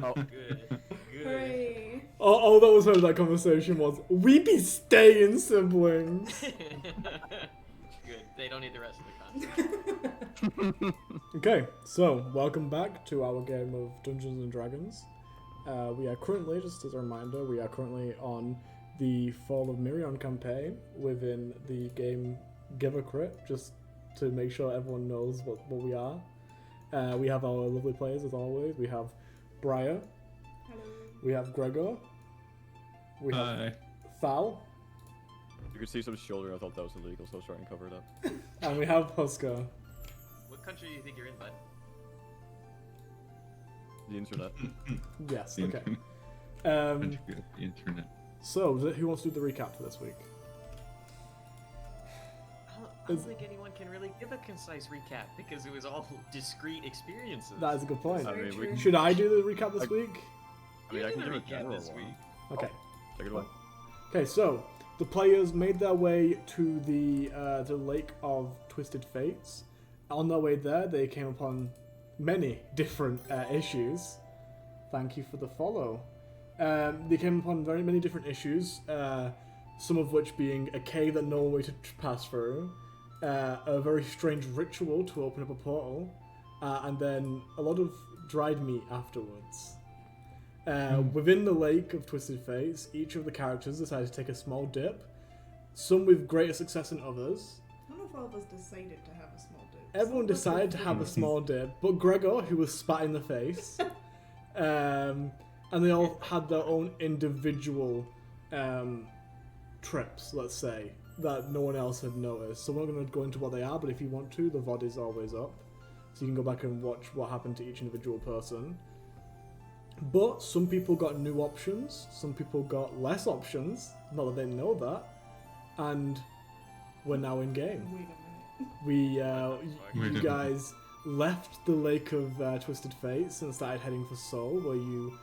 Oh, Good. Good. Hooray. All that was heard of that conversation was, we be staying siblings. Good. They don't need the rest of the content. Okay, so welcome back to our game of Dungeons and Dragons. We are currently, just as a reminder, we are currently on the Fall of Mireon campaign within the game Give a Crit, just to make sure everyone knows what we are. We have our lovely players as always. We have Briar. Hello. We have Gregor. We have Thal. you could see some shoulder. I thought that was illegal, so I was trying to cover it up. And we have Husker. What country do you think you're in, bud? The internet. Yes, The okay. internet. The internet. So, who wants to do the recap for this week? I don't think anyone can really give a concise recap because it was all discrete experiences. That is a good point. I mean, we can, Should I do the recap this week? I mean, I You can do give the a recap general this one. week. Okay. Take it away. Okay, so the players made their way to the Lake of Twisted Fates. On their way there, they came upon many different issues. Thank you for the follow. They came upon very many different issues, some of which being a cave that no one wanted to pass through, a very strange ritual to open up a portal, and then a lot of dried meat afterwards. Within the Lake of Twisted Fates, each of the characters decided to take a small dip, some with greater success than others. I don't know if all of us decided to have a small dip. Everyone decided to have a small dip, but Gregor, who was spat in the face, and they all had their own individual trips, let's say, that no one else had noticed. So we're not going to go into what they are, but if you want to, the VOD is always up. So you can go back and watch what happened to each individual person. But some people got new options, some people got less options, not that they know that, and we're now in game. Wait a minute. You guys left the Lake of Twisted Fates and started heading for Seoul, where you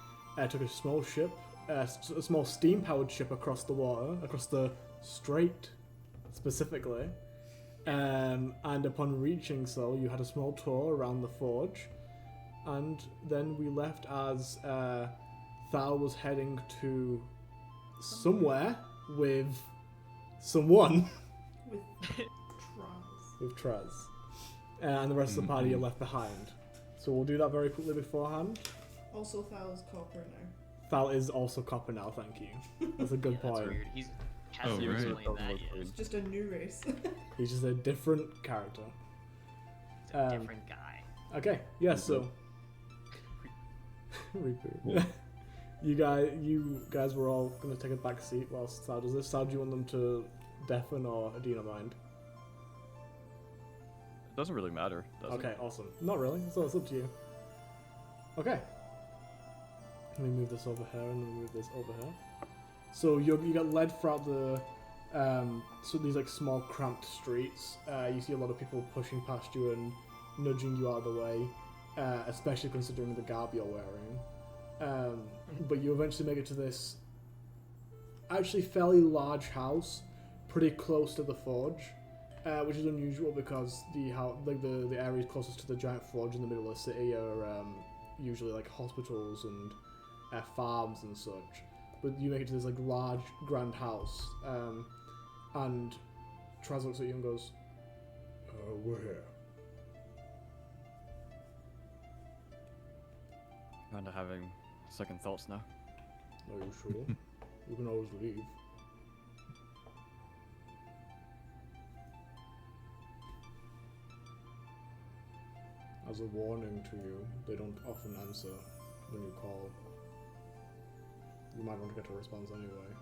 took a small ship, a small steam-powered ship across the water, across the strait, specifically. And upon reaching Seoul, you had a small tour around the forge, and then we left as Thal was heading to somewhere with someone. With trials. With Trez. And the rest of the party are left behind. So we'll do that very quickly beforehand. Also, Thal's copper now. Thal is also copper now, thank you. That's a good That's point. weird. He hasn't right. explained that yet. It's just a new race. He's just a different character. It's a different guy. Okay, yeah, so... Reboot. You guys were all going to take a back seat whilst Sal does this. Sal, do you want them to deafen or do you not mind? It doesn't really matter, does Okay, it? awesome. Not really, so it's up to you. Okay. Let me move this over here and then move this over here. So you got led throughout the so these like small cramped streets. You see a lot of people pushing past you and nudging you out of the way, especially considering the garb you're wearing. But you eventually make it to this actually fairly large house, pretty close to the forge, which is unusual because the areas closest to the giant forge in the middle of the city are usually like hospitals and farms and such. But you make it to this like large, grand house, and Traz looks at you and goes, "We're here." Kind of having second thoughts now. Are you sure? You can always leave. As a warning to you, they don't often answer when you call. You might want to get a response anyway.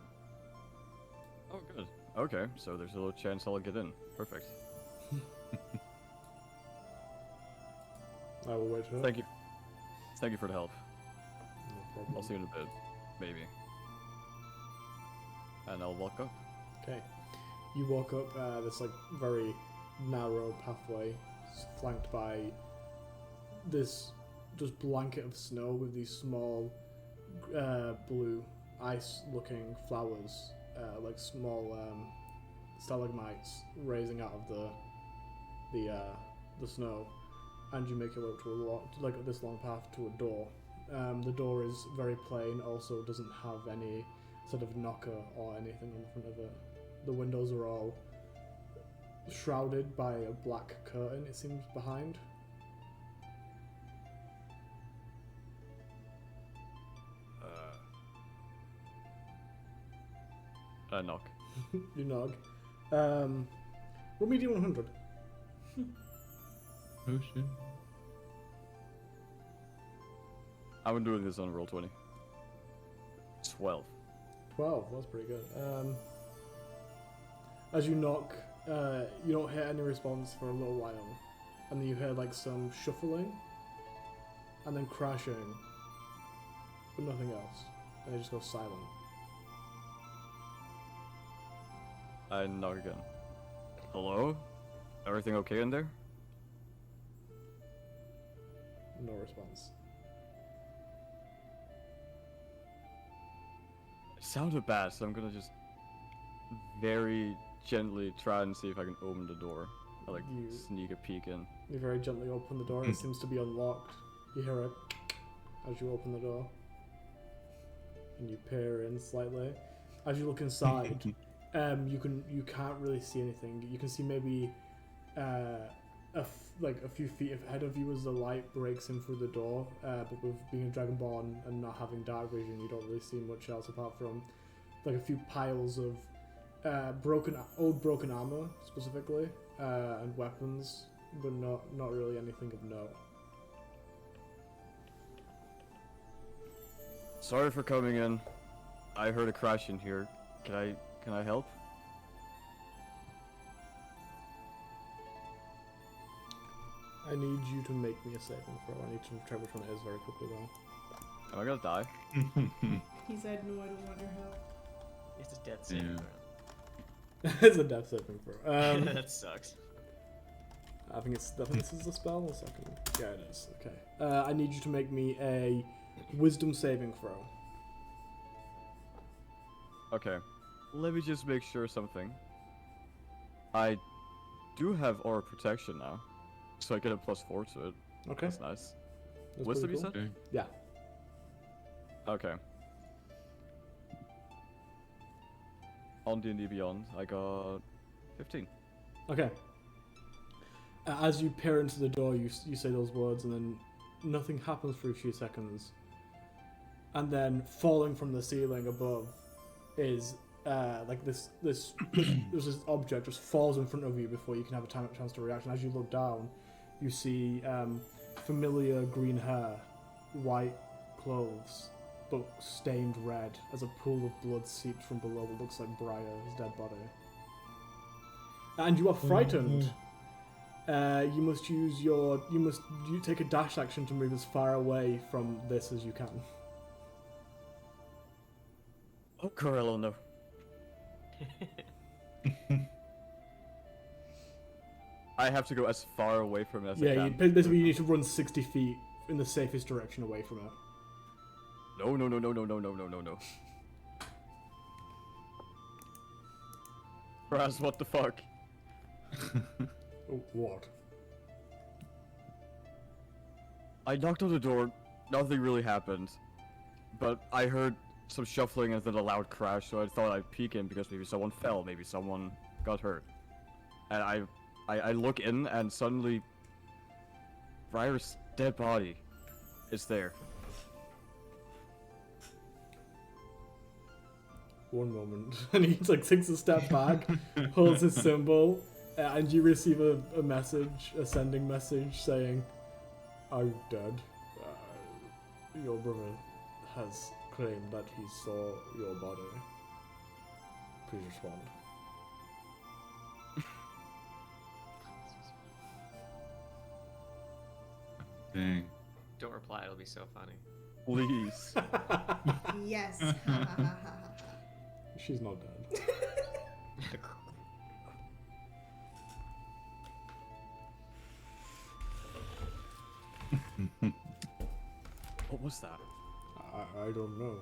Oh, good. Okay, so there's a little chance I'll get in. Perfect. I will wait here. Thank you. Thank you for the help. No problem. I'll see you in a bit, maybe. And I'll walk up. Okay. You walk up this like very narrow pathway, flanked by this just blanket of snow with these small blue ice-looking flowers, like small stalagmites raising out of the snow, and you make your way up to this long path to a door The door is very plain, also doesn't have any sort of knocker or anything in front of it. The windows are all shrouded by a black curtain, it seems, behind. Knock. You nog. Roll me D100. Oh shit. I'm doing this on roll 20. 12. 12, that's pretty good. As you knock, you don't hear any response for a little while, and then you hear like some shuffling, and then crashing, but nothing else, and it just goes silent. I knock again. Hello? Everything okay in there? No response. It sounded bad, so I'm gonna just very gently try and see if I can open the door. I like You- sneak a peek in. You very gently open the door, it seems to be unlocked. You hear it as you open the door, and you peer in slightly. As you look inside, you can't really see anything. You can see maybe like a few feet ahead of you as the light breaks in through the door. But with being a dragonborn and not having dark vision, you don't really see much else apart from like a few piles of old broken armor specifically, and weapons, but not really anything of note. Sorry for coming in. I heard a crash in here. Can I help? I need you to make me a saving throw. I need to try which one it is very quickly though. Am I gonna die? He said, no, I don't want your help. It's a death saving Yeah. throw. It's a death saving throw. That sucks. I think this is a spell. A second. Yeah, it is. Okay. I need you to make me a wisdom saving throw. Okay. Let me just make sure something. I do have aura protection now, so I get a +4 to it. Okay. That's nice. That's Wisdom, pretty you cool. said? Okay. Yeah. Okay. On D&D Beyond, I got 15. Okay. As you peer into the door, you say those words, and then nothing happens for a few seconds. And then falling from the ceiling above is like this there's this object just falls in front of you before you can have a chance to react. And as you look down, you see familiar green hair, white clothes, but stained red as a pool of blood seeps from below what looks like Briar, his dead body. And you are frightened. You must take a dash action to move as far away from this as you can. Oh, Corello, no. I have to go as far away from it as I Yeah, can. basically you need to run 60 feet in the safest direction away from it. No, no, no, no, no, no, no, no, no, no. Raz, what the fuck? Oh, what? I knocked on the door, nothing really happened. But I heard some shuffling and then a loud crash, so I thought I'd peek in because maybe someone fell, maybe someone got hurt. And I look in and suddenly Briar's dead body is there. One moment. And he like takes a step back, holds his symbol, and you receive a message, a sending message saying, "Are you dead? Your brother has claimed that he saw your body. Please respond." Dang. Don't reply, it'll be so funny. Please. Yes. She's not dead. What was that? I don't know.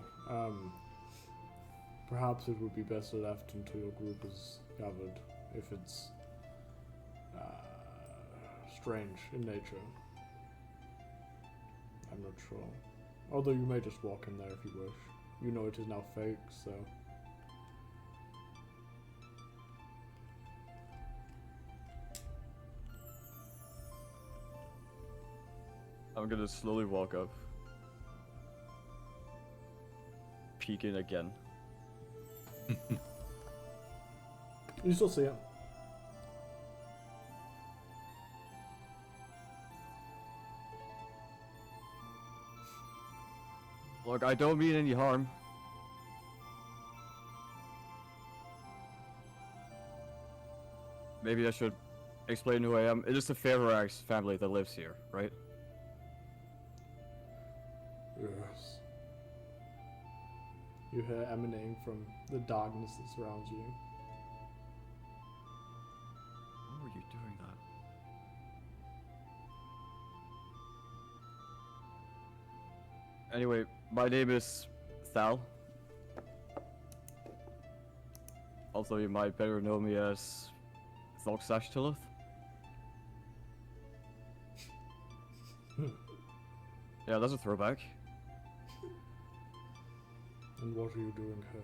Perhaps it would be best left until your group is gathered, if it's strange in nature. I'm not sure. Although you may just walk in there if you wish. You know it is now fake, so... I'm gonna slowly walk up. Peek in again. You still see it. Look, I don't mean any harm. Maybe I should explain who I am. It is the Feywilds family that lives here, right? Yes. You hear emanating from the darkness that surrounds you. Why were you doing that? Anyway, my name is Thal. Also, you might better know me as Thogsash-Tillith. Yeah, that's a throwback. And what are you doing here?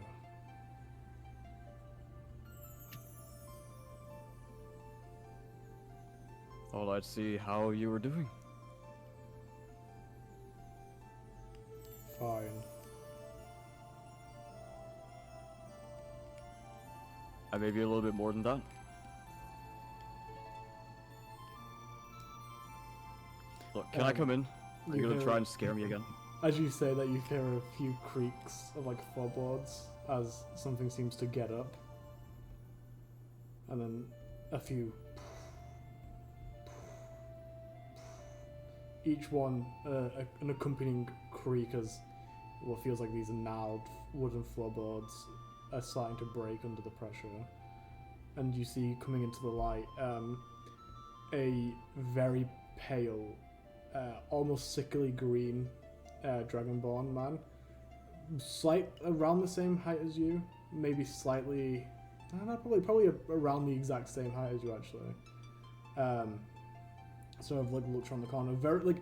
Thought I'd see how you were doing. Fine. And maybe a little bit more than that. Look, can I come in? Are you you gonna hear- try and scare me again? As you say that, you hear a few creaks of like floorboards as something seems to get up. And then a few. Each one an accompanying creak as what feels like these gnarled wooden floorboards are starting to break under the pressure. And you see coming into the light a very pale, almost sickly green dragonborn man, around the same height as you, maybe slightly, I don't know, probably around the exact same height as you actually. Sort of like looks around the corner, very like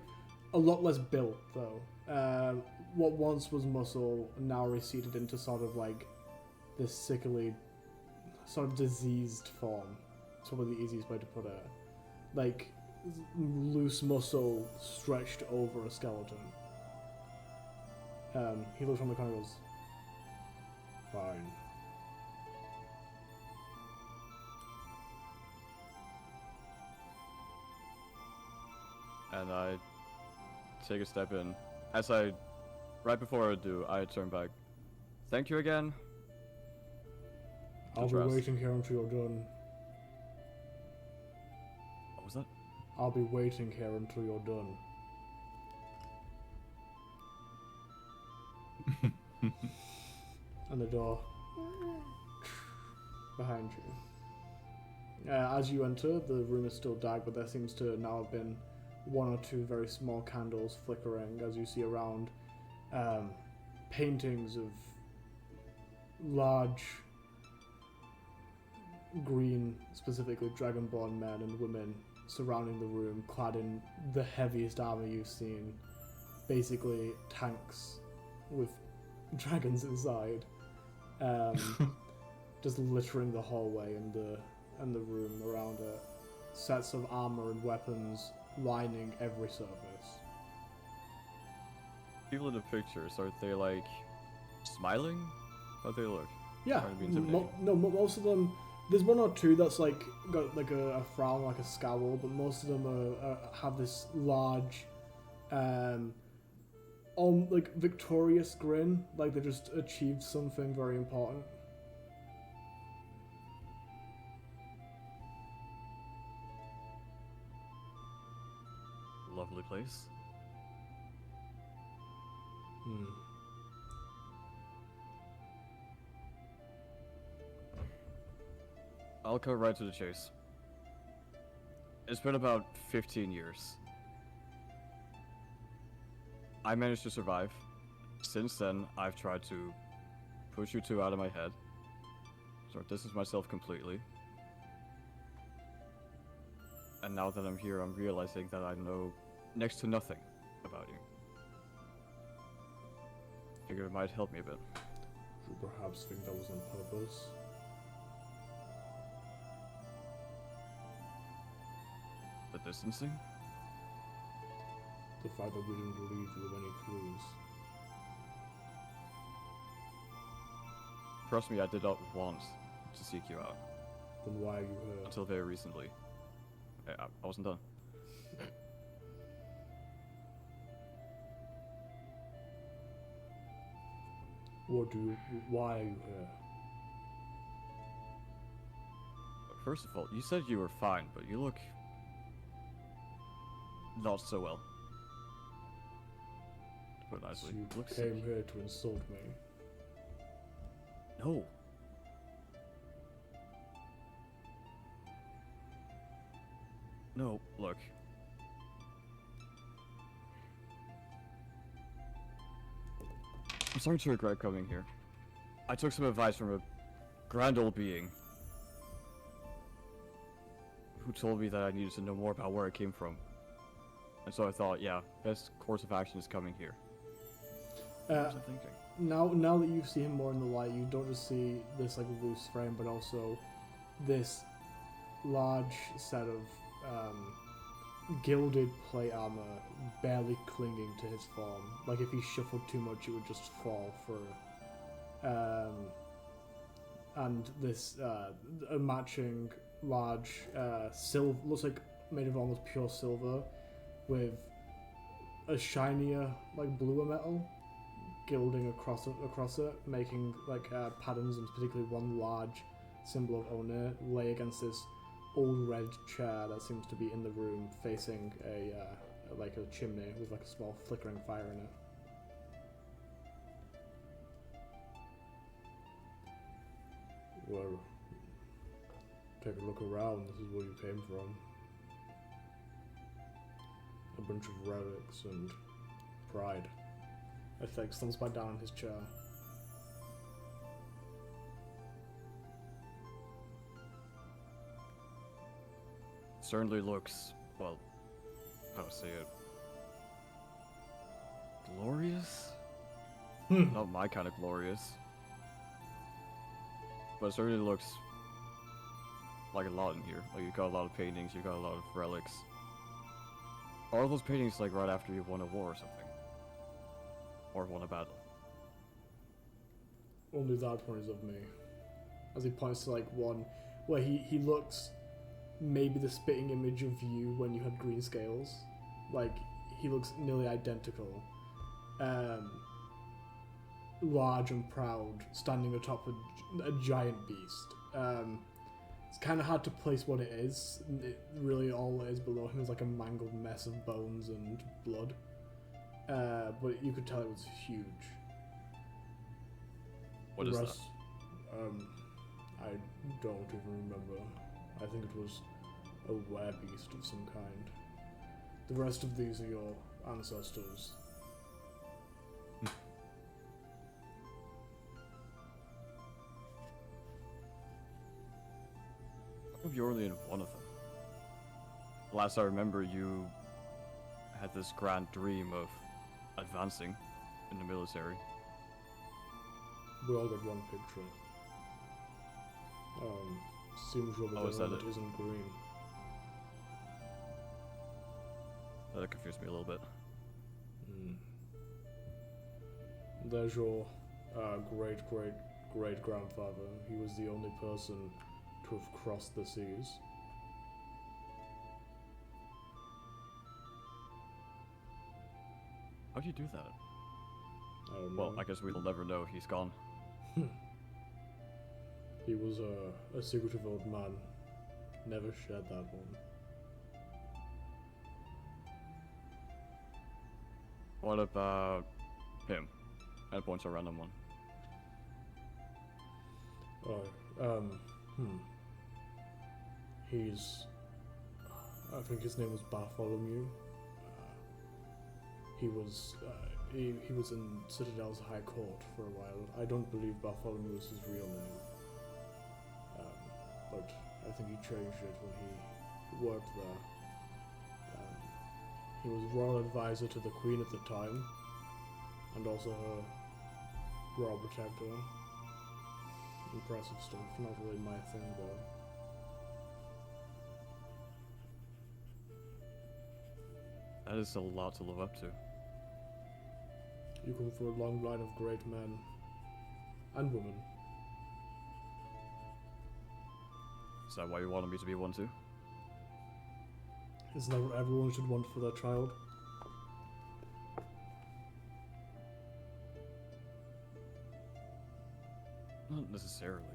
a lot less built though. What once was muscle now receded into sort of like this sickly, sort of diseased form. It's probably the easiest way to put it. Like loose muscle stretched over a skeleton. He looks around the corner and goes, "Fine." And I take a step in. Right before I do, I turn back. Thank you again. I'll be Trust. waiting here until you're done. What was that? I'll be waiting here until you're done. And the door behind you. As you enter, the room is still dark, but there seems to now have been one or two very small candles flickering as you see around paintings of large green, specifically dragonborn men and women surrounding the room, clad in the heaviest armor you've seen. Basically tanks with dragons inside. Just littering the hallway and the room around it. Sets of armor and weapons lining every surface. People in the pictures, are they like smiling? How do they look? Yeah, Trying to be intimidating. most of them. There's one or two that's like got like a frown, like a scowl, but most of them have this large, like victorious grin, like they just achieved something very important. Lovely place. I'll cut right to the chase. It's been about 15 years. I managed to survive. Since then, I've tried to push you two out of my head. Sort of distance myself completely. And now that I'm here, I'm realizing that I know next to nothing about you. figured it might help me a bit. You perhaps think that was on purpose. The distancing? The fact that we didn't leave you with any clues. Trust me, I did not want to seek you out Then why are you here? until very recently. I wasn't done. Why are you here? First of all, you said you were fine, but you look not so well. To put it nicely, So you look came sick. here to insult me. No. No, look. I'm starting to regret coming here. I took some advice from a grand old being who told me that I needed to know more about where I came from. And so I thought, yeah, best course of action is coming here. What was I thinking? Now that you see him more in the light, you don't just see this like loose frame, but also this large set of gilded plate armor barely clinging to his form. Like if he shuffled too much, it would just fall through. And this a matching large silver, looks like made of almost pure silver, with a shinier like bluer metal gilding across it, making like patterns, and particularly one large symbol of Onir lay against this old red chair that seems to be in the room, facing a like a chimney with like a small flickering fire in it. Well, take a look around. This is where you came from. A bunch of relics and pride. I think thumbs back down in his chair. Certainly looks, well, how to say it, glorious? Not my kind of glorious. But it certainly looks like a lot in here. Like, you've got a lot of paintings, you've got a lot of relics. Are those paintings like right after you won a war or something? Or won a battle? Only that one is of me. As he points to like one where he looks maybe the spitting image of you when you had green scales. Like he looks nearly identical. Large and proud, standing atop a giant beast. It's kind of hard to place what it is. Really, all it is below him is like a mangled mess of bones and blood. But you could tell it was huge. What is that? I don't even remember. I think it was a werebeast of some kind. The rest of these are your ancestors. I hope you're only in one of them. Last I remember, you had this grand dream of advancing in the military. We all got one picture. Seems your Oh, is that background it? isn't green. That confused me a little bit. There's your great grandfather. He was the only person to have crossed the seas. How'd you do that? I don't Well, know. I guess we'll never know. He's gone. He was a secretive old man. Never shared that one. What about him? And points a random one. He's... I think his name was Bartholomew. He was in Citadel's High Court for a while. I don't believe Bartholomew was his real name. But I think he changed it when he worked there. He was royal advisor to the Queen at the time, and also her Royal Protector. Impressive stuff. Not really my thing though. That is a lot to live up to. You come from a long line of great men and women. Is that why you wanted me to be one too? Isn't that what everyone should want for their child? Not necessarily.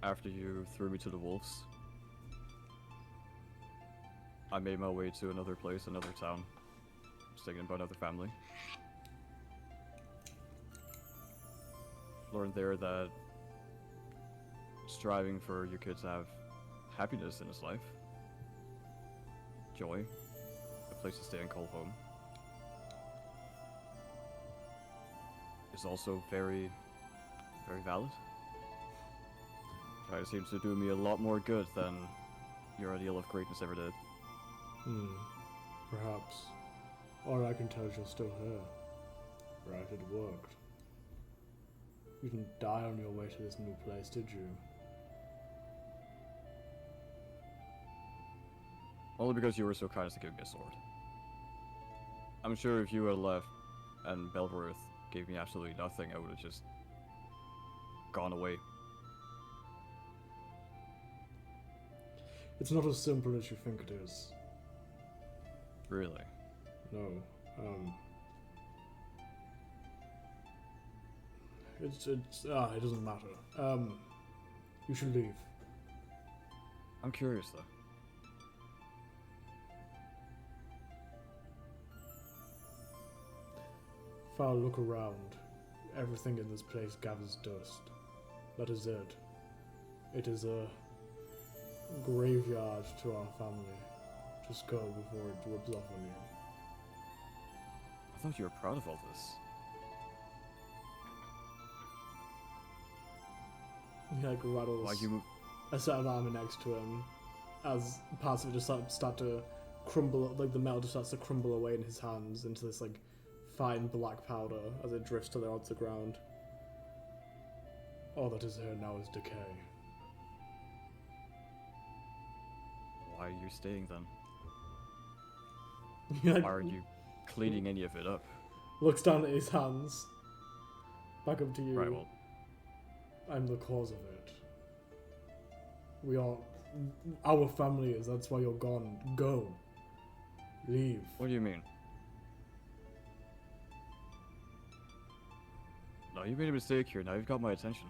After you threw me to the wolves, I made my way to another place, another town. I was thinking about another family. Learned there that striving for your kids to have happiness in his life, joy, a place to stay and call home, is also very, very valid. It seems to do me a lot more good than your ideal of greatness ever did. Perhaps. All I can tell is you're still here. Right, it worked. You didn't die on your way to this new place, did you? Only because you were so kind as to give me a sword. I'm sure if you had left and Belworth gave me absolutely nothing, I would have just gone away. It's not as simple as you think it is. Really? No. It doesn't matter. You should leave. I'm curious though. Far look around. Everything in this place gathers dust. That is it. It is a graveyard to our family. Just go before it rubs off on you. I thought you were proud of all this. He like rattles Why you? a set of armor next to him as parts of it just start to crumble, like the metal just starts to crumble away in his hands into this like fine black powder as it drifts to the odds of the ground. All that is here now is decay. Why are you staying then? He like Why aren't you cleaning any of it up? looks down at his hands. Back up to you. Right, well, I'm the cause of it. We are... Our family is, that's why you're gone. Go. Leave. what do you mean? No, you made a mistake here. Now you've got my attention.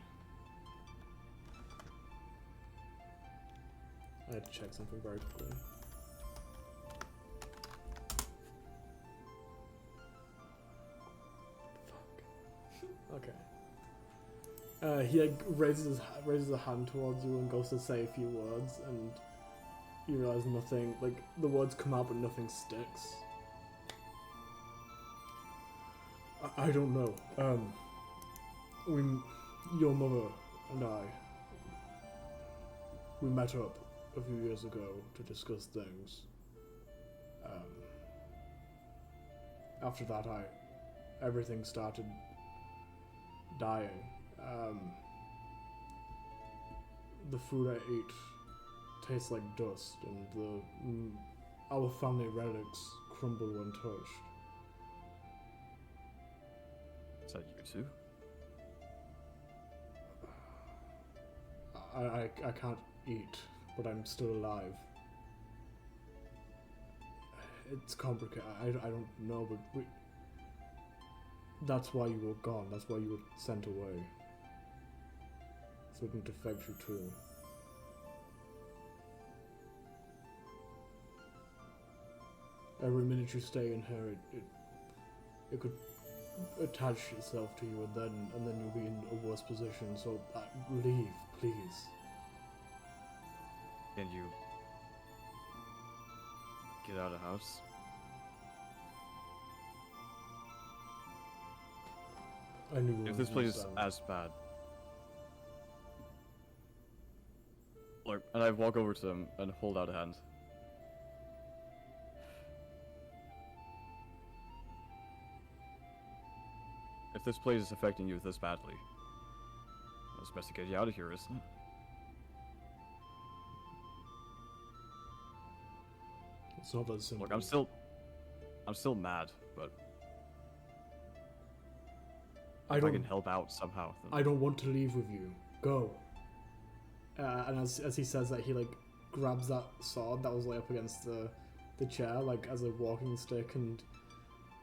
I had to check something very quickly. Fuck. Okay. He like raises a hand towards you and goes to say a few words, and you realize nothing. Like the words come out, but nothing sticks. I don't know. Your mother and I, we met up a few years ago to discuss things. After that, everything started dying. The food I ate tastes like dust, and our family relics crumble when touched. Is that you too? I can't eat, but I'm still alive. It's complicated. I don't know, but that's why you were gone. That's why you were sent away. So it didn't affect you too. Every minute you stay in here, it could attach itself to you, and then you'll be in a worse position. So leave, please. Can you get out of the house? I knew If this place is as bad. Like, and I walk over to him and hold out a hand. this place is affecting you this badly, it's best to get you out of here, isn't it? It's not that simple. Look, I'm still mad, but I if I don't. can help out somehow. Then... I don't want to leave with you. Go. And as he says that, he like grabs that sword that was like up against the chair, like as a walking stick, and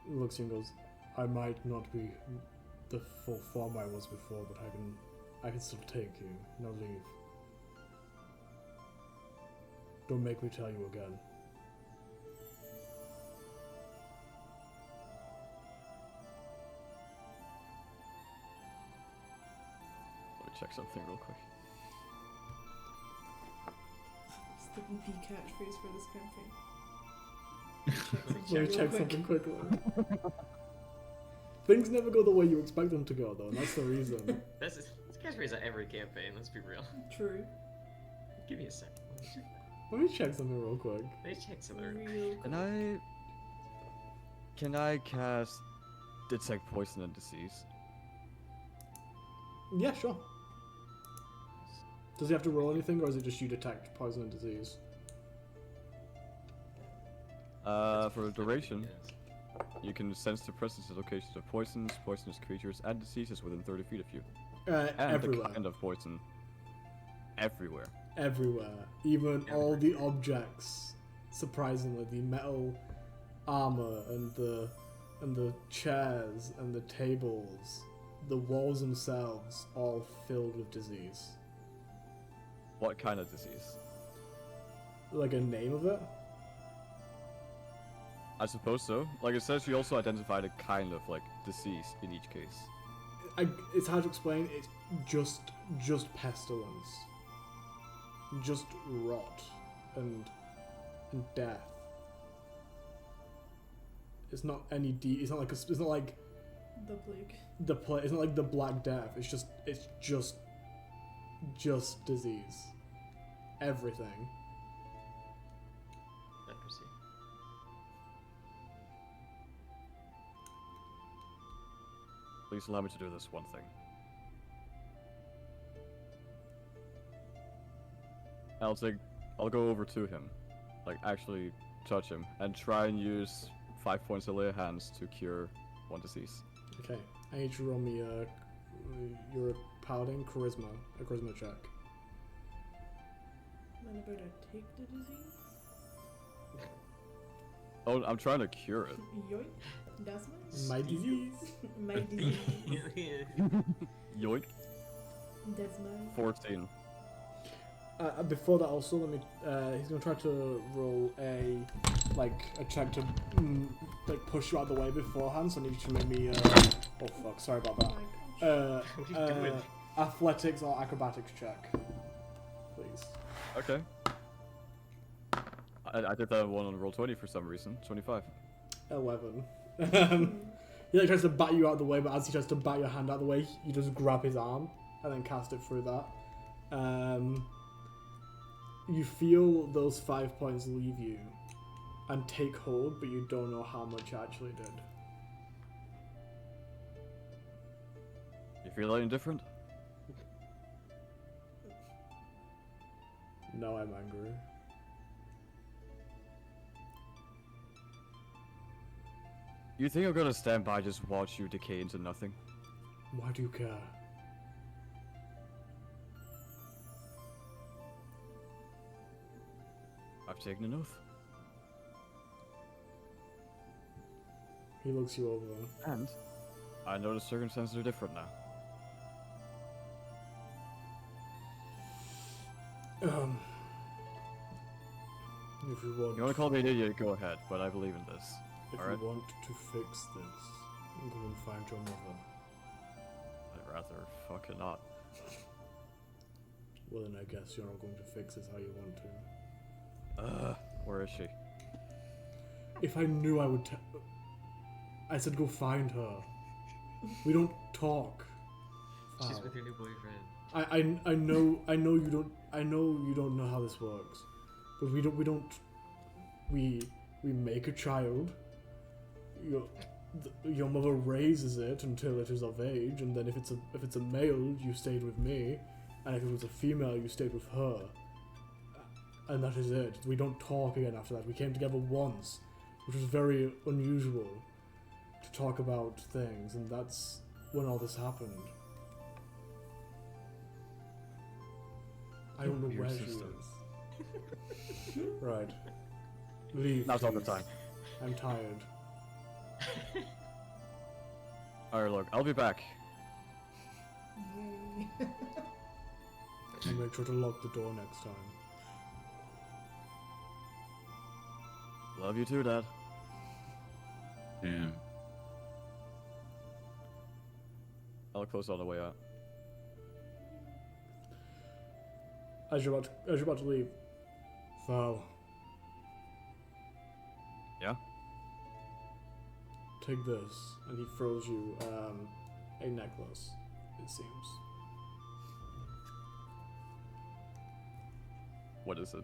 looks at you and goes, "I might not be the full form I was before, but I can still take you. Now leave. Don't make me tell you again." Let me check something real quick. It's the BP catchphrase for this campaign. Let me check real something quickly. Things never go the way you expect them to go, though, and that's the reason. This catchphrase at every campaign. Let's be real. True. Give me a second. Let me check something real quick. They check something. Real Can I cast detect poison and disease? Yeah, sure. Does he have to roll anything, or is it just you detect poison and disease? For a duration, you can sense the presence and locations of poisons, poisonous creatures, and diseases within 30 feet of you. And Everywhere. the kind of poison. Everywhere. Everywhere. Even all the objects. Surprisingly, the metal armor and the chairs and the tables, the walls themselves, all filled with disease. What kind of disease? Like a name of it? I suppose so. Like it says, you also identified a kind of like disease in each case. It's hard to explain. It's just pestilence, just rot and death. It's not any it's not like it's not like The plague. it's not like the Black Death. It's just disease. Everything. Leprosy. Please allow me to do this one thing. I'll go over to him, like actually touch him, and try and use 5 points of lay of hands to cure one disease. Okay, I need you to roll me you're a paladin, a charisma check. Then about to take the disease? Oh, I'm trying to cure it. Yoink. That's nice. My disease. My disease. Yoink. That's mine. 14. Before that, also let me. He's gonna try to roll a check to like push you out of the way beforehand. So I need you to make me. Oh fuck! Sorry about that. Oh my gosh. What are you doing? Athletics or acrobatics check, please. Okay. I did that one on roll 20 for some reason. 25. 11. He like tries to bat you out of the way, but as he tries to bat your hand out of the way, you just grab his arm and then cast it through that. You feel those 5 points leave you and take hold, but you don't know how much you actually did. You feel any different? No, I'm angry. You think I'm gonna stand by and just watch you decay into nothing? Why do you care? I've taken an oath. He looks you over. And I know the circumstances are different now. If you want, You wanna call me an idiot, go ahead, but I believe in this. if alright. you want to fix this, go and find your mother. I'd rather fucking not. Well, then I guess you're not going to fix this how you want to. Where is she? If I knew, I would. I said go find her. We don't talk. She's Wow. with your new boyfriend. I know you don't know how this works, but we make a child. your mother raises it until it is of age, and then if it's a male, you stayed with me, and if it was a female, you stayed with her. And that is it. We don't talk again after that. We came together once, which was very unusual to talk about things, and that's when all this happened. I don't know Your where she sister. is. Right. Leave. Not all the please. time. I'm tired. Alright, look, I'll be back. Yay. And make sure to lock the door next time. Love you too, Dad. Damn. I'll close on the way out. As you're about to leave, Val, Yeah? take this, and he throws you a necklace. It seems. What is it?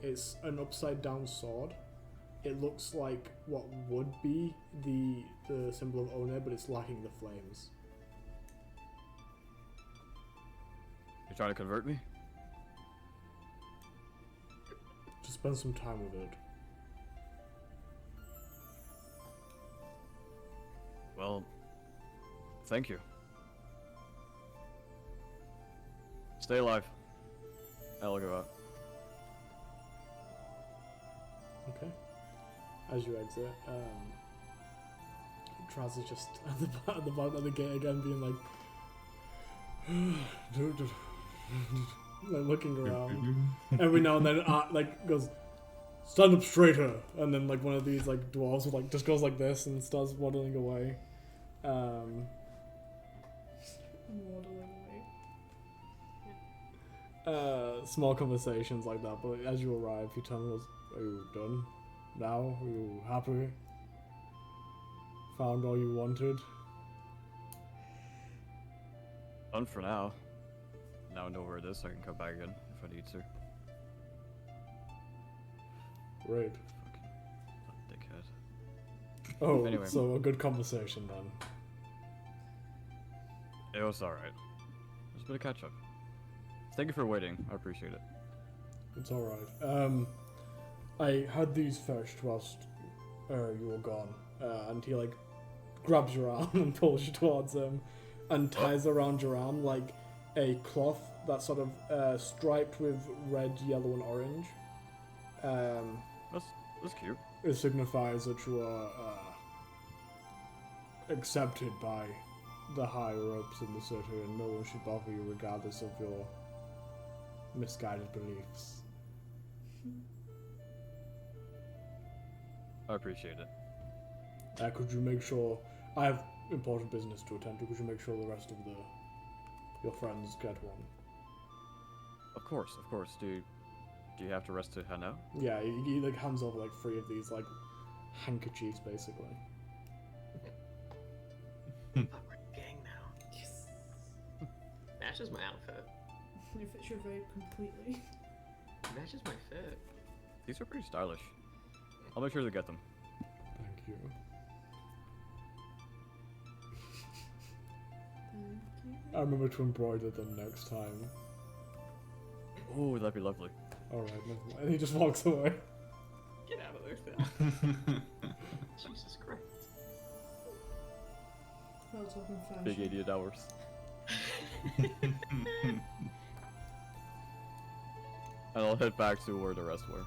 It's an upside down sword. It looks like what would be the symbol of One, but it's lacking the flames. You trying to convert me? Just spend some time with it. Well, thank you. Stay alive. I'll go out. Okay. As you exit, Traz is just at the bottom of the gate again, being like, like looking around. Every now and then, like goes, stand up straighter, and then like one of these like dwarves with like just goes like this and starts waddling away. Waddling away. Small conversations like that, but as you arrive, you tell him, "Are you done now? Are you happy? Found all you wanted?" Done for now. Now I know where it is, so I can come back again if I need to. Great. Fucking dickhead. Oh, Anyway. so a good conversation then. It was alright. It was a bit of catch up. Thank you for waiting. I appreciate it. It's alright. I had these fetched whilst you were gone, and he like grabs your arm and pulls you towards him, and ties around your arm like a cloth that's sort of striped with red, yellow, and orange. That's cute. It signifies that you are accepted by the higher ups in the city, and no one should bother you regardless of your misguided beliefs. I appreciate it. Could you make sure I have important business to attend to? Could you make sure the rest of your friends get one? Of course. Do you have to rest to hand out? Yeah, he like hands over like 3 of these like handkerchiefs basically. Oh, we're a gang now. Yes. Matches my outfit. It fits your vibe completely. Matches my fit. These are pretty stylish. I'll make sure to get them. Thank you. Thank you. I remember to embroider them next time. Oh, that'd be lovely. Alright, never mind. And he just walks away. Get out of there, Phil. Jesus Christ. I was talking fashion. Big idiot hours. And I'll head back to where the rest were.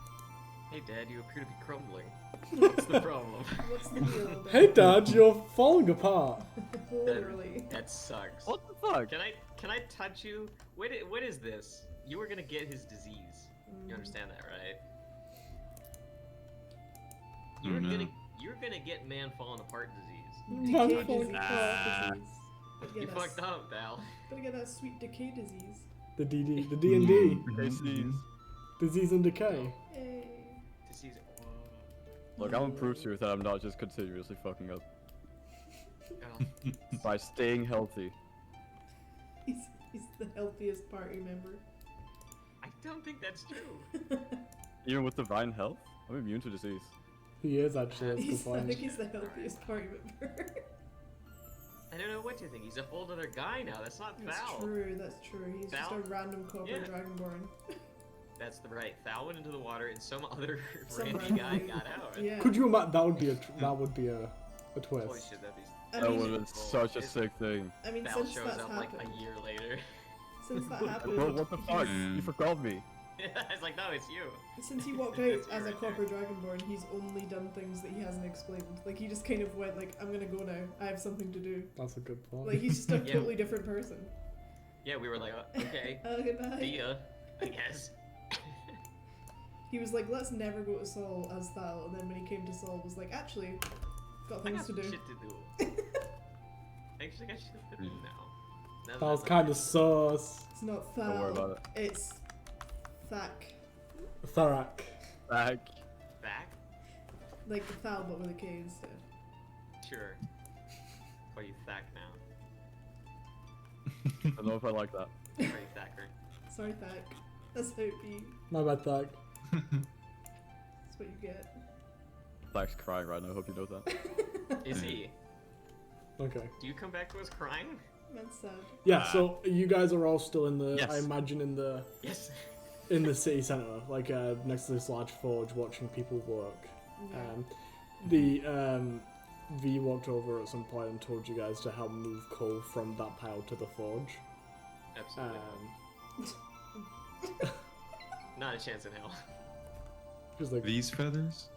Hey, Dad, you appear to be crumbling. What's the problem? What's the deal? Hey Dad, you're falling apart. Literally. That sucks. What the fuck? Can I touch you? What is this? You were gonna get his disease. You understand that, right? Oh, no. You're gonna get man falling apart disease. Man Decay falling disease. apart. Disease. Gotta You get that fucked up, pal. Gotta get that sweet decay disease. The D&D. Disease. Disease and decay. Yay. Disease. Look, I'm a proof to you that I'm not just continuously fucking up Oh, by staying healthy. He's the healthiest party member. I don't think that's true. Even with divine health, I'm immune to disease. He is actually. That's a good I point. think he's the healthiest party member. I don't know what to think. He's a whole other guy now. That's not That's Thal. true, that's true. He's just Thal? a random copper Yeah. dragonborn. That's the right. Thal went into the water, and some other Some randy random guy dude. got out. Yeah. Could you imagine? That would be a twist. Holy shit, that'd be. I That mean, would have been such a sick thing. I mean, Thal since shows that's up like happened, a year later. since that Bro, happened, what the fuck? Yeah. You forgot me. I was like, no, it's you. since he walked out That's you as a right copper dragonborn, he's only done things that he hasn't explained. Like he just kind of went like, "I'm gonna go now. I have something to do." That's a good point. Like he's just a Yeah. totally different person. Yeah, we were like, okay, Oh, goodbye. see ya, I guess. He was like, "Let's never go to Saul as Thal," and then when he came to Saul, was like, "Actually, got I things got to do." shit to do. Actually, I got shit to do now. That was kind of sus. It's not Don't worry Thal. about it. It's Thak. Tharak. Back. back. Like the Thal, but with a K instead. Sure. Call you Thack now. I don't know if I like that. Call you Thacker. Sorry, Thak. That's how it be. My bad, Tharak. That's what you get. Black's crying right now. I hope you know that. Is he? Okay. Do you come back to us crying? That's sad. Yeah. So you guys are all still in the. Yes. I imagine in the Yes. city center, like next to this large forge, watching people work. Yeah. V walked over at some point and told you guys to help move coal from that pile to the forge. Absolutely. Not a chance in hell. Just like These feathers?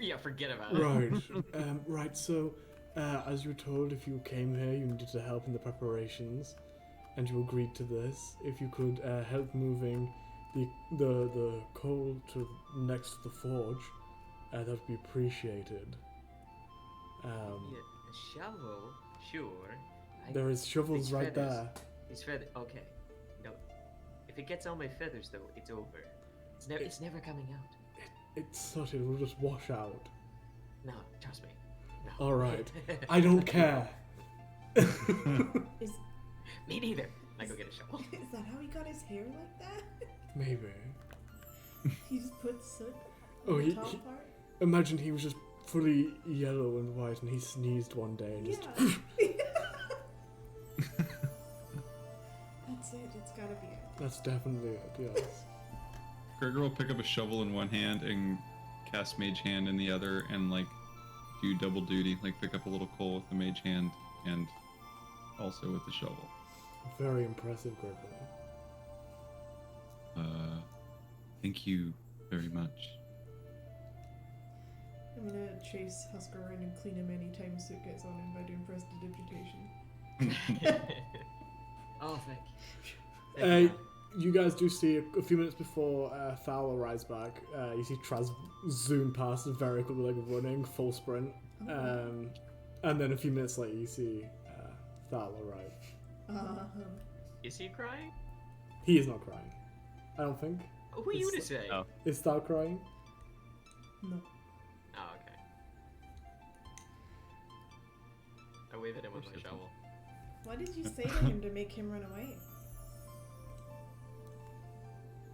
Yeah, forget about it. right, right. So, as you were told, if you came here, you needed to help in the preparations, and you agreed to this. If you could help moving the coal to next to the forge, that would be appreciated. Yeah, a shovel, sure. There is shovels These right feathers. there. These feathers. Okay. No. If it gets on my feathers, though, it's over. It's never coming out. It's such it will just wash out. No, trust me. No. All right, I don't care. Is Me neither. I go get a shovel. is that how he got his hair like that? Maybe. He just put soot Oh, on the he- top he- part? Imagine he was just fully yellow and white, and he sneezed one day and just. Yeah. That's it. It's gotta be it. That's definitely it. Yes. Gregor will pick up a shovel in one hand and cast Mage Hand in the other, and like do double duty, like pick up a little coal with the Mage Hand and also with the shovel. Very impressive, Gregor. Thank you very much. I'm gonna chase Husker around and clean him anytime soot gets on him by doing prestidigitation. Oh, thank you. Uh, Thank you. You guys do see a few minutes before Thal arrives back. You see Traz zoom past very quickly, like running full sprint. And then a few minutes later, you see Thal arrive. Is he crying? He is not crying. I don't think. Who are you to It's- say? no. Is Thal crying? No. Oh, okay. I wave at him with my shovel. What did you say to him to make him run away?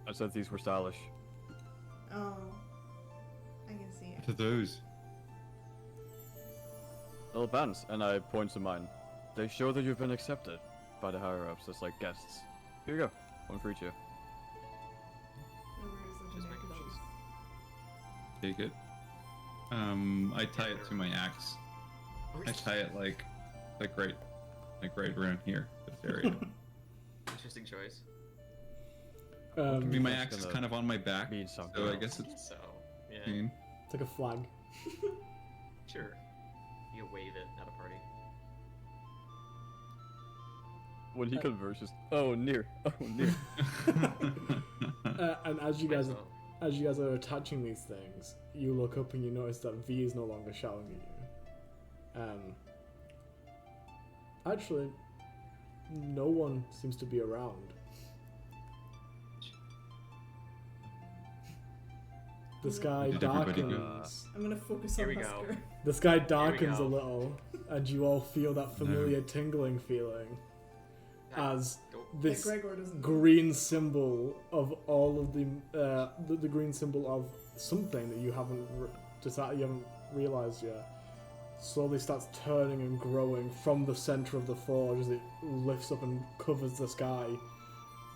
I said these were stylish. Oh. I can see it. To those. Little bands, and I point to mine. They show that you've been accepted by the higher-ups as like guests. Here you go. One for each of you. Oh, where is the Just my generic clothes. shoes? Take it. I tie it to my axe. I tie it like right around here, this area. Interesting choice. I mean, my That's axe is gonna kind of on my back, mean something. so I guess it's So, yeah, clean. It's like a flag. sure. You wave it at a party. When he converses, oh near, oh near. And as you Might guys as well. as you guys are attaching these things, you look up and you notice that V is no longer shouting at you. Actually, no one seems to be around. The sky Did everybody go? darkens. I'm gonna focus Here on we go. Husker. The sky darkens a go. little, and you all feel that familiar tingling feeling as Go. That this Gregor doesn't. green symbol of all of the green symbol of something that you haven't just that you haven't realised yet, slowly starts turning and growing from the centre of the forge as it lifts up and covers the sky.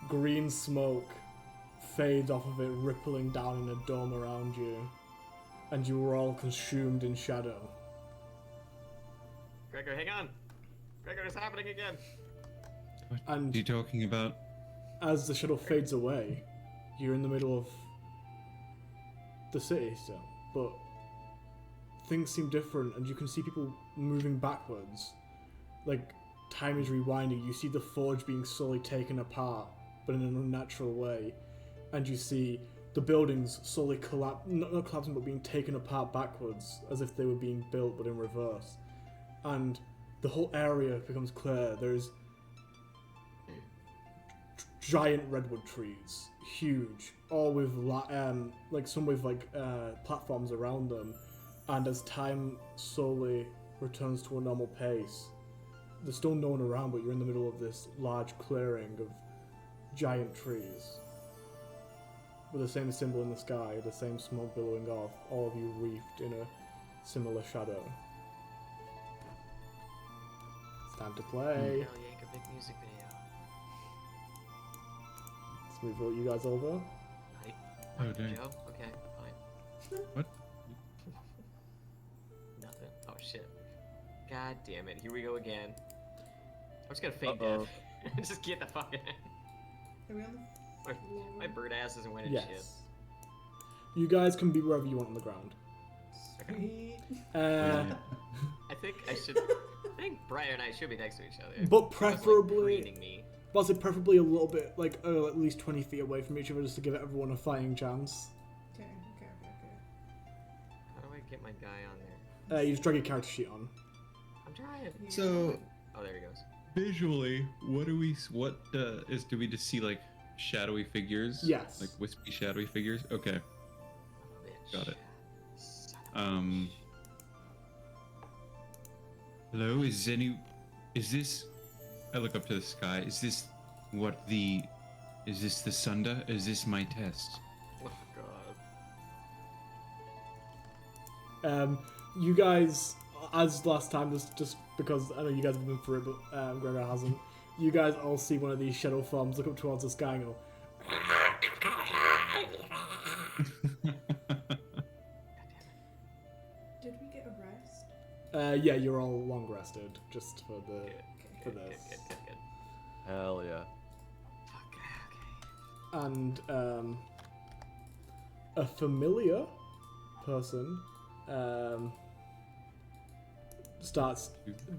Green smoke fades off of it, rippling down in a dome around you, and you are all consumed in shadow. Gregor, hang on. Gregor, it's happening again. What And are you talking about? as the shadow fades away, you're in the middle of the city still, but things seem different, and you can see people moving backwards. Like, time is rewinding. You see the forge being slowly taken apart, but in an unnatural way, and you see the buildings slowly not collapsing, but being taken apart backwards, as if they were being built, but in reverse. And the whole area becomes clear. There's giant redwood trees, huge, all with like some with platforms around them. And as time slowly returns to a normal pace, there's still no one around, but you're in the middle of this large clearing of giant trees with the same symbol in the sky, the same smoke billowing off, all of you wreathed in a similar shadow. It's time to play. Hell, yank a big music video. Let's move you guys over. Right. Oh, dang. Joe? Okay, fine. What? Nothing. Oh shit. God damn it. Here we go again. I'm just gonna fake Uh-oh. death. Just get the fuck in. Are we on My bird ass isn't winning Yes. shit. You guys can be wherever you want on the ground. the Sweet. I think I should. I think Briar and I should be next to each other. But He was, like, preferably, preening me. well, say preferably a little bit, like at least 20 feet away from each other, just to give everyone a fighting chance. Okay. How do I get my guy on there? You just drag your character sheet on. I'm trying. So, Oh, there he goes. visually, do we just see like shadowy figures? Yes. Like wispy shadowy figures? Okay. Bitch. Got it. Son of a bitch. Hello, is this, I look up to the sky, is this the Sunda? Is this my test? Oh god. You guys, as last time, just because I know you guys have been through it, but Gregor hasn't, you guys all see one of these shadow forms look up towards the sky and go, Did we get a rest? yeah, you're all long rested, just for the, for Good, this. good. Hell yeah. Fuck, okay. And a familiar person starts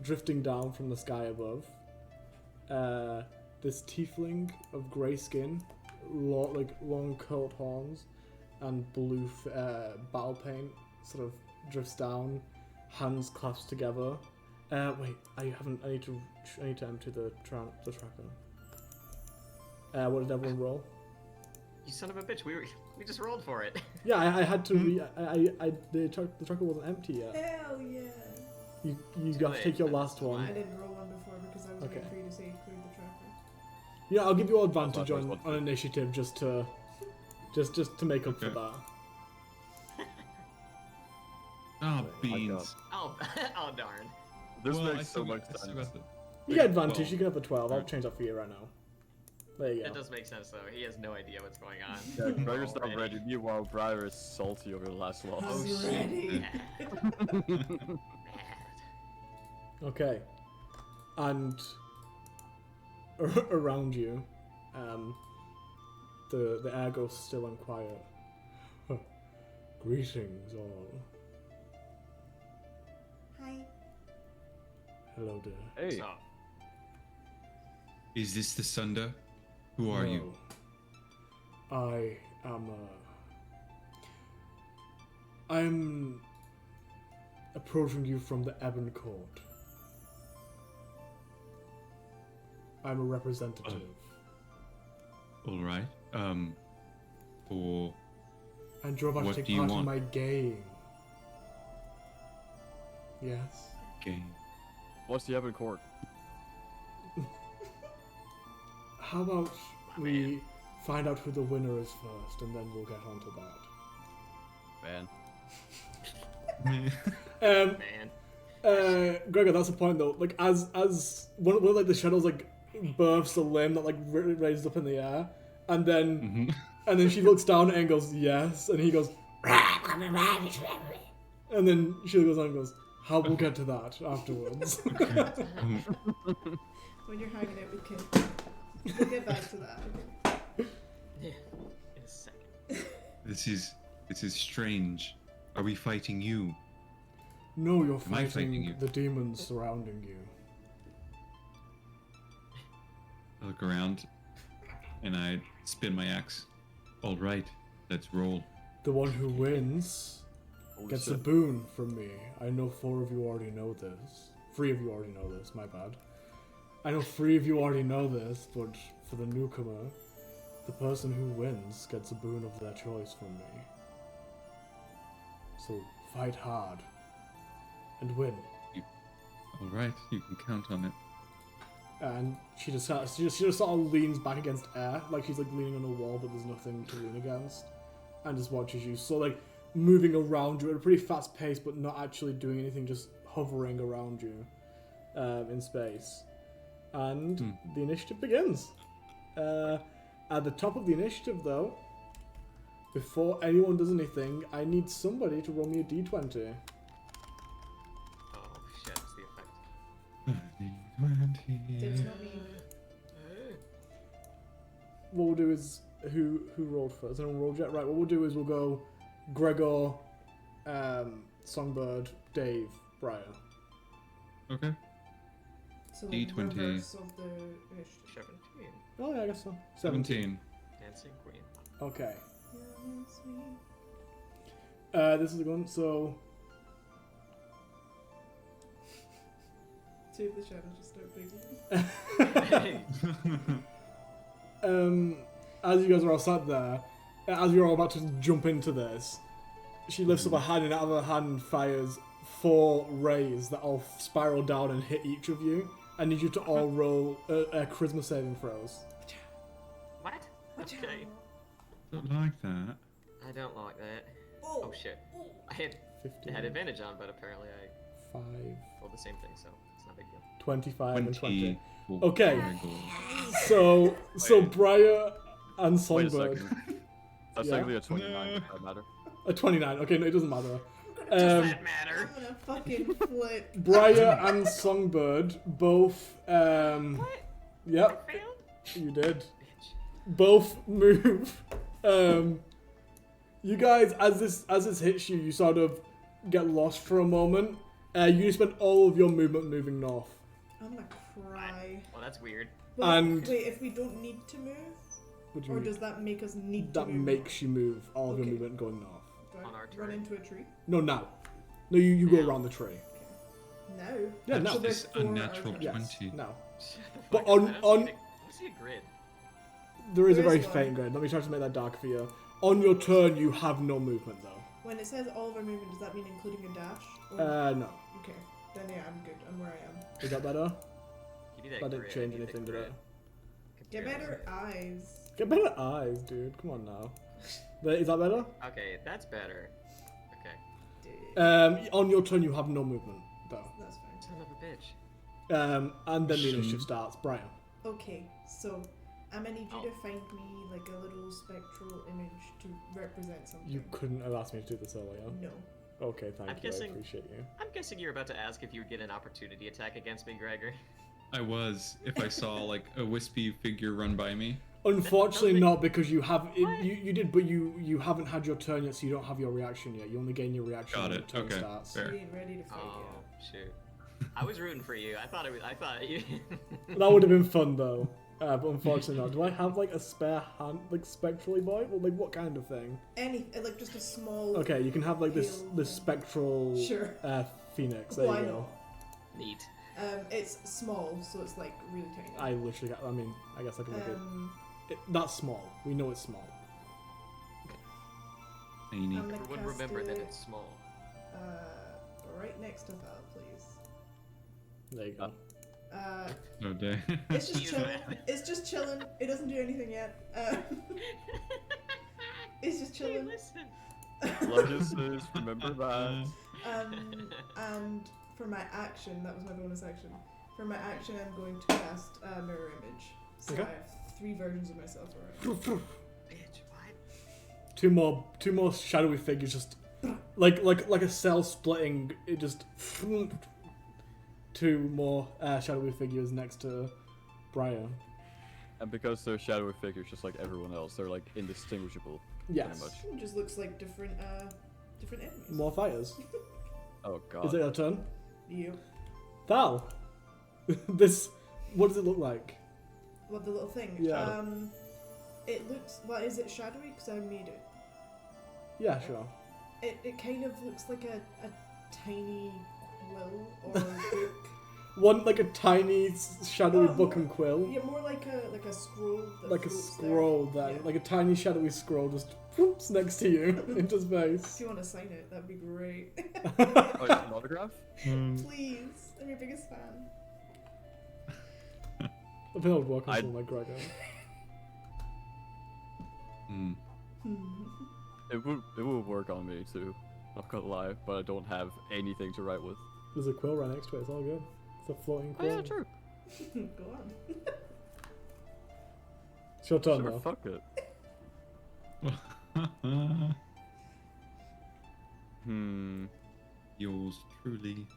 drifting down from the sky above. This tiefling of grey skin, long curled horns, and blue battle paint sort of drifts down, hands clasped together. Wait, I need to empty the tracker. What did everyone roll? You son of a bitch. We just rolled for it. Yeah, I had to the tracker wasn't empty yet. Hell yeah! You got to take your last one. I didn't roll one before because I was Okay. waiting for you to say you cleared the tracker. Yeah, I'll give you all advantage That's what I on initiative just to make up for Okay. that. Oh, my beans. Oh, oh darn. This Well, I makes so still much got- I still sense. got the- You get advantage. well, You can have the 12. I'll alright. change that for you right now. There you That go. does make sense though. He has no idea what's going on. Yeah, Gregor's not Already. ready. Meanwhile, Briar is salty over the last loss. Oh, I'm shit. ready. Mad. Okay. And around you, the air goes still and quiet. Greetings all. Hi. Hello there. Hey, So, Is this the Sunda? Who are you? No. I am I'm approaching you from the Ebon Court. I'm a representative. All right. For And you're about What to do take you part want? in my game. Yes. game. what's the Ebon Court? How about we find out who the winner is first, and then we'll get onto that. Man. Man. Gregor, that's the point though. Like as one of like the shadows like births a limb that like raises up in the air, and then she looks down and goes yes, and he goes, and then she goes on and goes, how we'll get to that afterwards. When you're hanging out with kids. We'll get back to that. Yeah, in a second. This is strange. Are we fighting you? No, you're Am I fighting you? the demons surrounding you. I look around and I spin my axe. All right, let's roll. The one who wins Holy gets a shit. boon from me. I know 4 of you already know this. 3 of you already know this, my bad. I know 3 of you already know this, but for the newcomer, the person who wins gets a boon of their choice from me. So fight hard and win. All right, you can count on it. And she just sort of leans back against air, like she's like leaning on a wall, but there's nothing to lean against, and just watches you. So like moving around you at a pretty fast pace, but not actually doing anything, just hovering around you in space. And the initiative begins. At the top of the initiative, though, before anyone does anything, I need somebody to roll me a d20. Oh shit, that's the effect. Dibs not me. What we'll do is who rolled first? Anyone rolled yet? Right. What we'll do is we'll go Gregor, Songbird, Dave, Briar. Okay. So D20. reverse of the initiative. 17. Oh yeah, I guess so. 17. Dancing Queen. Okay. Yeah, that's me. This is the one. So Two of the shadows just start blinking. as you guys are all sat there, as you're all about to jump into this, she lifts up a hand and out of her hand fires 4 rays that all spiral down and hit each of you. I need you to all roll charisma saving throws. What? Okay. Don't like that. I don't like that. Oh shit. I had 15, advantage on, but apparently I 5, rolled the same thing, so it's not a big deal. 25, and 20. 20. Okay. Very good. So Briar and Wait a Songbird. second. That's Yeah. technically a 29, if that matter. A 29. Okay, no, it doesn't matter. Does that matter? I'm gonna fucking flip. Briar and Songbird both. What? Yep, I failed? you did. Bitch. Both move. You guys, as this hits you, you sort of get lost for a moment. You spend all of your movement moving north. I'm gonna cry. Well, that's weird. Well, And- wait, if we don't need to move, What do you or mean? does that make us need That to move? makes you move all of your Okay. movement going north. Do I on our run turn. into a tree? No, now. No, you go Now. around the tree. No. Yeah, That's now. So there's just 4 unnatural arcana. Yes, 20. now. Shut the But fuck up. on- I don't on- see I don't see a grid. There is a There very is one. faint grid. Let me try to make that dark for you. On your turn, you have no movement though. When it says all of our movement, does that mean including a dash? Or... No. Okay. Then yeah, I'm good. I'm where I am. Is that better? Give me that That didn't grid. change I need the anything, did grid. it? Get Compare better this. eyes. Get better eyes, dude. Come on now. Is that better? Okay, that's better. Okay. On your turn, you have no movement though. That's fine. Son of a bitch. And then the initiative starts. Brian. Okay, so I'm gonna need you to find me like a little spectral image to represent something. You couldn't have asked me to do this earlier. No. Okay, thank I'm you. guessing- I appreciate you. I'm guessing you're about to ask if you would get an opportunity attack against me, Gregor. I was, if I saw like a wispy figure run by me. Unfortunately, Nothing- not because you have. What? You did, but you haven't had your turn yet, so you don't have your reaction yet. You only gain your reaction Got when it, the turn okay. starts. Fair. You ain't ready to fight Oh yet. shoot. I was rooting for you. I thought you. That would have been fun though. But unfortunately not. Do I have like a spare hand, like spectrally boy? Well, like what kind of thing? Any like just a small. Okay, you can have like this Pale this thing. spectral Sure. phoenix. There Why you go. Neat. It's small, so it's like really tiny. I literally got. I mean, I guess I can make that's small. We know it's small. Tiny. I'm gonna Everyone cast remember that it, it's small. right next to that, please. There you go. Oh dang. It's just Use chilling. that. It's just chilling. It doesn't do anything yet. It's just Hey, chilling. listen. Legacies, remember that. And for my action, that was my bonus action. For my action, I'm going to cast Mirror Image. So Okay. I have 3 versions of myself already. Bitch, what? Two more shadowy figures just like a cell splitting. It just 2 more shadowy figures next to Briar. And because they're shadowy figures, just like everyone else, they're like indistinguishable. Yes. Pretty much. It just looks like different enemies. More fighters. Oh god. Is it your turn? You. Val. This. What does it look like? What, the little thing? Yeah. It looks. Well, is it shadowy? Because I made it. Yeah, sure. It kind of looks like a tiny quill or book. One like a tiny shadowy Oh, book more- and quill. Yeah, more like a scroll. That Like a floats there. scroll that, Yeah. like a tiny shadowy scroll just whoops next to you into If space. you want to sign it, that'd be great. Oh, it's an autograph? Please, I'm your biggest fan. I think I would work on I'd- someone like Gregor. Hmm. It would work on me too. Not gonna lie, but I don't have anything to write with. There's a quill right next to it. It's all good. It's a floating Oh quill. yeah, true. Go on. It's your turn Sure, now. fuck it. Yours truly.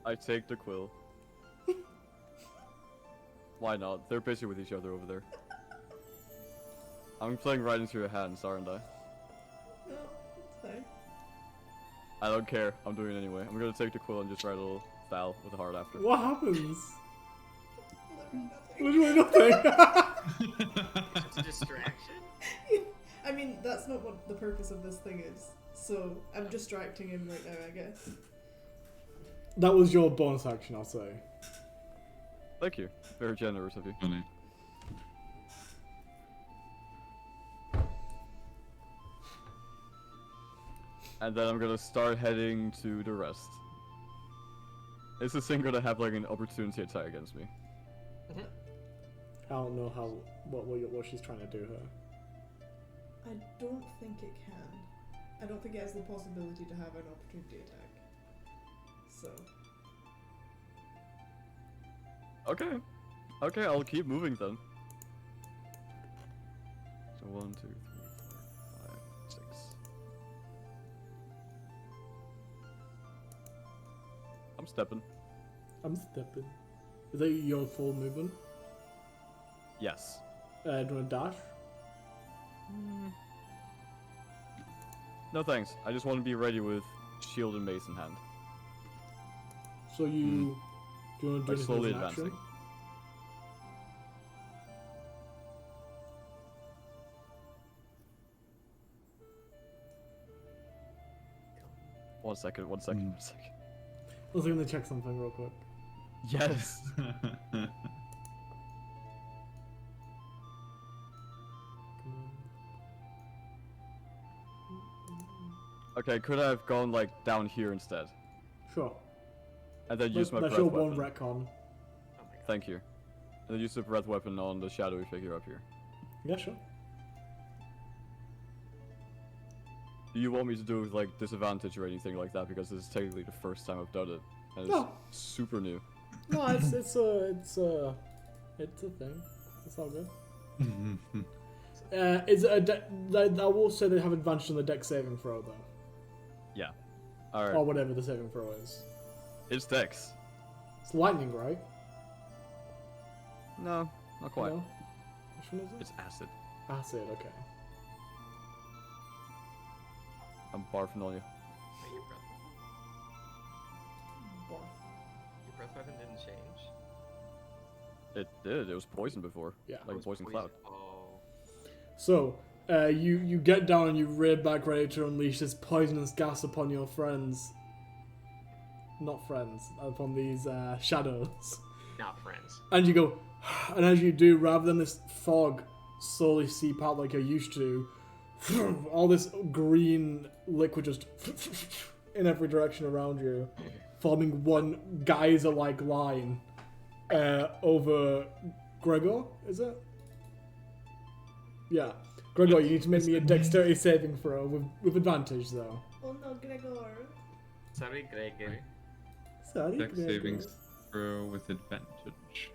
I take the quill. Why not? They're busy with each other over there. I'm playing right into your hands, aren't I? No, it's fine. I don't care. I'm doing it anyway. I'm gonna take the quill and just write a little Val with a heart after. What happens? Literally nothing. Literally nothing. It's a distraction. I mean, that's not what the purpose of this thing is. So I'm distracting him right now, I guess. That was your bonus action, I'll say. Thank you. Very generous of you. Funny. And then I'm gonna start heading to the rest. Is this thing gonna have like an opportunity attack against me? I don't know what she's trying to do here. I don't think it can. I don't think it has the possibility to have an opportunity attack. So. Okay. Okay, I'll keep moving then. So 1, 2, 3, 4, 5, 6. I'm stepping. I'm stepping. Is that your full movement? Yes. Do you want to dash? No thanks. I just want to be ready with shield and mace in hand. So you... Do you want to do Like anything slowly as an action? advancing. One second. Hmm. I was going to check something real quick. Yes. Okay, could I have gone like down here instead, Sure. and then use my That's breath your one weapon? retcon. Oh my god. Thank you. And then use the breath weapon on the shadowy figure up here. Yeah, sure. Do you want me to do like disadvantage or anything like that? Because this is technically the first time I've done it, and it's No. super new. No, it's a thing. It's all good. Is it I will say they have advantage on the deck saving throw though, Yeah. All right. or whatever the saving throw is. It's Dex. It's lightning, right? No, not quite. No? Which one is it? It's acid. Acid. Okay. I'm barfing on you. Wait, your breath weapon didn't change? It did. It was poison before. Yeah. Like a It was poison cloud. Oh. So, you get down and you rear back ready to unleash this poisonous gas upon your friends. Not friends, upon these shadows. Not friends. And you go, and as you do, rather than this fog slowly seep out like you're used to, all this green liquid just in every direction around you, forming one geyser-like line over Gregor, is it? Yeah. Gregor, you need to make me a dexterity saving throw with advantage, though. Oh no, Gregor. Sorry, Gregor. Sorry, Dex Gregor. savings throw with advantage.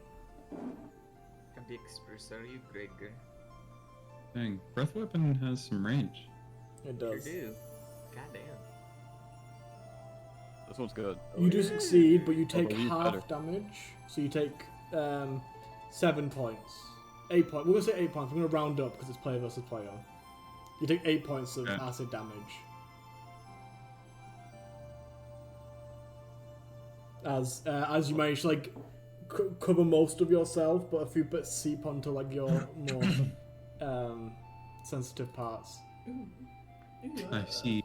A big spur, sorry, Gregor. Dang, breath weapon has some range. It Sure does. do. Goddamn. This one's good. You do succeed, but you take believe half better. damage. So you take 7 points. 8 points. We're going to say 8 points. We're going to round up because it's player versus player. You take 8 points of Okay. acid damage. As you manage to like cover most of yourself, but a few bits seep onto like your more sensitive parts. Ooh. I see.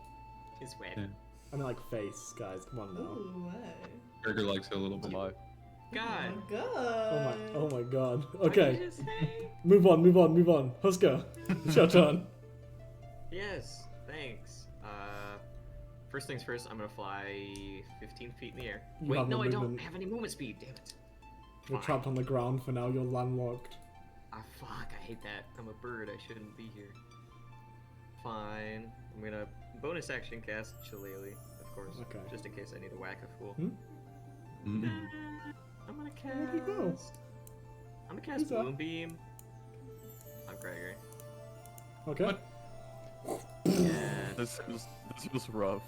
It's wet. Yeah. I mean like face, guys. Come on now. Ooh, hey. Gregor likes it a little Oh bit. my. God. Oh my god. Oh my god. What did Okay. you just say? Move on. Husker, it's your turn. Yes, thanks. First things first, I'm gonna fly 15 feet in the air. You Wait, have no no, I don't movement. have any movement speed, damn it. You're Fine. trapped on the ground for now. You're landlocked. Ah, fuck, I hate that. I'm a bird, I shouldn't be here. Fine. I'm gonna bonus action cast Shillelagh, of course. Okay. Just in case I need to whack a fool. Hmm? Mm. I'm gonna cast. Where'd he go? I'm gonna cast Who's that? Moonbeam. I'm Gregor. Okay. What? Yeah. This was rough.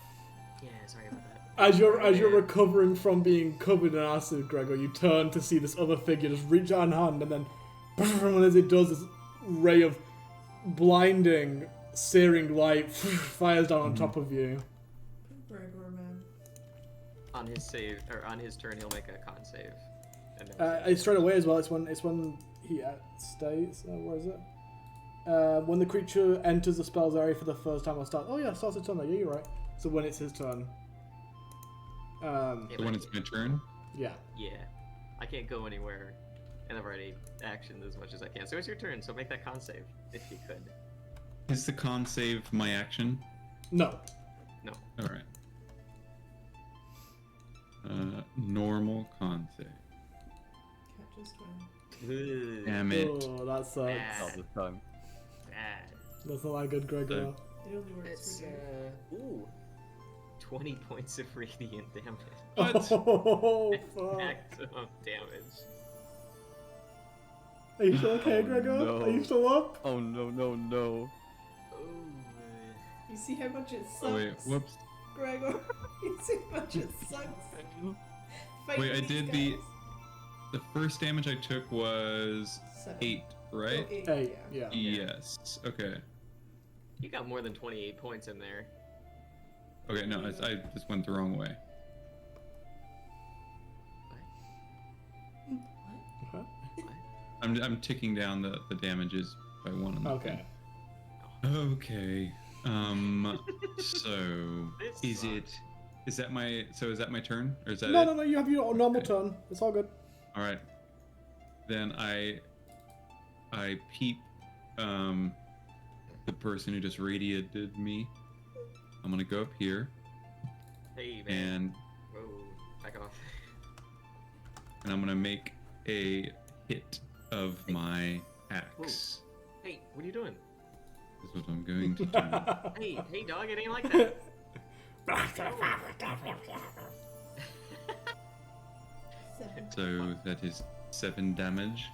Yeah, sorry about that. As you're recovering from being covered in acid, Gregor, you turn to see this other figure just reach out a hand, and then, and as it does, this ray of blinding, searing light fires down on top of you. Gregor, man. On his save, or on his turn, he'll make a con save. And then It's straight away as well. It's when he stays. Where is it? When the creature enters the spell's area for the first time, I'll start. Oh yeah, starts its turn there. Yeah, you're right. So when it's his turn. Yeah, So but- when it's my turn, Yeah. Yeah. I can't go anywhere, and I've already actioned as much as I can. So it's your turn, so make that con save, if you could. is the con save my action? No. No. Alright. Normal con save. Catches twin. Ugh, Damn it. Oh, that sucks. Bad. Not this time. bad. That's not that good, Gregor. It only works It's, for game. ooh. 20 points of radiant damage. What? Oh, fuck. Maximum damage. Are you still okay, Oh, Gregor? no. Are you still up? Oh no. Oh, You see how much it sucks? Oh wait, whoops. Gregor. You see how much it sucks? Fighting Wait, I these did guys. the first damage I took was 7. 8, right? Oh, 8, 8, yeah. yeah. Yes. Okay. you got more than 28 points in there. Okay, no, I just went the wrong way. Okay. I'm ticking down the damages by 1 on the Okay. thing. Okay. So This is that my turn or is that No, it? no, you have your normal Okay. turn. It's all good. All right. Then I peep the person who just radiated me. I'm gonna go up here Hey, man. and Whoa, back off. I'm gonna make a hit of my axe. Hey, what are you doing? This is what I'm going to do. Hey, dog, it ain't like that. Seven. So that is 7 damage,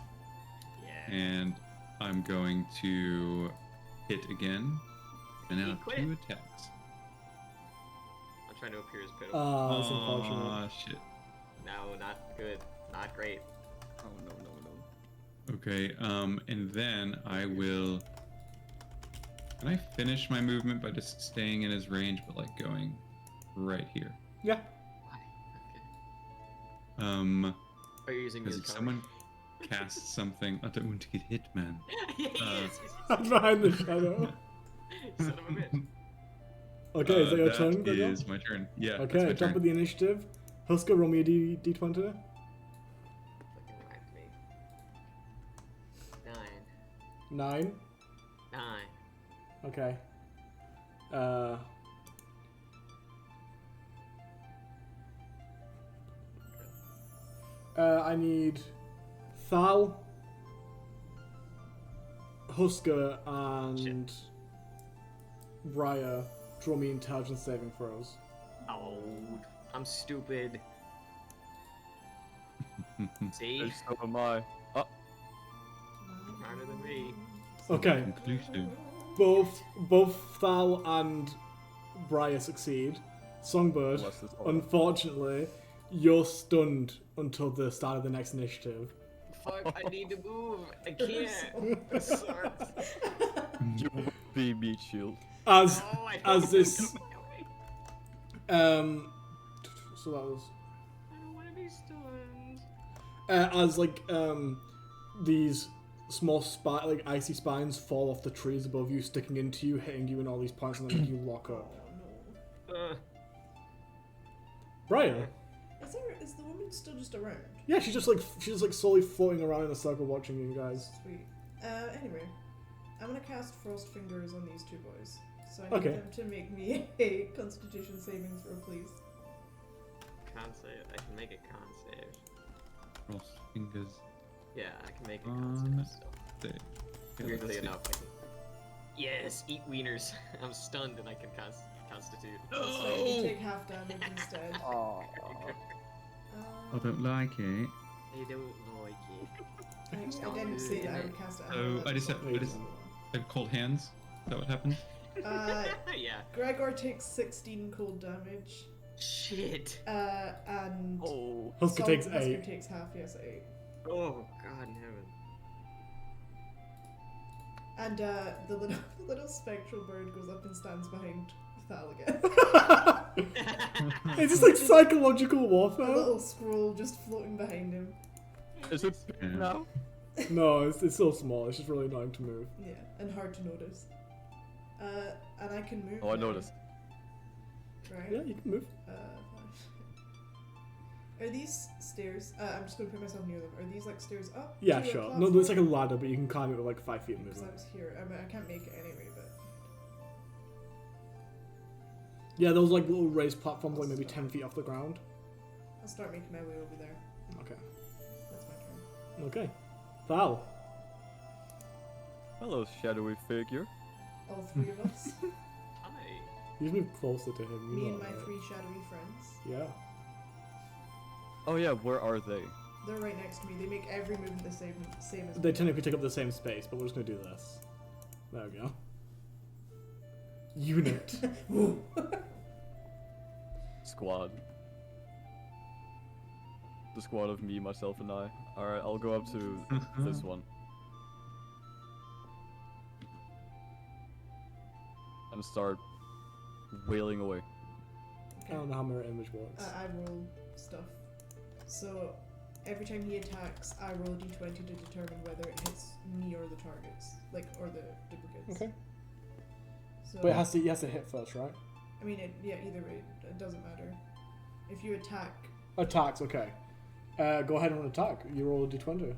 Yeah. and I'm going to hit again, and now Quit 2 it. attacks. I'm trying to appear as pitiful. That's unfortunate. Aw, shit. No, not good. Not great. Oh no. Okay, and then I will. Can I finish my movement by just staying in his range, but like going right here? Yeah. Why? Are you using me Because as if cover? someone casts something, I don't want to get hit, man. Yes. I'm behind the shadow. Son of a bitch. Okay, is that your turn, That Gregor? is my turn. Yeah. that's Okay, my jump turn. with the initiative. Husker, roll me a D20. Fucking whacked me. 9. 9. Okay. I need Thal, Husker, and Briar to roll me intelligence saving throws. Oh, I'm stupid. See? So am I. Oh, Smarter than me. Okay, Conclusive. both Thal and Briar succeed. Songbird, bless this all. unfortunately, you're stunned until the start of the next initiative. Fuck, I need to move. I can't. This sucks. You will be meat shield. As Oh, I don't as this wanna- so that was I don't want to be stunned. as like these small like icy spines fall off the trees above you, sticking into you, hitting you in all these points, and then you lock Oh up. no. Briar, Is the woman still just around? yeah, she's just like slowly floating around in a circle, watching you guys. Sweet. Anyway, I'm gonna cast Frost Fingers on these two boys. So I need Okay. them to make me a Constitution saving throw, please. Con save. I can make a con save. Cross fingers. Yeah, I can make a con save. So. Okay, Weirdly let's see. enough, I can. Yes, eat wieners. I'm stunned and I can constitute. That's fine, you take half damage instead. Oh. I don't like it. I don't like it. I didn't say that I would cast it. Oh, I just have cold hands. Is that what happened? Yeah. Gregor takes 16 cold damage. Shit. And Oh. Husker takes Husker 8. takes half, yes, 8. Oh God in heaven. And the little spectral bird goes up and stands behind Thal again. It's just like psychological A warfare. little scroll just floating behind him. Is it big Yeah. now? No, it's so small. It's just really annoying to move. Yeah, and hard to notice. And I can move. Oh, I now, noticed. Right? Yeah, you can move. Are these stairs? I'm just gonna put myself near them. Are these like stairs up? Yeah, to a sure. No, platform? it's like a ladder, but you can climb it with like 5 feet of Because I movement. was here. I mean, I can't make it anyway, but Yeah, those like little raised platforms, like maybe 10 feet off the ground. I'll start making my way over there. Okay. That's my turn. Okay. Thal. Hello, shadowy figure. All three of us. Hi. You just move closer to him. You Me know and my that, right? 3 shadowy friends. Yeah. Oh yeah, where are they? They're right next to me. They make every movement the same as They me. technically take up the same space, but we're just gonna do this. There we go. Unit. Squad. The squad of me, myself, and I. Alright, I'll go up to this one. And start wailing away. I don't know how mirror image works. I roll stuff. So every time he attacks, I roll a d20 to determine whether it hits me or the targets, or the duplicates. Okay. So, But he has to hit first, right? I mean, either way, it doesn't matter. If you attack, Attacks, okay. Go ahead and attack. You roll a d20.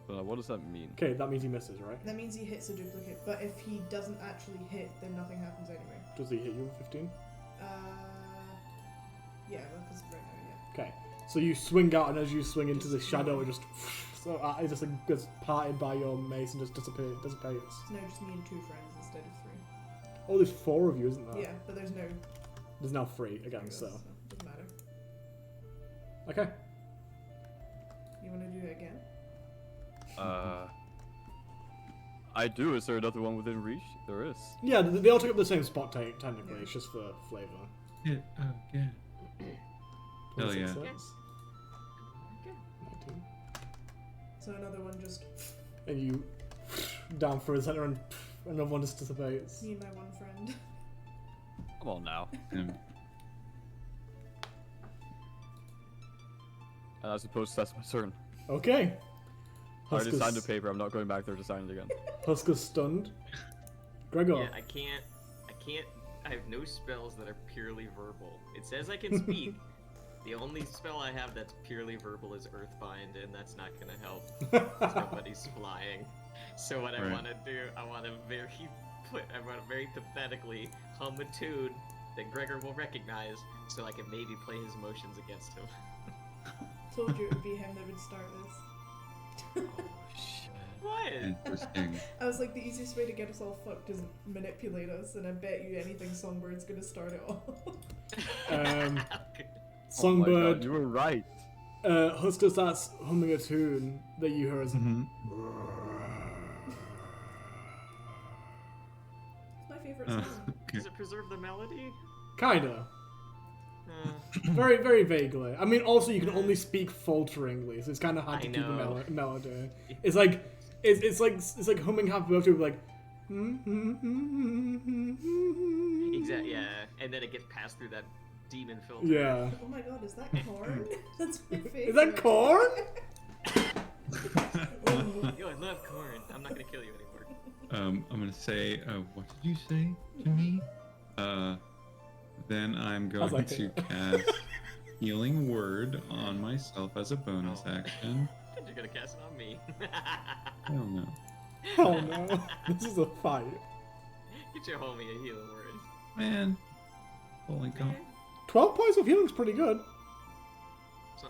What does that mean? Okay, that means he misses, right? that means he hits a duplicate. But if he doesn't actually hit, then nothing happens anyway. Does he hit you with 15? Yeah, because right now, yeah. Okay. So you swing out, and as you swing into the shadow, it just it just like, gets parted by your mace and just dissipates. It's now just me and 2 friends instead of 3. Oh, there's 4 of you, isn't there? Yeah, but there's no. There's now 3 again, triggers, so. doesn't matter. Okay. You want to do it again? I do. Is there another one within reach? There is. Yeah, they all take up the same spot technically. Yeah. It's just for flavor. Yeah. Oh, yeah. Hell 26 yeah. hits. 19. So another one just And you down through the center, and another one just dissipates. me and my one friend. Come on now. Um, And I suppose that's my turn. Okay. I already signed a Husker's, paper. I'm not going back there to sign it again. Husker's stunned. Gregor. Yeah, I can't. I have no spells that are purely verbal. It says I can speak. The only spell I have that's purely verbal is Earthbind, and that's not gonna help. 'Cause nobody's flying. So what I Right. want to do, I want to very to very pathetically hum a tune that Gregor will recognize, so I can maybe play his emotions against him. Told you it would be him that would start this. What? Interesting. I was like, the easiest way to get us all fucked is manipulate us, and I bet you anything Songbird's gonna start it all. Oh my Songbird, God, you were right. Husker starts humming a tune that you hear as It's my favourite song. Does it preserve the melody? kinda. Uh, Very, very vaguely. I mean, also you can only speak falteringly, so it's kind of hard to I keep a know. melody. It's like it's like humming Happy Birthday with like. exactly. Yeah, and then it gets passed through that demon filter. Yeah. Oh my god, is that corn? That's my favorite. Is that corn? Yo, I love corn. I'm not gonna kill you anymore. I'm gonna say, what did you say to me? Then I'm going like to it. cast Healing Word on myself as a bonus action. You're gonna cast it on me. Hell no. Oh no, this is a fight. Get your homie a healing word. Man. Holy cow. 12 points of healing's pretty good. So,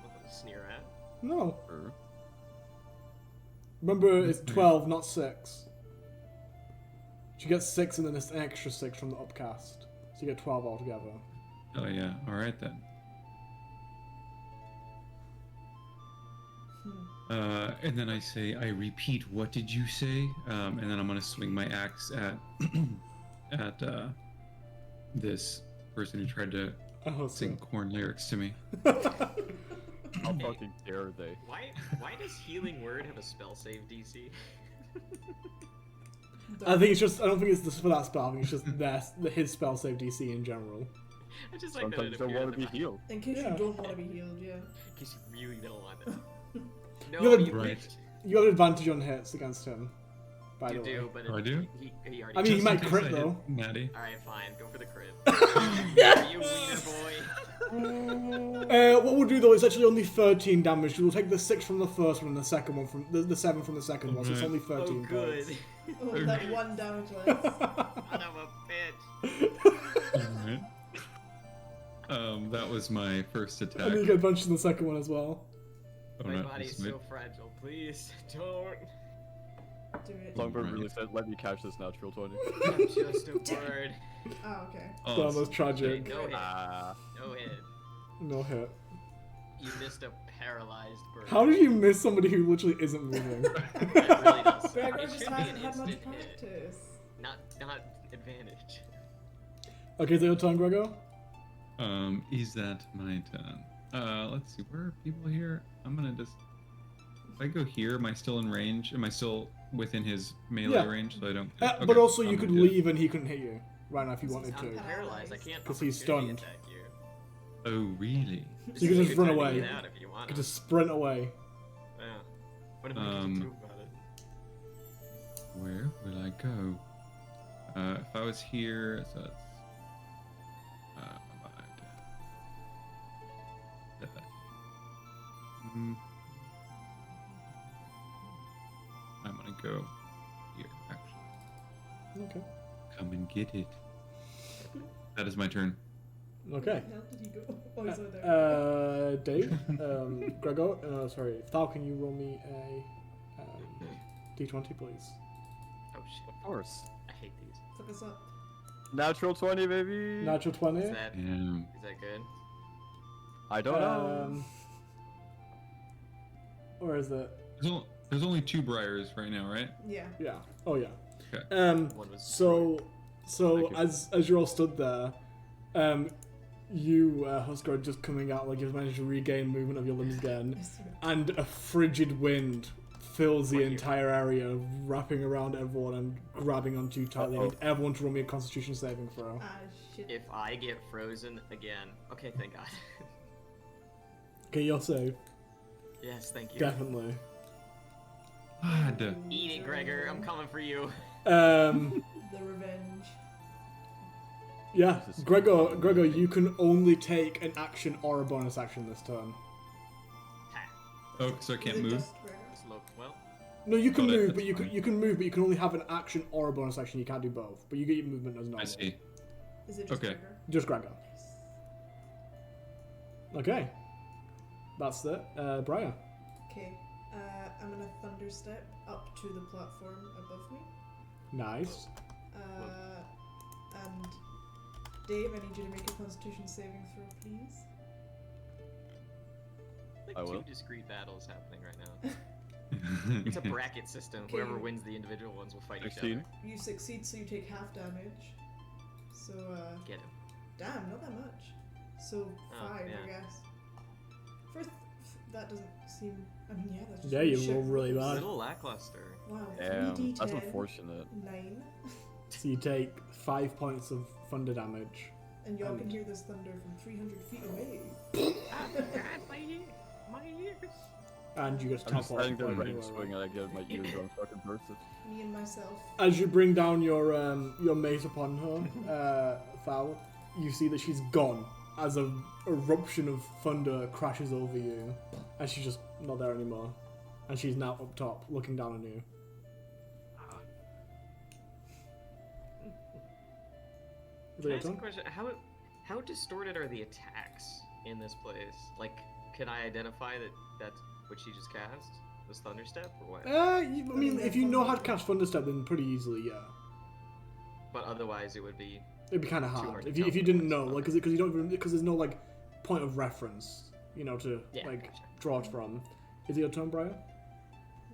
nothing to sneer at. No. Remember, it's 12, not 6. You get 6 and then it's an extra 6 from the upcast. So you get 12 altogether. Oh yeah. Alright then. And then I say, I repeat, what did you say? And then I'm gonna swing my axe at at this person who tried to Oh, sing corn lyrics to me. How fucking dare they? Why does healing word have a spell save DC? I think it's just, I don't think it's just for that spell, I think it's just his spell save DC in general. I just like that Sometimes it you don't appears want to be in the- healed. In case Yeah. you don't want to be healed, yeah. In case you really don't want it. No, You're the- you Right. bitch. You have advantage on hits against him, by You the way. do, but Oh, I do? He already. I mean, he Just might in case crit, I hit though. Natty. Alright, fine. Go for the crit. Yeah. You wiener boy. What we'll do though is actually only 13 damage. We'll take the 6 from the first one and the second one from the 7 from the second one, so it's only 13 Oh, good. points. Oh, that one damage less. Son of a bitch. Alright. That was my first And attack. then you get punched in the second one as well. Oh, My no, body's this might- so fragile. Please don't. Do it. Songbird Right. really said, let me catch this natural 20. I'm just a bird. Oh, okay. Oh, That was tragic. No hit. Ah. No hit. No hit. You missed a paralyzed bird. How did you miss somebody who literally isn't moving? That really does. Gregor It just should be hasn't an had much instant hit. practice. Not advantage. Okay, is it your turn, Gregor? Is that my turn? Let's see, where are people here? I'm gonna just... If I go here, am I still in range? Am I still within his melee Yeah. range so I don't... But Okay, also you I'm could gonna do it. leave and he couldn't hit you right now if you wanted I'm to. paralyzed. I can't 'Cause he's opportunity stunned. attack you. Oh, really? This you is can a just good run time to away. get out if you want You could to. just sprint away. Yeah. What am I going to do about it? Where will I go? If I was here, so it's... I'm gonna go here, actually. Okay. Come and get it. That is my turn. Okay. Where did he go? Oh, he's over there. Dave, Gregor, sorry, Thal, can you roll me a d20, please? Oh shit. Of course. I hate these. Look us up. Natural 20, baby! Natural 20. Is that Damn. good? I don't know. Or is it? There's only 2 Briars right now, right? Yeah. Yeah. Oh yeah. Okay. One was So Thank you. as you're all stood there, you Husker just coming out like you've managed to regain movement of your limbs again, and a frigid wind fills the What year? entire area, wrapping around everyone and grabbing onto you tightly. I Uh-oh. need everyone to roll me a Constitution saving throw. Ah, shit. If I get frozen again. Okay, thank God. Okay, you're safe. Yes, thank you. Definitely. God. Eat it, Gregor. I'm coming for you. The revenge. Yeah, This is Gregor, you can only take an action or a bonus action this turn. Ha. Oh, so I can't Is it move? just Gregor? Slow. Well, No, you can Got it, move, that's but you fine. can move, but you can only have an action or a bonus action. You can't do both. But you get your movement as normal. I see. Is it just Okay. Gregor? Just Gregor. Okay. That's it. Briar. Okay. I'm gonna thunder step up to the platform above me. Nice. And Dave, I need you to make a Constitution saving throw, please. Like I two will. discrete battles happening right now. It's a bracket system. Okay. Whoever wins the individual ones will fight each 16. other. You succeed, so you take half damage. So, Get him. damn, not that much. So, Oh, 5, yeah. I guess. That doesn't seem. I mean, yeah, that's just Yeah, really you shit roll really rolls. A bad. little lackluster. Wow, Damn, 3d10. that's unfortunate. 9. So you take 5 points of thunder damage. And y'all can And- hear this thunder from 300 feet away. My ears. And you get to I'm just top standing there off. ready to swing and I get my eardrum fucking bursted. Me and myself. As you bring down your mace upon her, Fowl, you see that she's gone as a eruption of thunder crashes over you, and she's just not there anymore, and she's now up top looking down on you. Is that Can I your ask a turn? question? How distorted are the attacks in this place? Like, can I identify that that's what she just cast? Was Thunderstep or what? I mean, if you know how to cast Thunderstep, then pretty easily, yeah. But otherwise, it would be. It'd be kind of Too hard hard to if you tell didn't what know, it's like, because you don't because there's no like point of reference, you know, to Yeah, like gotcha. draw it from. Is it your turn, Briar? 1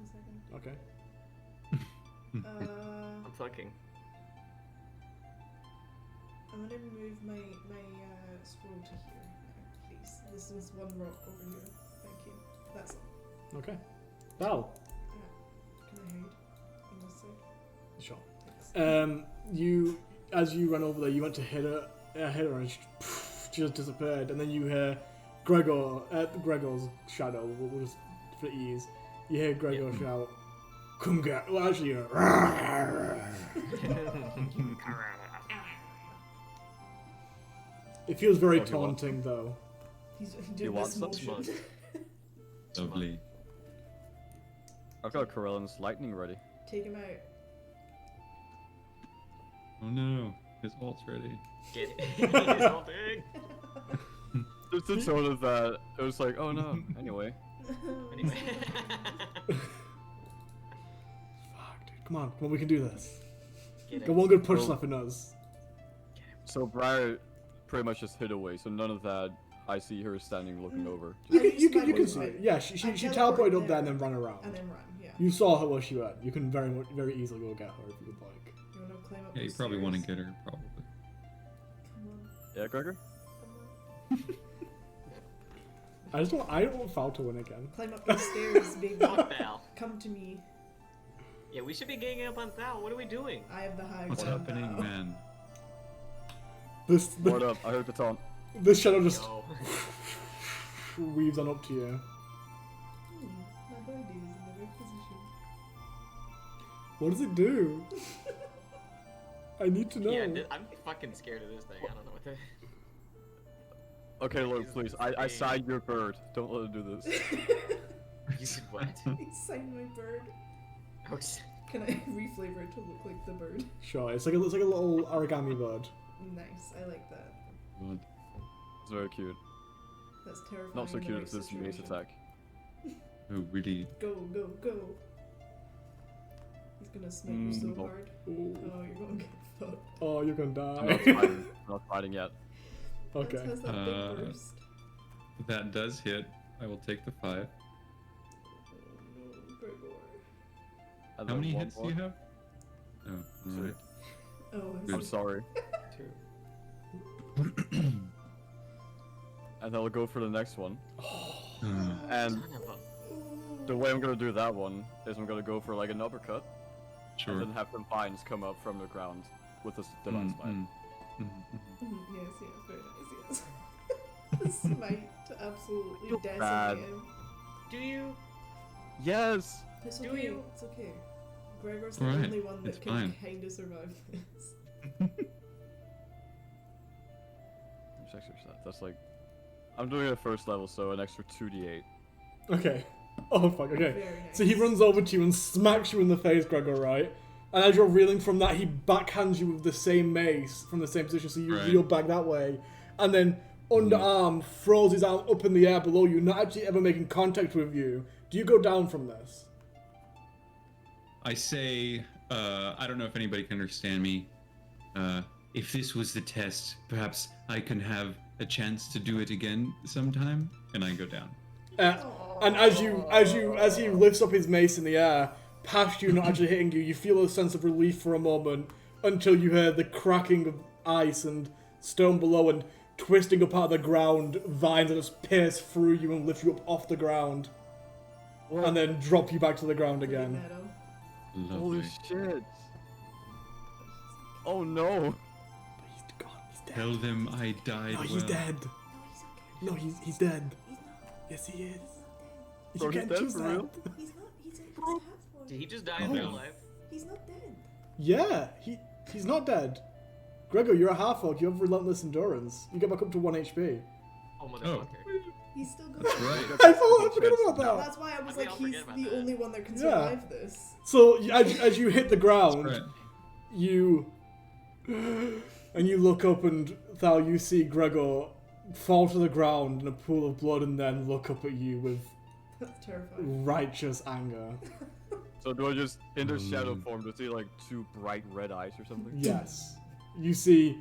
second. Okay. I'm fucking. I'm gonna move my scroll to here now, please. This is one rock over here. Thank you. That's all. Okay. Val. Can I hide on this side? Sure. Thanks. You as you run over there, you went to hit her, and she just disappeared. And then you hear Gregor's shadow. We'll just for ease. You hear Gregor shout, "Come get!" Well, actually, you hear, it feels very Oh, he won't. taunting, though. He's doing wants this some motion. Lovely. I've got Corellin's lightning ready. Take him out. Oh no, his ult's ready. Get it. He's all big. Just to sort of that, it was like, oh no, anyway. Anyway. Fuck, dude. Come on, we can do this. Get Got it. one good push Well- left in us. So Briar pretty much just hid away, so none of that. I see her standing looking over. You I can, you can, you can just see went it. Yeah, she I teleported teleported up there and there. then ran around. And then run, yeah. You saw her where she went. You can very easily go get her if you would like. You wanna climb up Yeah, you the probably want to stairs? get her, probably. Come on, Yeah, Gregor? come on. I don't want Foul to win again. Climb up the stairs, big Fuck Val. Come to me. Yeah, we should be ganging up on Thal. What are we doing? I have the high What's ground happening, now. man? What up? I heard the taunt. This shadow just Yo. weaves on up to you. My body is in the right position. What does it do? I need to know. Yeah, I'm fucking scared of this thing. I don't know what to. Okay, look, please. I signed your bird. Don't let him do this. You said what? He signed my bird. Oh, s- Can I reflavor it to look like the bird? Sure, it's like a little origami bird. Nice, I like that. Good. It's very cute. That's terrifying. Not so in the cute right as this mace situation. attack. Oh, really? Go, go, go. He's gonna smack you so no. hard. Ooh. Oh, you're gonna get fucked. Oh, you're gonna I'm not die. fighting. I'm not fighting yet. Okay. That's that big burst. That does hit. I will take the 5. Oh no, Gregor. And How then many one hits do more. you have? Oh, Three. Oh, I'm sorry. And then I'll go for the next one. And Son of a. the way I'm gonna do that one is I'm gonna go for like an uppercut, Sure. and then have some vines come up from the ground with this divine smite. Yes, yes, very nice, yes. Smite to absolutely Feel decimate bad. him. Do you? Yes. It's Do okay, you? it's okay. Gregor's the Alright, only one that it's can fine. kinda survive this. That's like, I'm doing it at first level, so an extra 2d8. Okay. Oh fuck, okay. Very nice. So he runs over to you and smacks you in the face, Gregor, right? And as you're reeling from that, he backhands you with the same mace from the same position, so you Right. reel back that way. And then underarm throws his arm up in the air below you, not actually ever making contact with you. Do you go down from this? I say, I don't know if anybody can understand me. If this was the test, perhaps I can have a chance to do it again sometime. And I go down. And as he lifts up his mace in the air, past you, not actually hitting you, you feel a sense of relief for a moment until you hear the cracking of ice and stone below and twisting up out of the ground, vines that just pierce through you and lift you up off the ground. What? And then drop you back to the ground Pretty again. metal. Holy Lovely. shit. Oh no. But he's gone, he's dead. Tell them I died No, well. he's dead. No, he's dead. Yes, he is. Bro, You he's can't dead choose for that. real? He's not. He's a half boy. Did he just die in Oh. real life? He's not dead. Yeah, he's not dead. Gregor, you're a half-orc. You have relentless endurance. You get back up to 1 HP. Oh, motherfucker. He's still going. That's right. I forgot about that. That's why I was We like, all he's forget about the that. only one that can Yeah. survive this. So as you hit the ground, Right. you and you look up and Thal, you see Gregor fall to the ground in a pool of blood and then look up at you with That's terrifying. righteous anger. So do I just, in their shadow form, to see like two bright red eyes or something? Yes. You see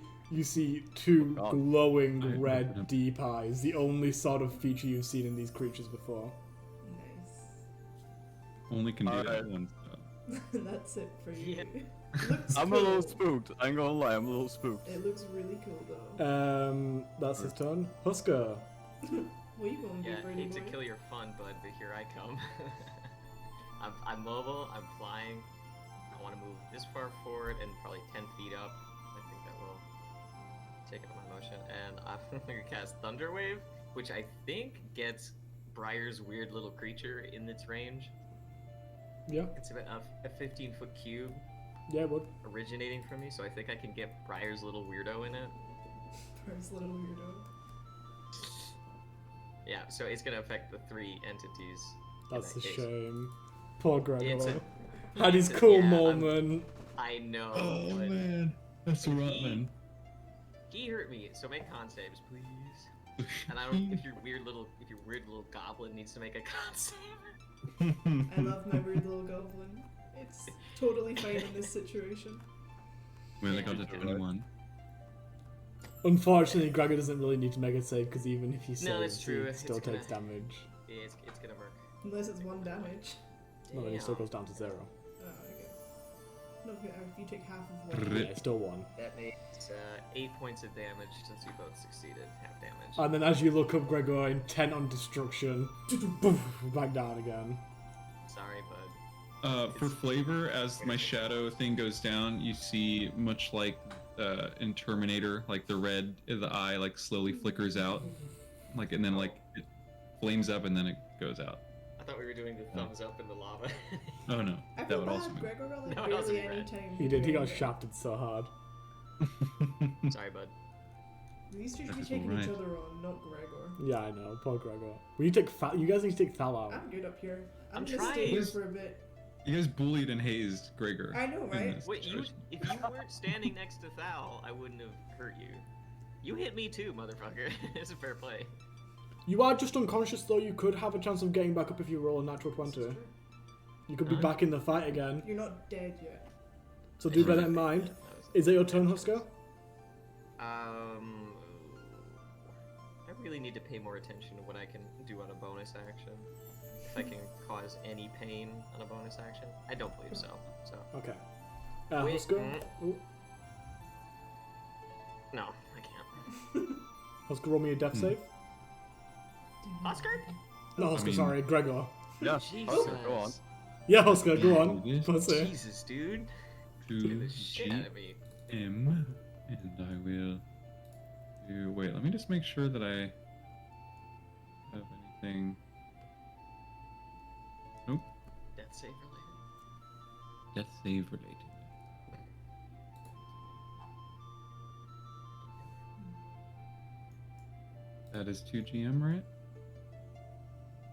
two Oh, God. glowing red deep eyes, the only sort of feature you've seen in these creatures before. Nice. Only can do that Alright. once. That's it for you. Yeah. Looks I'm a cool. little spooked. I ain't gonna lie, I'm a little spooked. It looks really cool though. That's his turn. Husker. What are you going to Yeah, do, Brady hate to boy? kill your fun, bud, but here I come. I'm mobile, I'm flying. I want to move this far forward and probably 10 feet up. I think that will take up my motion. And I'm going to cast Thunder Wave, which I think gets Briar's weird little creature in its range. Yeah, It's about a 15-foot cube yeah, what? originating from me, so I think I can get Briar's little weirdo in it. First little weirdo. Yeah, so it's going to affect the 3 entities. in That's that a case. shame. Poor Gregor. It's Had his it's cool yeah, moment. I know. Oh but man, that's He- rotten. He hurt me, so make con saves, please. And I don't. If your weird little goblin needs to make a con save. I love my weird little goblin. It's totally fine in this situation. Well, I got a 21. Unfortunately, Gregor doesn't really need to make a save because even if he saves, No, that's true. he It's still gonna- takes damage. Yeah, it's gonna work. Unless it's 1 damage. No, then he still Damn. goes down to 0. Oh, okay. No, if you take half of 1. Yeah, it's still 1. That makes 8 points of damage since we both succeeded. Half damage. And then as you look up, Gregor, intent on destruction, back down again. Sorry, bud. For flavor, as my shadow thing goes down, you see much like in Terminator, like the red in the eye like slowly flickers out, like and then like it flames up and then it goes out. I thought we were doing the thumbs up in the lava. Oh no, I that feel would also bad. be. Gregor got like No, it wasn't barely any red. time. He did. He got doing it. shafted so hard. Sorry, bud. These two should be That's taking each alright. other on, not Gregor. Yeah, I know. Poor Gregor. Will you take you guys need to take Thal out. I'm good up here. I'm I'm gonna stay trying. here for a bit. You guys bullied and hazed Gregor. I know, in right? this Wait, situation. if you weren't standing next to Thal, I wouldn't have hurt you. You hit me too, motherfucker. It's a fair play. You are just unconscious though. You could have a chance of getting back up if you roll a natural 20. You could be Alright. back in the fight again. You're not dead yet. So do bear that in mind. That was- Is it your turn, Husker? I really need to pay more attention to what I can do on a bonus action. If I can cause any pain on a bonus action. I don't believe so. So Okay. Wait, Husker? Ooh. no, I can't. Husker, roll me a death save. Oscar? No, Husker, mean- sorry, Gregor. Yeah, Jesus. okay, go on. Yeah, Husker, go Yeah, on. you did. Pussy. Jesus, dude. To Get the shit out of me. GM, and I will do. Wait, let me just make sure that I have anything. Nope, Death save related. death save related. That is 2 GM, right?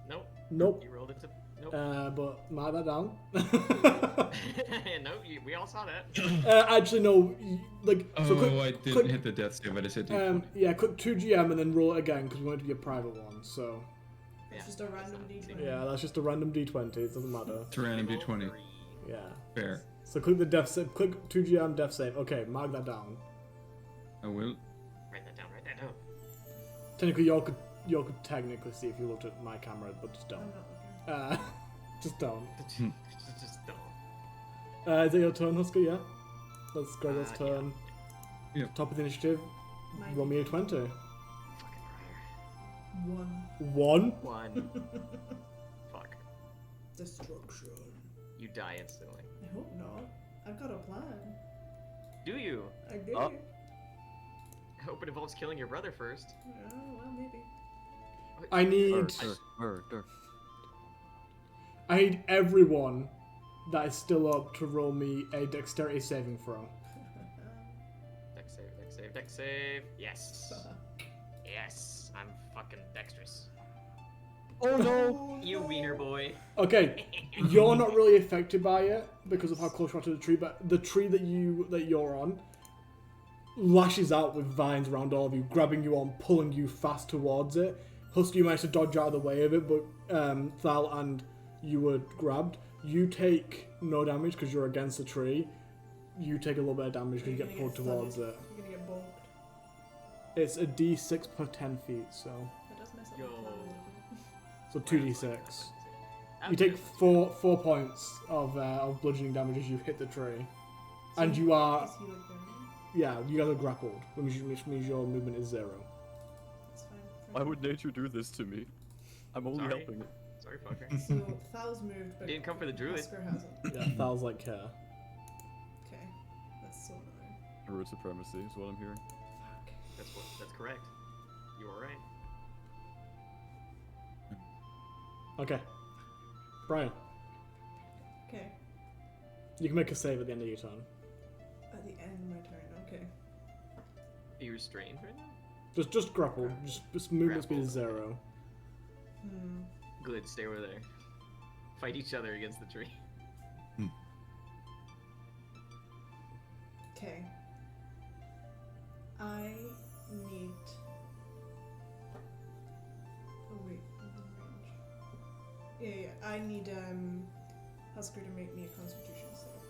Nope. Nope. You rolled it to. Nope. But mark that down. No, we all saw that. Actually, no. Like, Oh, so click, I didn't click, hit the death save. I just hit D20. yeah, click 2GM and then roll it again because we want it to be a private one. So It's just a random D20. yeah, that's just a random D20. It doesn't matter. It's a random Roll D20. 3. Yeah. Fair. So click the death save. Click 2GM death save. Okay, mark that down. I will. Write that down. Write that down. Technically, y'all could technically see if you looked at my camera, but just I'm don't. not looking. Just don't. Just don't. Is it your turn, Husker? Yeah. That's Gregor's Yeah. turn. Yeah. Top of the initiative. Mine Roll me a D20. 20. Fucking Briar. 1. 1. 1. Fuck. Destruction. You die instantly. I hope not. I've got a plan. Do you? I do. Oh. I hope it involves killing your brother first. Yeah, well, maybe. I need. Murder. I need everyone that is still up to roll me a dexterity saving throw. Dex save, dex save, dex save. Yes. Yes. I'm fucking dexterous. Oh no! You wiener boy. Okay, you're not really affected by it because of how close you are to the tree, but the tree that you're on lashes out with vines around all of you, grabbing you on, pulling you fast towards it. Husker, you managed to dodge out of the way of it, but Thal and you were grabbed. You take no damage because you're against the tree. You take a little bit of damage because you get pulled towards it. You're gonna get bonked. It's a d6 per 10 feet, so That does mess up Yo. the plan a little bit. so 2d6. You take four points of bludgeoning damage as you hit the tree, and you are Is he like burning? you guys are grappled, which means your movement is 0. That's fine. Why would nature do this to me? I'm only Sorry. helping it. Sorry, fucker. So Thal's moved, but Didn't come for the druid. Husker hasn't. Yeah, Thal's like care. Okay, that's so annoying. Druid supremacy is what I'm hearing. Fuck. That's correct. You are right. Okay, Brian, Okay, you can make a save at the end of your turn. at the end of my turn. Okay. Are you restrained right now? Just grapple. Just movement speed is Grapple. 0. Good, stay over there. Fight each other against the tree. Okay. I need. Oh wait, within range. Yeah. I need Husker to make me a Constitution save,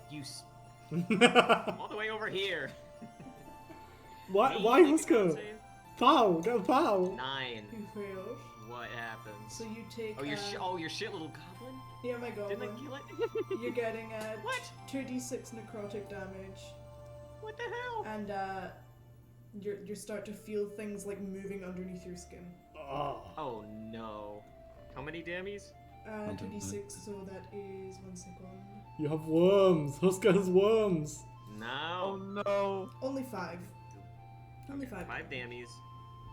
please. You all the way over here. Why Me why make a con Husker? save? Thal, go Thal. 9. Who failed? What happens? So you take. Oh, your shit little goblin? Yeah, my Didn't goblin. I kill it? You're getting What? 2d6 necrotic damage, What the hell? and you start to feel things like moving underneath your skin. Oh. Oh no. How many dammies? 2d6, so that is 1 second. You have worms. Husker has worms. Oh No. no! Only 5. Only 5. 5 dammies.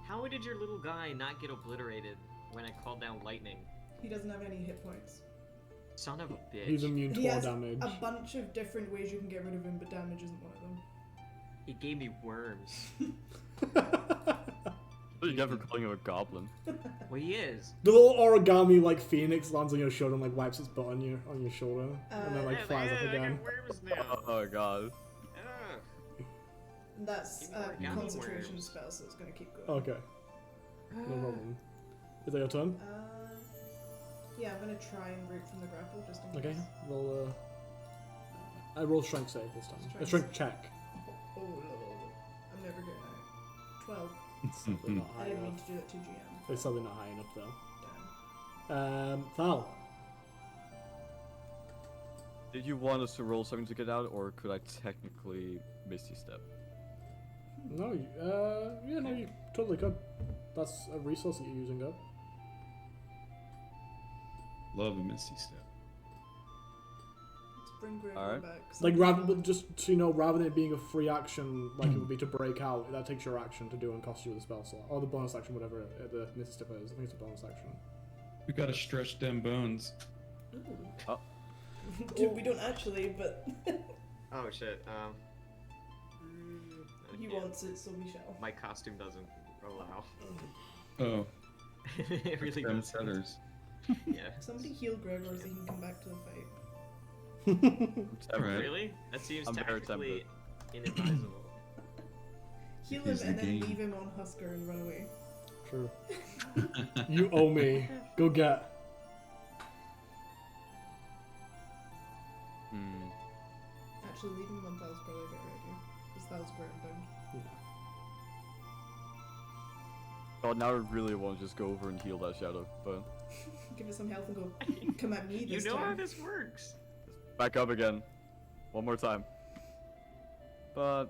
How did your little guy not get obliterated when I called down lightning? He doesn't have any hit points. Son of a bitch. He's immune to He all has damage. a bunch of different ways you can get rid of him, but damage isn't one of them. He gave me worms. You never calling him a goblin. Well, he is. The little origami like phoenix lands on your shoulder and like wipes its butt on your shoulder and then like flies up I again. got worms now. Oh god. Ugh. And that's a Give me more concentration worms. spell, so it's gonna keep going. Okay, no problem. Is that your turn? Yeah, I'm gonna try and break from the grapple just in Okay, case. roll I roll strength save this time. A strength check. Oh lord. I'm never getting out. 12. Sadly not I high didn't mean enough. to do that to GM. It's sadly not high enough though. Damn. Thal. Did you want us to roll something to get out, or could I technically Misty Step? No, yeah, no, you totally could. That's a resource that you're using up. Love a Misty Step. Let's bring Gregor Alright. back. 'cause Like I'm rather, not- but just so you know, rather than it being a free action like it would be to break out, that takes your action to do and costs you the spell slot or the bonus action, whatever the Misty Step is. I think it's a bonus action. We gotta stretch them bones. Ooh. Oh. Dude, we don't actually, but Oh shit. he yeah, wants it, so we shall. My costume doesn't allow. Oh, It really them does. feathers. Yeah. Somebody heal Gregor so he can come back to the fight. Alright. Really? That seems I'm very tactically inadvisable. Heal Here's him the and then game. leave him on Husker and run away. True. You owe me. Go get. Hmm. Actually, leaving him on Thal's probably a better idea. Because Thal's ground bound. Yeah. God, now I really want to just go over and heal that shadow, but Give it some health and go, come at me You this know how time. this works. back up again. One more time. But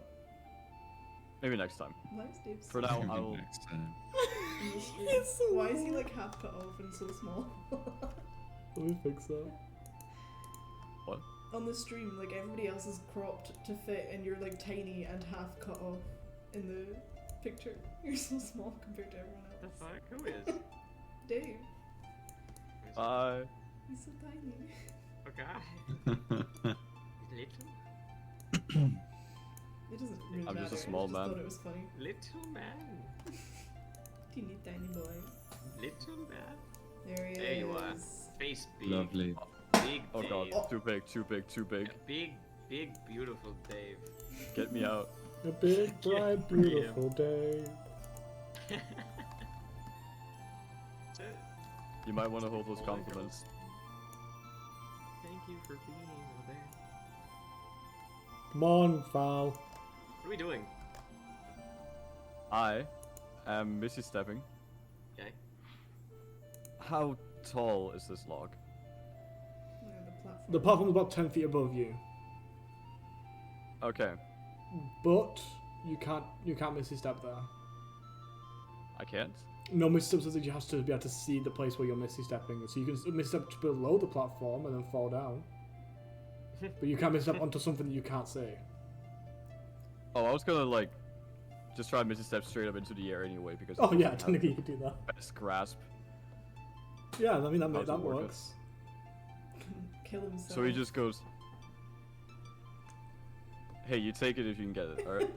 maybe next time. Why is Dave For so now, Maybe I'll. next time. in the stream? It's so Why is he low. like half cut off and so small? Let me fix that. What? On the stream, like everybody else is cropped to fit and you're like tiny and half cut off in the picture. You're so small compared to everyone What the else. fuck? Who is? Dave, Bye. he's so tiny. Okay. Little? It doesn't really I'm matter. just a small I man. just thought it was funny. Little man. Teeny tiny boy. Little man. There he is. There you are. Face big. Lovely. Big Oh Dave. god, too big, too big, too big. Big, big, beautiful Dave. Get me out. A big, bright, beautiful day. That's it. You might want to hold those compliments. Thank you for being over there. Come on, Val. What are we doing? I am Missy stepping. Okay. How tall is this log? Yeah, the platform. The platform's about 10 feet above you, Okay, but you can't misty step there. I can't. No misty step says that you have to be able to see the place where you're misty stepping, so you can misty step below the platform and then fall down. But you can't misty step onto something that you can't see. Oh, I was gonna like just try and Missy step straight up into the air anyway because. Oh yeah, I have technically you could do that. best grasp. Yeah, I mean How's that it work? works. Kill himself. So he just goes. Hey, you take it if you can get it, alright?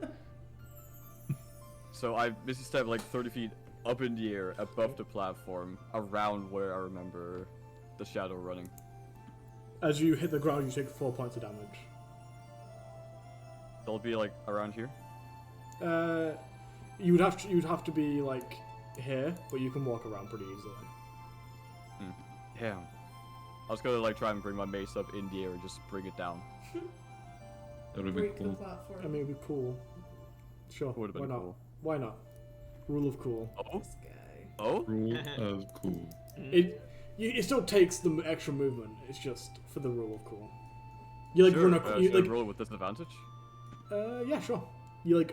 So I Missy step like 30 feet up in the air above the platform, around where I remember the shadow running. As you hit the ground, you take 4 points of damage. They'll be like around here. You'd have to be like here, but you can walk around pretty easily. Damn. I was gonna like try and bring my mace up in the air and just bring it down. That would be break the cool. platform. I mean, it'd be cool. Sure. Would have Why been not? cool. Why not? Rule of cool. Oh? This guy. Oh? Rule of cool. It still takes the extra movement. It's just for the rule of cool. You like Sure, run should I like roll with disadvantage? yeah, sure. You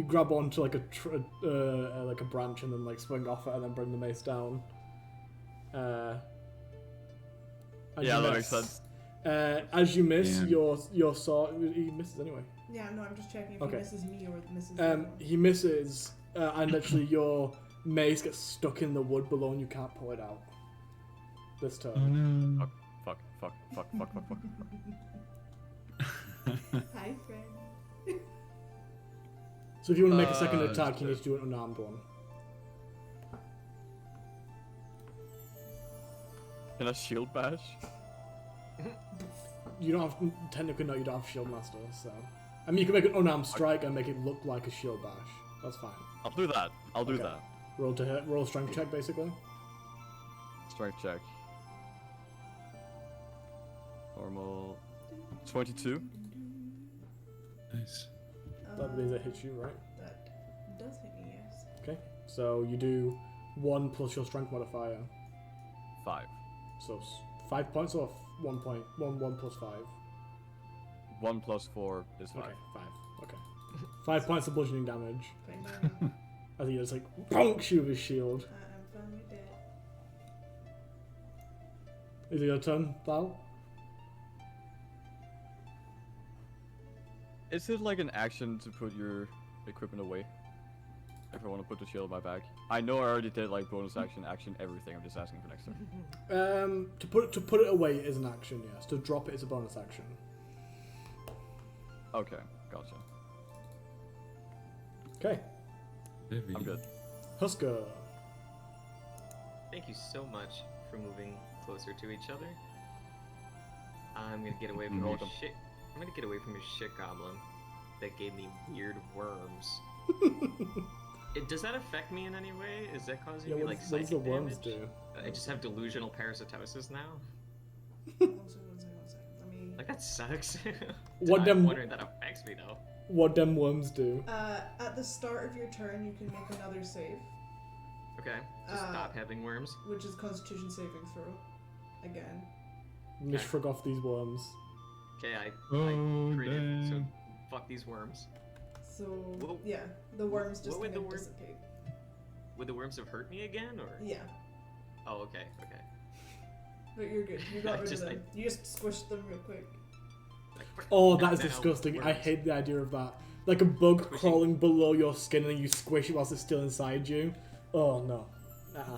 grab onto like like a branch and then like swing off it and then bring the mace down. And Yeah, you that miss. makes sense. As you miss, Damn. your sword he misses anyway. Yeah, no, I'm just checking if Okay. he misses me or misses the other one. He misses, and actually your mace gets stuck in the wood below and you can't pull it out. This Oh turn. no. Fuck. Hi, friend. So if you want to make a second Uh, attack, you need to do an unarmed one. Can I shield bash? You don't have, technically no, you don't have shield master, so. I mean, you can make an unarmed strike and make it look like a shield bash. That's fine. I'll do that. I'll do Okay. that. Roll to hit, roll a strength check basically. Strength check. Normal. 22. Nice. That means it hits you, right? That does hit me, yes. Okay. So you do 1 plus your strength modifier. 5. So 5 points or 1 point? 1 plus 5. 1 plus 4 is 5. Okay, 5. Okay. 5 points of bludgeoning damage. Fine by me. I think it's like bonks you with his shield. I'm fine with that. Is it your turn, Val? Is it like an action to put your equipment away? If I want to put the shield on my back. I know I already did like bonus action, everything. I'm just asking for next turn. To put it away is an action, yes. To drop it is a bonus action. Okay, gotcha. Okay. Very I'm good. Husker. Thank you so much for moving closer to each other. I'm gonna get away from You're your welcome. shit. I'm gonna get away from your shit goblin that gave me weird worms. Does that affect me in any way? Is that causing Yeah, me what like does psychic the worms damage? do? I just have delusional parasitosis now. One second. Let me. Like that sucks. What I'm them- wondering that affects me though. What them worms do? At the start of your turn, you can make another save, Okay, just stop having worms. which is Constitution saving throw. Again. Just shrug off these worms. Okay, I Oh, critted, so dang. fuck these worms. So Whoa. yeah, the worms What just would kind the of worm- dissipate. Would the worms have hurt me again, or? Yeah, Oh, okay. but you're good. You got rid Just of them. You just squished them real quick. Like, Oh, that is now disgusting. I worms. hate the idea of that. Like a bug Squishing. crawling below your skin and then you squish it whilst it's still inside you. Oh no.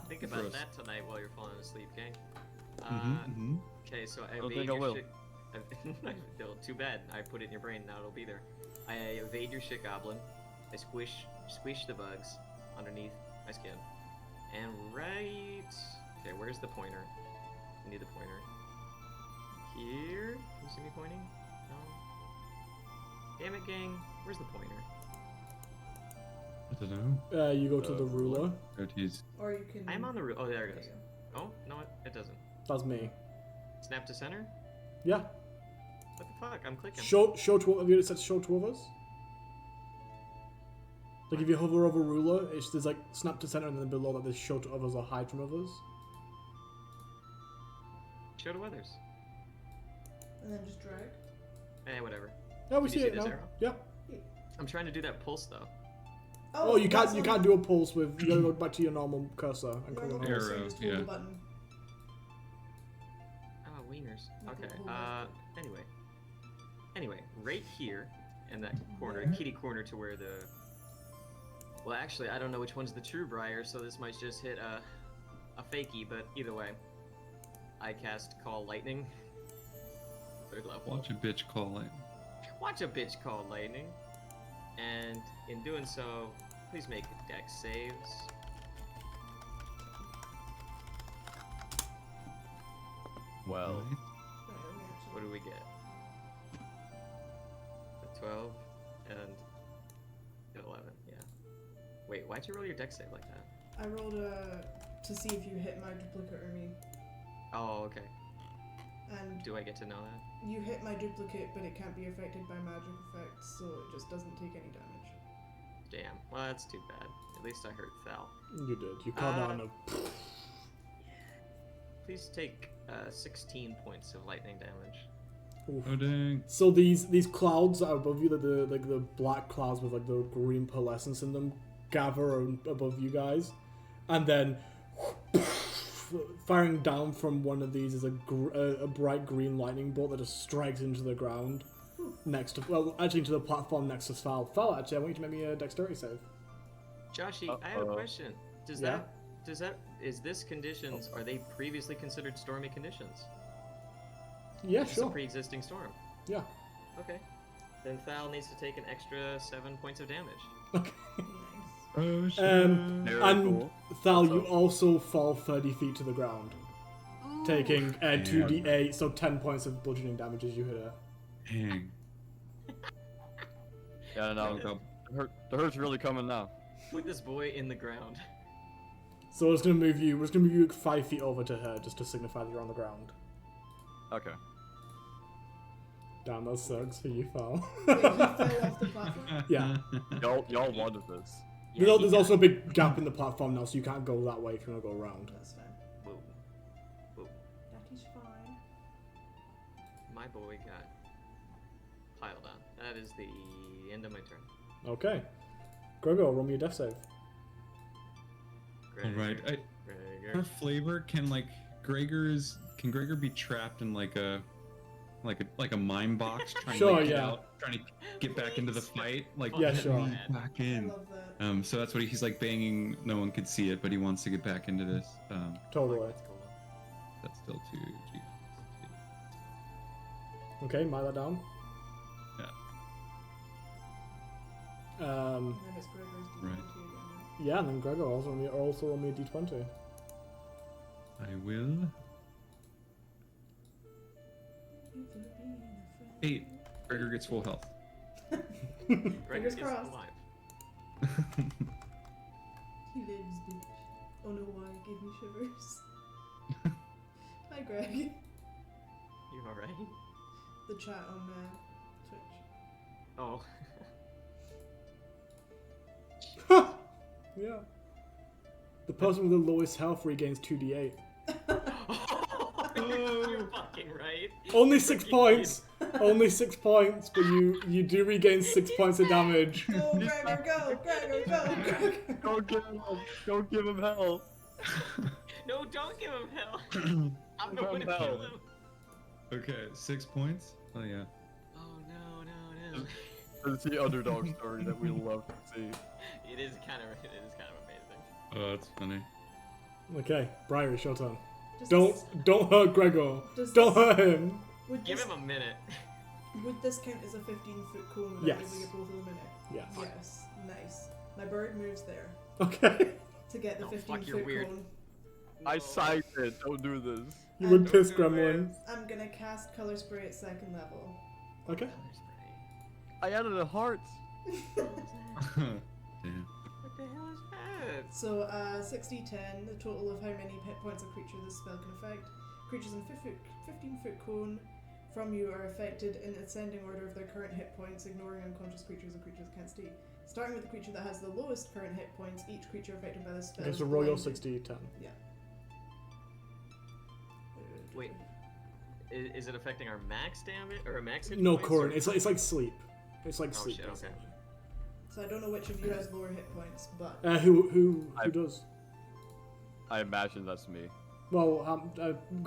Think about Gross. that tonight while you're falling asleep, gang. Mm-hmm. Okay, so I don't evade think I your will. shit. No, too bad. I put it in your brain. Now it'll be there. I evade your shit goblin. I squish the bugs underneath my skin. And right. Okay, where's the pointer? I need the pointer. Here. Can you see me pointing? No. Damn it, gang. Where's the pointer? I don't know. You go to the ruler. Oh, geez. Or you can. I'm on the route. Oh, there it There is. you Oh, no, it doesn't. That's me. Snap to center? Yeah. What the fuck? I'm clicking. Show to have you said show to others? Like if you hover over ruler, there's like snap to center and then below that there's show to others or hide from others. Show to others. And then just drag. Whatever. Yeah, we Can see you it see this now. arrow? Yeah. I'm trying to do that pulse though. Oh, you that's can't on- do a pulse with. You gotta go back to your normal cursor and click normal on Arrow, cursor, just hold yeah. the button. Oh, wieners. You can Okay. hold left Anyway, right here in that corner, There. kitty corner to where the. Well, actually, I don't know which one's the true Briar, so this might just hit a fakie. But either way, I cast Call Lightning. Third level. Watch a bitch call it. Watch a bitch call lightning. And in doing so, please make dex saves. Well, Right. Right, let me actually- What do we get? A 12 and an 11, yeah. Wait, why'd you roll your dex save like that? I rolled to see if you hit my duplicate or me, Oh, okay. and Do I get to know that? you hit my duplicate, but it can't be affected by magic effects, so it just doesn't take any damage. Damn. Well, that's too bad. At least I hurt Thal. You did. You called out on a. Please take 16 points of lightning damage. Oof. Oh, dang. So these clouds that are above you, the black clouds with like the green pearlescence in them, gather above you guys, and then firing down from one of these is a bright green lightning bolt that just strikes into the ground next to into the platform next to Thal. Thal, actually, I want you to make me a dexterity save. Joshy, I have a Uh-oh. question. Yeah? Is this conditions, are they previously considered stormy conditions? Yeah, It's a sure. pre-existing storm. Yeah. Okay. Then Thal needs to take an extra 7 points of damage. Okay. Nice. Oh, shit. very And cool. Thal, What's you up? also fall 30 feet to the ground, taking 2d8, so 10 points of bludgeoning damage as you hit her. Dang. Yeah, no, Go. the hurt's really coming now. Put this boy in the ground. So we're just gonna move you 5 feet over to her just to signify that you're on the ground. Okay. Damn, that sucks for you, Thal. Wait, he fell off the platform? Yeah. Y'all wanted this. Yeah, There's also a big gap in the platform now, so you can't go that way if you want to go around. That's fine. Whoa. Whoa. That is fine. My boy got piled on. That is the end of my turn. Okay. Gregor, roll me a death save. Alright. For Gregor. flavor, can Gregor be trapped in like a mine box trying Sure, to get yeah. out, trying to get back into the fight? Like Yeah, Fucking sure. mad. back I in. love that. So that's what he's like banging. No one could see it, but he wants to get back into this. Totally. That's cool. That's still 2G. Okay, mark that down. And then it's Gregor's D20 Right. again. Yeah, and then Gregor also roll me a d20. I will. 8. Gregor gets full health. Gregor Fingers is crossed. alive. He lives, bitch. Oh no, why? It gave me shivers. Hi, Greg. You alright? The chat on Twitch. Oh. Yeah. The person with the lowest health regains 2d8. You're fucking right. Only 6 points. Only 6 points, but you do regain 6 points of damage. Go, Gregor, go! Gregor, go! Gregor. Don't give him. Don't give him hell. No, don't give him hell. I'm Give going him to kill hell. him. Okay, 6 points. Oh yeah. Oh no, no, no. It's the underdog story that we love to see. It is kind of amazing. Oh, that's funny. Okay, Briar, it's your turn. Does Don't hurt Gregor. Does Don't this- hurt him. Would Give this, him a minute. would this count as a 15-foot cone without Yes. giving it both of them in it? Yes. Yes. Nice. My bird moves there Okay. to get the Oh, 15-foot fuck, you're weird. cone. I No. signed it. Don't do this. You would And piss Don't do it. gremlin. I'm gonna cast color spray at 2nd level. Okay. Color spray. I added a heart. Damn. What the hell is that? So, 60-10, the total of how many hit points a creature this spell can affect. Creatures in 15-foot cone from you are affected in ascending order of their current hit points, ignoring unconscious creatures and creatures that can't stay. Starting with the creature that has the lowest current hit points, each creature affected by this spell Okay, is so roll your blinded. 60-10. Wait. Is it affecting our max damage or a max hit No, points, current. or- It's like sleep. It's like Oh, sleep. shit, okay. basically. So I don't know which of you has lower hit points, but Who I- does? I imagine that's me. Well,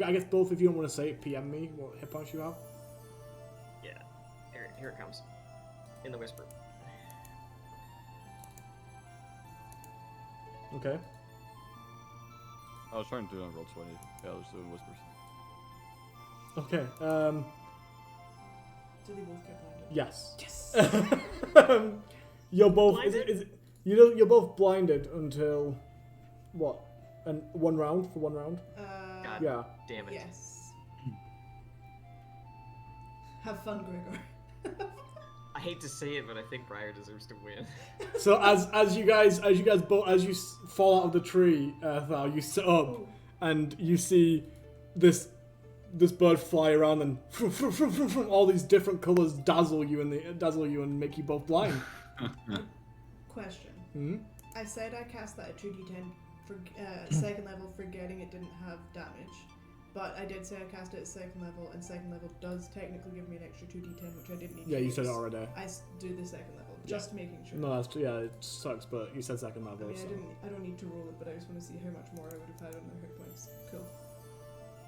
I guess both if you don't want to say it, PM me what hit points you have. Yeah. Here it comes. In the whisper. Okay. I was trying to do it on roll 20. Yeah, I was doing whispers. Okay. do they both get blinded? Yes. Yes! You're both. Blinded? You're both blinded until what? And one round for one round. God Yeah. damn it. Yes. Have fun, Gregor. I hate to say it, but I think Briar deserves to win. So as you guys both as you fall out of the tree, Thal, you sit up Ooh. and you see this bird fly around and all these different colors dazzle you and make you both blind. Question. Hmm? I said I cast that at 2d10 for 2nd level, forgetting it didn't have damage. But I did say I cast it at 2nd level, and 2nd level does technically give me an extra 2d10, which I didn't need Yeah, to you said it use. already. I do the 2nd level, just making sure. No, that's yeah, it sucks, but you said second I level. mean, So. I don't need to roll it, but I just want to see how much more I would have had on my hit points. Cool.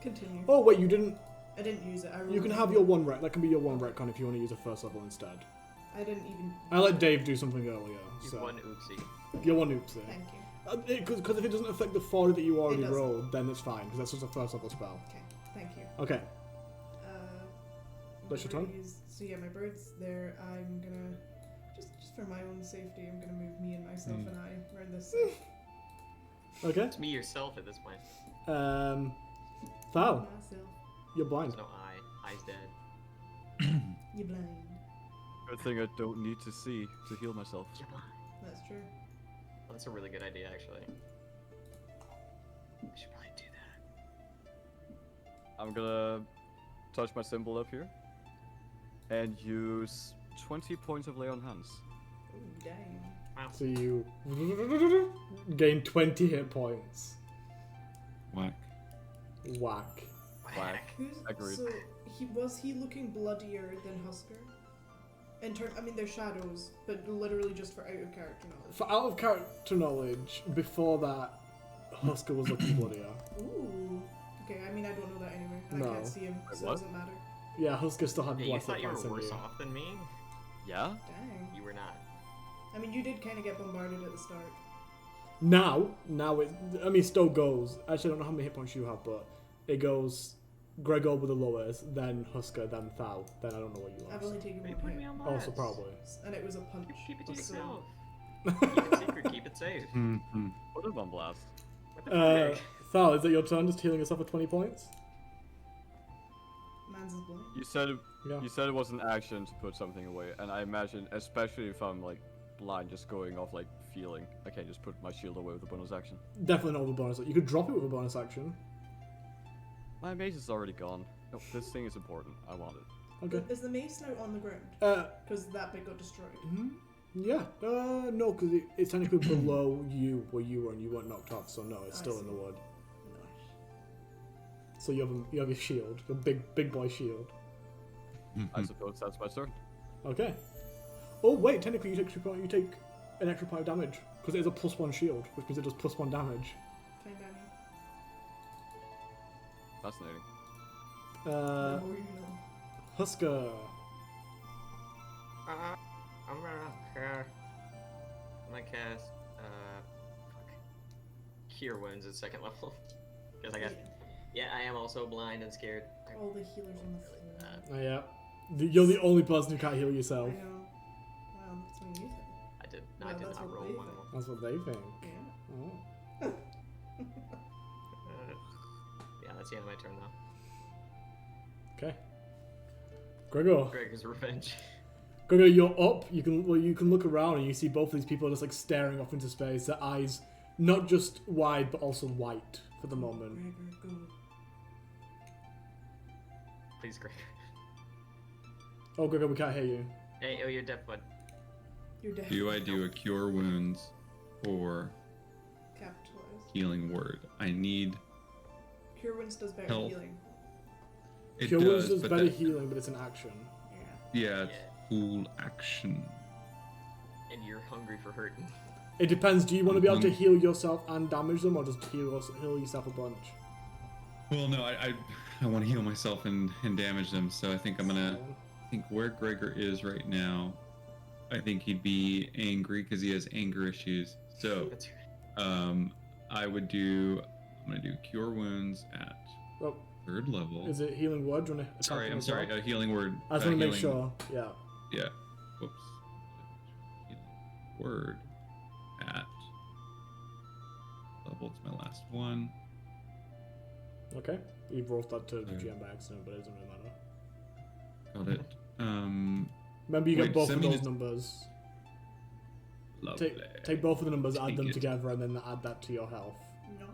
Continue. Oh wait, you didn't. I didn't use it. I rolled You can it. have your one rec. That can be your one retcon if you want to use a first level instead. I didn't even. I let Dave do something earlier. You So won oopsie. your one oops there. Thank you. Because if it doesn't affect the 40 that you already doesn't. rolled, then it's fine because that's just a first level spell. Okay. Thank you. Okay. I'm That's your gonna turn? So yeah, my bird's there. I'm gonna just for my own safety, I'm gonna move me and myself and I around this side. Okay. It's me yourself at this point. Thal, Myself. you're blind. There's no eye. Eye's dead. You blind. Good thing I don't need to see to heal myself. You're blind. That's true. Well, that's a really good idea, actually. We should probably do that. I'm gonna touch my symbol up here and use 20 points of lay on hands. Ooh, dang. Wow. So you gain 20 hit points. Whack. Whack. Whack. Who's Agreed. so was he looking bloodier than Husker? I mean, they're shadows, but literally just for out of character knowledge. For out of character knowledge, before that, Husker was looking bloodier. Ooh. Okay, I mean, I don't know that anyway, and No. I can't see him, Wait, so what? it doesn't matter. Yeah, Husker still had Hey, you black thought you points were in worse you. off than me? Yeah? Dang. You were not. I mean, you did kind of get bombarded at the start. Now it. I mean, still goes. Actually, I don't know how many hit points you have, but it goes Gregor with the lowest, then Husker, then Thal. Then I don't know what you I've lost. only taken Why you one putting me hit, on Also, last? probably. and it was a punch. Keep it to so- yourself. Keep it secret. Keep it safe. Mm-hmm. Put him on blast. What the Uh, frick? Thal, is it your turn? Just healing yourself for 20 points? Man's is blind. You said Yeah. you said it was an action to put something away, and I imagine, especially if I'm like blind, just going off like feeling, I can't just put my shield away with a bonus action. Definitely not with a bonus. You could drop it with a bonus action. My mace is already gone. No, this thing is important. I want it. Okay. Is the mace now on the ground? Uh, Because that bit got destroyed. yeah. No, because it's technically below you where you were and you weren't knocked off, so no, it's I still in see. the wood. Nice. So you have your shield, your big boy shield. I suppose that's my turn. Okay. Oh wait, technically you take an extra point of damage because it is a +1 shield, which means it does +1 damage. Fine, Danny. Fascinating. The more you know. Husker. I'm gonna cast Cure Wounds at 2nd level. Because I got, yeah, I am also blind and scared. All the healers on the floor. Oh yeah. You're the only person who can't heal I yourself. know. Well, that's what you think. I Well, did that's not what roll they one. think. That's what they think. Yeah. Oh. Yeah, that's the end of my turn though. Okay. Gregor. Gregor's revenge. Gregor, you're up. You can look around and you see both of these people just like staring off into space. Their eyes not just wide but also white for the moment. Gregor, go. Please, Gregor. Oh, Gregor, we can't hear you. Hey, oh, you're deaf, bud. You're dead. Do I do a cure wounds or Capitalized. healing word? I need. Cure Wounds does better Health. healing. It Cure Wounds does but better that- healing, but it's an action. Yeah. Yeah, it's full action. And you're hungry for hurting. It depends. Do you want to be able to heal yourself and damage them, or just heal yourself a bunch? Well, no, I want to heal myself and damage them. So I think I'm gonna. I think where Gregor is right now, I think he'd be angry because he has anger issues. So, That's right. I would do. I'm gonna do cure wounds at Oh, 3rd level. is it healing word? Do you want to Sorry, I'm sorry. A healing word. I just want to make healing- sure. Yeah. Yeah. Whoops. Healing word at level. It's my last one. Okay. You brought that to the Yeah. GM by accident, but it doesn't really matter. Got it. Remember, you Wait, get both of send me those the- numbers. Lovely. Take both of the numbers, add Take them it. together, and then add that to your health. Nice.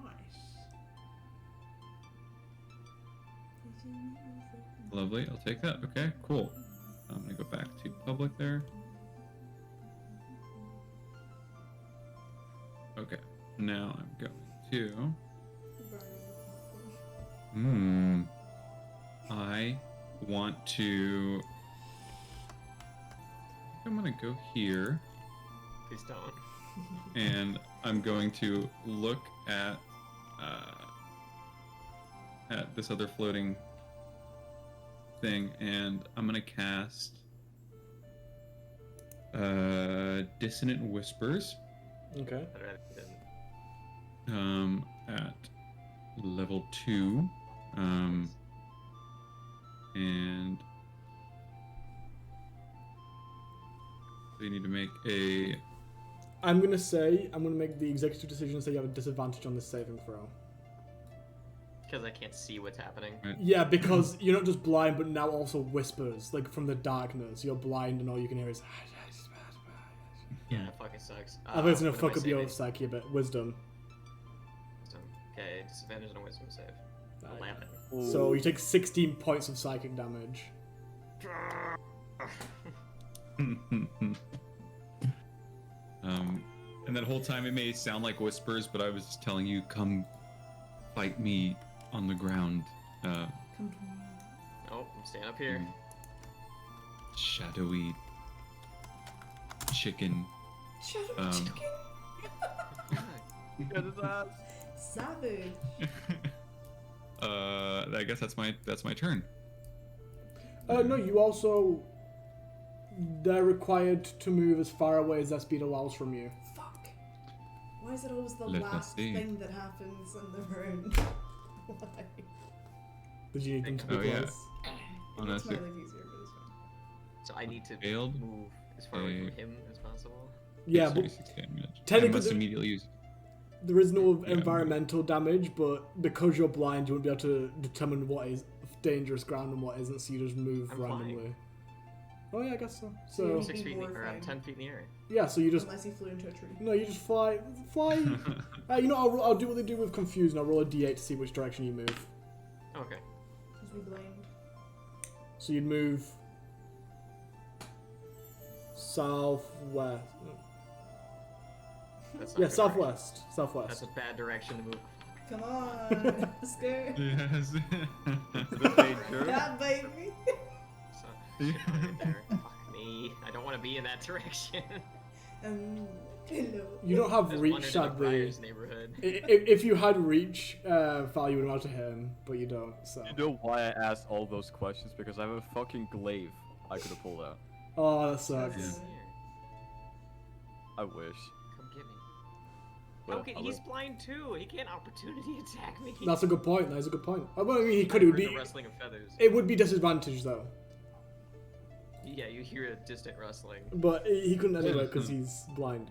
Lovely. I'll take that. Okay. Cool. I'm gonna go back to public there. Okay. Now I'm going to. I want to. I'm gonna go here, Please don't. and I'm going to look at this other floating thing, and I'm gonna cast Dissonant Whispers Okay. I'd rather than at level 2, and so you need to make a. I'm gonna make the executive decision and say you have a disadvantage on this saving throw. because I can't see what's happening. Yeah, because you're not just blind, but now also whispers, like from the darkness. You're blind and all you can hear is. Yeah, that fucking sucks. I think it's gonna what am I fuck up your saving? psyche a bit. Wisdom. Wisdom. Okay, disadvantage on a wisdom save. 11. So you take 16 points of psychic damage. And that whole time it may sound like whispers, but I was just telling you, come fight me on the ground. Come to me. Nope, I'm staying up here. Shadowy chicken. Shadow chicken. Get his ass. Savage. I guess that's my turn. No, you also. They're required to move as far away as their speed allows from you. Fuck. Why is it always the Let us last see. thing that happens in the room? Why? Did you need them to be Oh, yeah. close? It makes my Honestly. life easier, but it's fine. So I need to Failed. move as far away from him as possible. Yeah, So but 60 damage. technically I must the- immediately use. there is no environmental damage, but because you're blind, you won't be able to determine what is dangerous ground and what isn't, so you just move I'm randomly. Oh yeah, I guess so. So So you- 6 feet, More or I'm fine. 10 feet in the air. yeah, so you just Unless he flew into a tree. no, you just fly. You know, I'll do what they do with confusion. I'll roll a d8 to see which direction you move. Okay. Because we blind. So you'd move southwest. That's not Yeah, good southwest. direction. That's Southwest. a bad direction to move. Come on, Husker. Yes. The danger. Yeah, baby. So, shit, I'll get there. Fuck me. I don't want to be in that direction. Hello. You don't have Just reach, wandered into sadly. Briar's neighborhood. If you had reach, Val, you would have to hit him, but you don't. So. You know why I asked all those questions? Because I have a fucking glaive I could have pulled out. Oh, that sucks. Come Yeah. here. I wish. Come get me. But Okay, I he's will. blind too. He can't opportunity attack me. That's a good point. That's a good point. I mean, he could. I It would heard the be. rustling of feathers. It would be disadvantage though, Yeah, you hear a distant rustling. but he couldn't anyway because he's blind.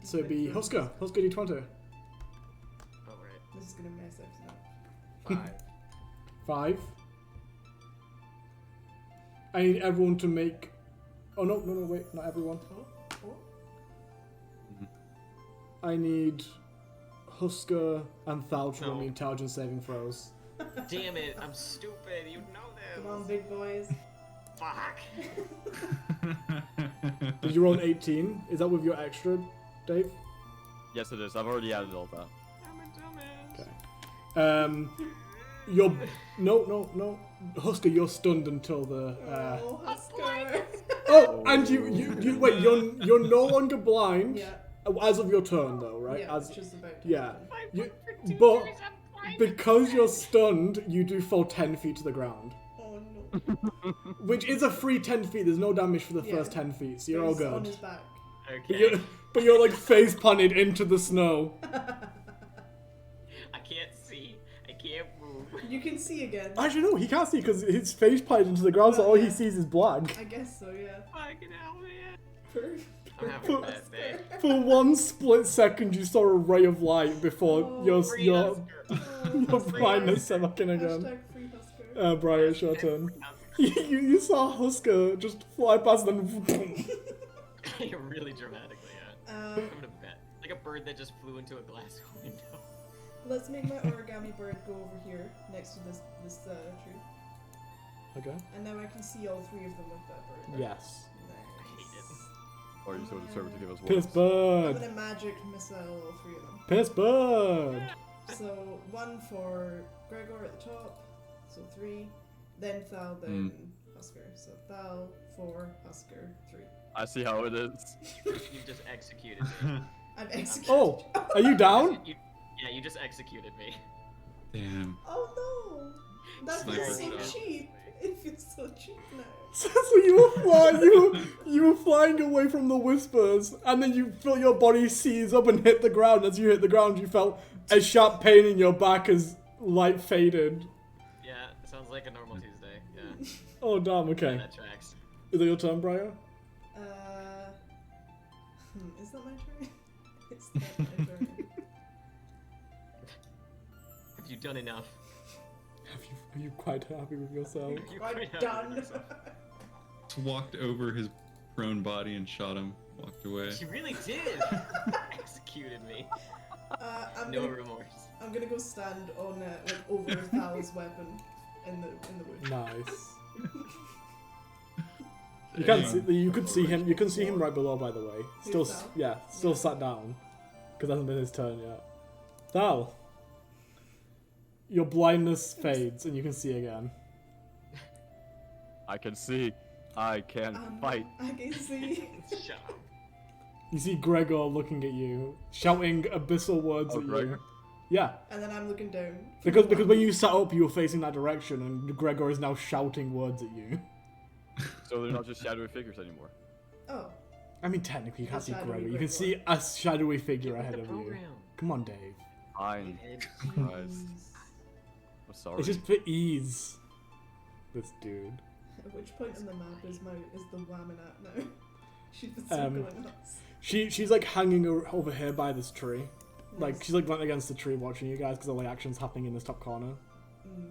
So it'd be Husker. Husker D20. Oh, right. This is gonna mess everything up. 5. 5. I need everyone to make. Oh no, wait, not everyone. Oh. I need Husker and Thal to roll No. me intelligence saving throws. Damn it, I'm stupid. You know this. Come on, big boys. Fuck. Did you roll an 18? Is that with your extra, Dave? Yes, it is. I've already added all that. I'm a dumbass. Okay. You're no. Husker, you're stunned until the. Oh, Husker. Oh, and you wait. You're no longer blind. Yeah. As of your turn, though, right? Yeah, As which is about to yeah. happen. You, but because you're stunned, you do fall 10 feet to the ground, Oh no. which is a free 10 feet. There's no damage for the Yeah. first 10 feet, so you're all He's on good. his back. Okay. But you're like face planted into the snow. I can't see. I can't move. You can see again. Actually, no, he can't see because his face planted into the ground, so all he sees is black. I guess so, yeah. Fucking hell, man. For- I'm having a bad day. For one split second, you saw a ray of light before Oh, your Free your Husker. your blindness set back in again. Hashtag free Husker. Briar, it's your turn. You saw Husker just fly past them. You're really dramatically, yeah. I'm gonna bet. Like a bird that just flew into a glass window. Let's make my origami bird go over here next to this tree. Okay. And now I can see all three of them with that bird. Yes. Nice. Or you sort of determined to give us Piss words. I'm bird. gonna magic missile all three of them. Piss bird. So one for Gregor at the top, so 3. Then Thal, then Husker. So Thal, 4, Husker, 3. I see how it is. You just executed me. I've executed. Oh, are you down? Yeah, you just executed me. Damn. Oh no! That Sniper feels so shot. cheap. It feels so cheap now. So you were flying, you were flying away from the whispers, and then you felt your body seize up and hit the ground. As you hit the ground, you felt a sharp pain in your back as light faded. Yeah, sounds like a normal Tuesday. Yeah, Oh damn. Okay. that tracks. Is it your turn, Briar? Is that my turn? It's not my turn. Have you done enough? Are you quite happy with yourself? You I'm quit done. Walked over his prone body and shot him. Walked away. She really did. Executed me. No remorse. I'm gonna go stand on like over Thal's weapon in the wood. Nice. You can't see. You could see him. You can see him right below, by the way. Still, Who's Thal? yeah, still Yeah. sat down, because hasn't been his turn yet. Thal, your blindness fades and you can see again. I can see. I can fight. I can see. Shut up. You see Gregor looking at you, shouting abyssal words Oh, at you. Gregor? Yeah, And then I'm looking down. because when you sat up, you were facing that direction, and Gregor is now shouting words at you. So they're not just shadowy figures anymore. Oh. I mean, technically, you can't A see shadowy Gregor. You Gregor. can see a shadowy figure Get with ahead the of you. program. Come on, Dave. Fine. Christ. I'm sorry. It's just for ease. This dude. At which point on the map is the Whaminat now? She's been Um, circling us. She's like hanging over here by this tree. Like, she's like running against the tree watching you guys because all the action's happening in this top corner. Mm.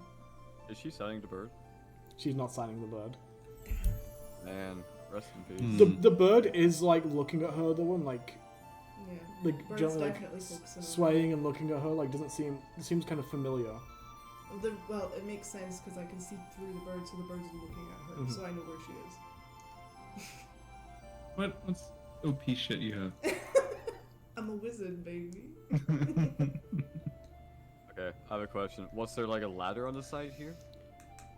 Is she signing the bird? She's not signing the bird. Man, rest in Hmm. peace. The bird is like looking at her though and like Yeah. Bird's gently like definitely focusing on swaying and looking at her. Like it seems kind of familiar. Well, it makes sense because I can see through the bird, so the bird's looking at her, Mhm. so I know where she is. What's OP shit you have? I'm a wizard, baby. Okay, I have a question. Was there like a ladder on the side here?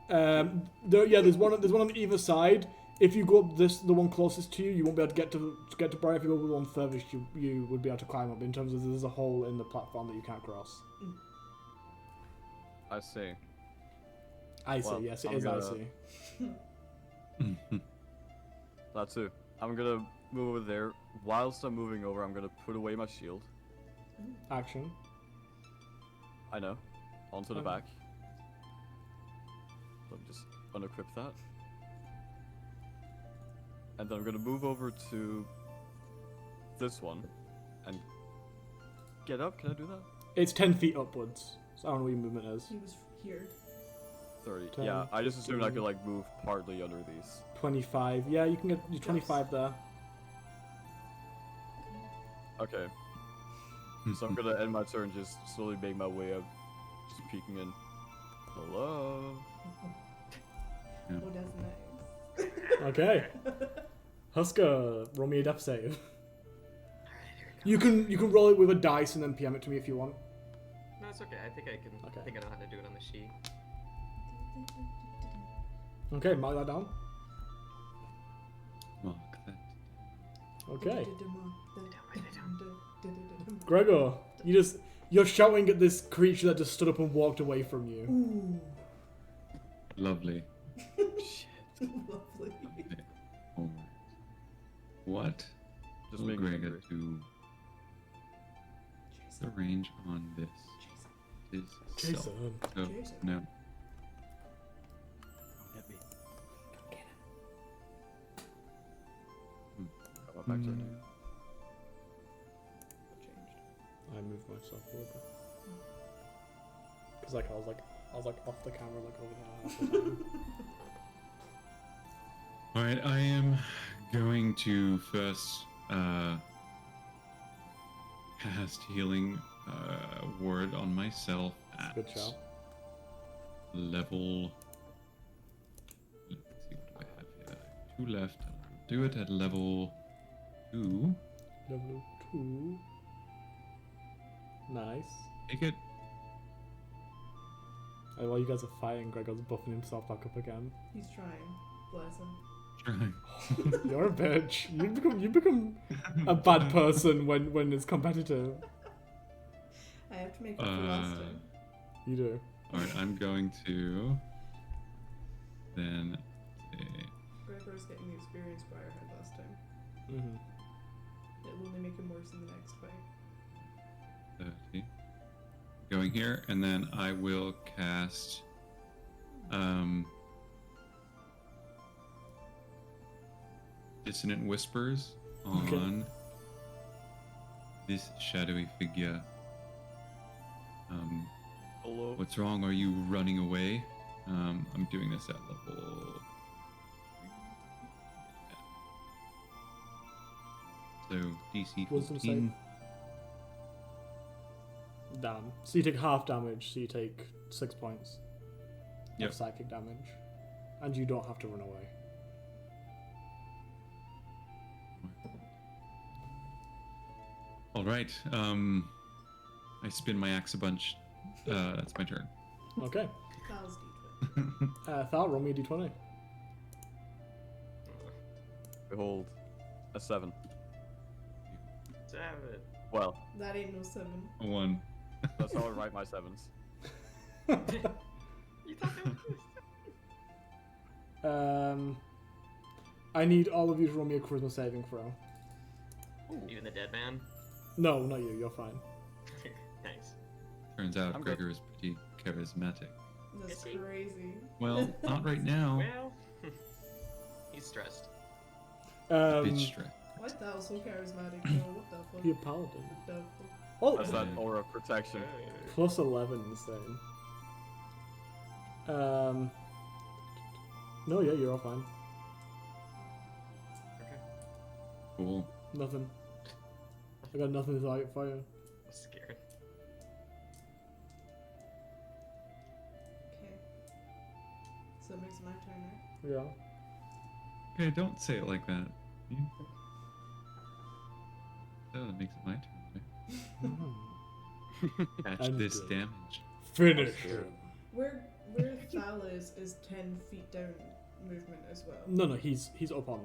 There's one on either side. If you go up the one closest to you, you won't be able to get to Briar. If you go the one furthest, you would be able to climb up. In terms of there's a hole in the platform that you can't cross. I see. Icy, Well, yes, it I'm is gonna- icy. That too. I'm gonna move over there. Whilst I'm moving over, I'm gonna put away my shield. Action. I know. Onto the Okay. back. Let me just unequip that. And then I'm gonna move over to this one and get up. Can I do that? It's 10 feet upwards. So I don't know what your movement is. He was here. 30. 10, Yeah, I just assumed I 15. could like move partly under these. 25. Yeah, you can get your 25 there. Okay. So I'm gonna end my turn just slowly make my way up. Just peeking in. Hello? Yeah. Oh, that's nice. Okay. Husker, roll me a death save. Alright, here we go. You can roll it with a dice and then PM it to me if you want. No, it's okay. I think I can. Okay. I think I know how to do it on the sheet. Okay, mark that down. Mark that. Okay. Write it down. Gregor, you're shouting at this creature that just stood up and walked away from you. Ooh, Lovely. lovely. Alright. What Just will making me Gregor angry. do? What's the range on this? It is Jason. self. So, Jason. no. Get me. Come get him. Got my back turned. Hmm. Changed. I moved myself a little bit. Cause like I was like off the camera like over there half the time. Alright, I am going to first cast healing word on myself at Good shout. level. Let's see, what do I have here? 2 left. I'll do it at level 2. Level 2. Nice. Take it. And while you guys are fighting, Gregor's buffing himself back up again. He's trying. Bless him. Try. You're a bitch. You become a bad person when it's competitive. I have to make up for last time. You do. Alright, I'm going to then say Gregor's getting the experience Briar had last time. Mm-hmm. It will only make him worse in the next fight. 30. Going here, and then I will cast Dissonant Whispers on Okay. this shadowy figure. Hello? What's wrong? Are you running away? I'm doing this at level. So DC Wisdom 15. Damn. So you take half damage, so you take 6 points Yep. of psychic damage. And you don't have to run away. All right. I spin my axe a bunch. That's my turn. Okay. Kyle's D20. Thal, roll me a d20. Behold, a 7. 7. Well, That ain't no 7. A 1. that's how I write my 7s. You thought that was I need all of you to roll me a charisma saving throw. even the dead man? No, not you. You're fine. Nice. Turns out I'm good. Gregor is pretty charismatic. That's Is he? crazy. Well, not right now. Well, he's stressed. Bitch stress. Why is that so charismatic? No, what the fuck? You're a paladin. What the fuck? Oh, That's that aura of protection. plus 11 insane. No, yeah, you're all fine. Okay. Cool. Nothing. I got nothing to light fire. I'm scared. Okay. So it makes it my turn, right? Yeah. Okay, don't say it like that. Oh, that makes it my turn. Right? Catch And, this uh, damage. Finish. Where Thal is 10 feet down movement as well. No, he's up on.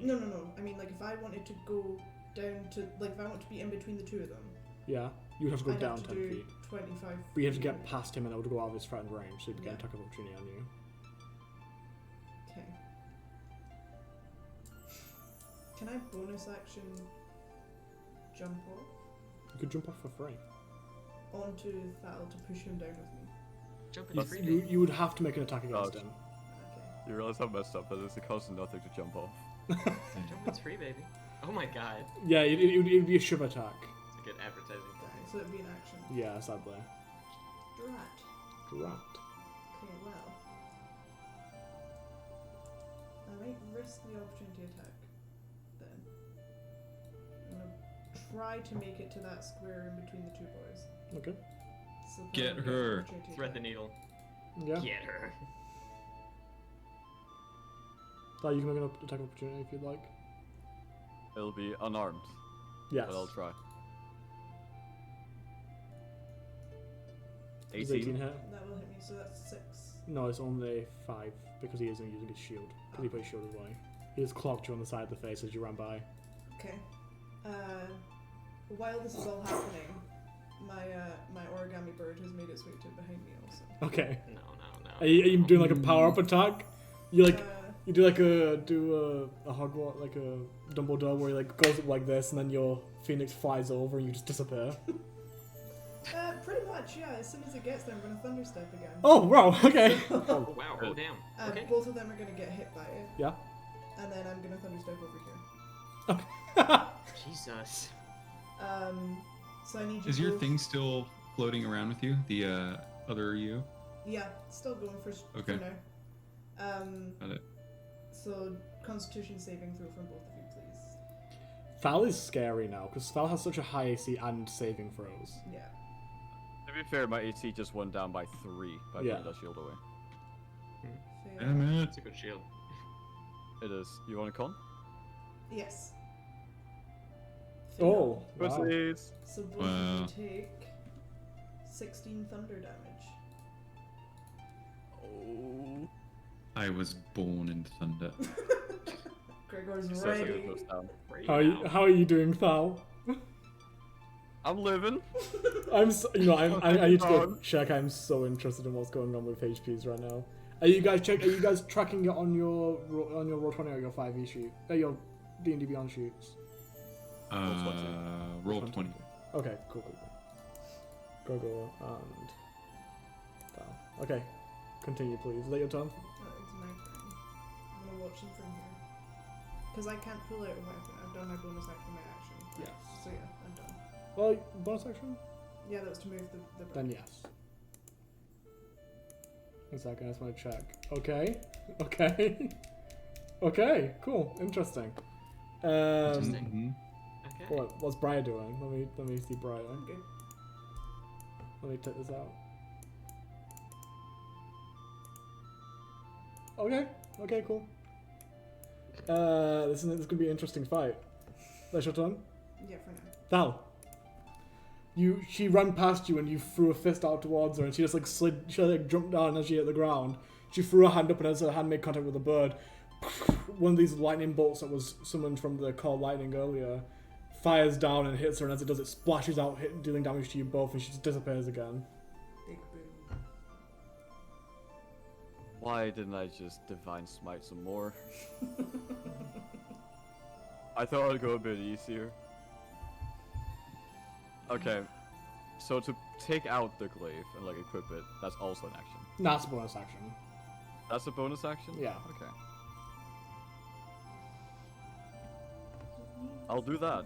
No. I mean, like, if I wanted to go down to, like, if I want to be in between the two of them, Yeah, you would have to go I'd down have to 10 do feet. 25. But you have to feet. get past him and I would go out of his threatened range, so you'd get Yeah. an attack of opportunity on you. Okay. Can I bonus action jump off You could jump off for free. onto Thal to push him down with me? Jump You, in free, you, baby. you would have to make an attack against Gosh. him. Okay. You realize how messed up that is? It costs nothing to jump off. Jump in free, baby. Oh my god. Yeah, it'd be a shiv attack. It's a good advertising Okay, company. so it'd be an action. Yeah, sadly. Drat. Drat. Okay, well. I might risk the opportunity attack then. I'm gonna try to make it to that square in between the two boys. Okay. So Thal Get will her. opportunity Thread the attack. needle. Yeah. Get her. So you can make an attack of opportunity if you'd like. It'll be unarmed, Yes. but I'll try. Does 18? hit? That will hit me, so that's 6. No, it's only 5 because he isn't using his shield. Because he put his shield away. He just clocked you on the side of the face as you ran by. Okay. While this is all happening, my origami bird has made its way to behind me also. Okay. No. Are you doing like a power up attack? You like Uh, you do like a Hogwarts, like a Dumbledore where he like goes up like this and then your phoenix flies over and you just disappear. pretty much, yeah. As soon as it gets there, I'm gonna thunderstep again. Oh wow, okay. Oh wow. Oh damn. Okay. Both of them are gonna get hit by it, Yeah. and then I'm gonna thunderstep over here. Jesus. So I need you. Is your both- thing still floating around with you? The other you? Yeah, still going for Okay. now. Got it. So Constitution saving throw from both of you, please. Thal is scary now because Thal has such a high AC and saving throws. Yeah. To be fair, my AC just went down by 3 by Yeah. putting that shield away. Fail. Damn it. It's a good shield. It is. You want a con? Yes. Oh, Fail. wow. Pussies! So both Wow. of you take 16 thunder damage. Oh. I was born in thunder. Gregor's So it's like ready. it goes down. How are you doing, Thal? I'm living. I'm I need to go Dog. check. I'm so interested in what's going on with HPs right now. Are you guys tracking it on your Roll20 or your 5e sheet? Your D&D Beyond sheets? Roll 20. Okay, cool. Gregor and Thal. Okay, continue please. Is that your turn? It's my turn. I'm gonna watch them from here. Because I can't pull out a weapon. I've done my bonus action, my action. Yes. So yeah, I'm done. Well, bonus action? Yeah, that was to move the Then yes. One second, I just want to check. Okay. Okay, cool. Interesting. Interesting. Okay. What's Briar doing? Let me see Briar. Okay. Let me check this out. Okay, cool. This is gonna be an interesting fight. That's your turn? Yeah, for now. Val. She ran past you and you threw a fist out towards her and she just like slid, she like jumped down as she hit the ground. She threw her hand up and as her hand made contact with the bird, one of these lightning bolts that was summoned from the call lightning earlier fires down and hits her, and as it does it splashes out, dealing damage to you both, and she just disappears again. Big boom. Why didn't I just Divine Smite some more? I thought I'd go a bit easier. Okay, so to take out the glaive and like equip it, that's also an action. Nah, it's a bonus action. That's a bonus action? Yeah. Okay. I'll do that.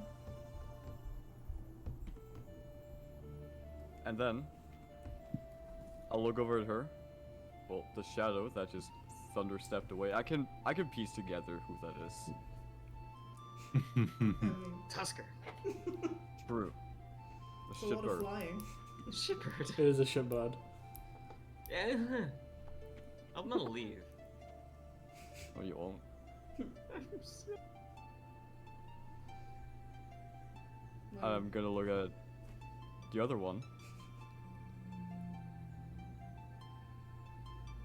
And then I'll look over at her. Well, the shadow that just thunder stepped away. I can piece together who that is. I mean, Husker. True. it's The a lot of shitbird. flying. Shipbird. It is a shipbird. Yeah. I'm gonna leave. Oh, you won't. Well, I'm gonna look at the other one.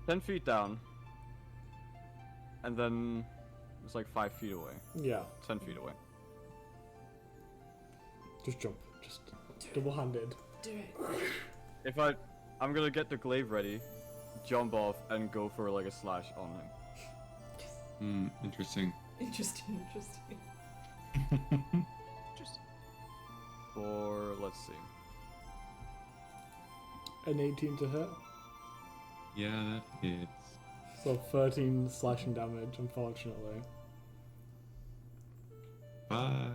10 feet down. And then it's like 5 feet away. Yeah, 10 feet away. just jump. Just double-handed. do it. I'm gonna get the glaive ready, jump off, and go for like a slash on him. Interesting. Interesting, interesting. Just For, let's see. An 18 to hit. Yeah, that hits. So 13 slashing damage, unfortunately. 5.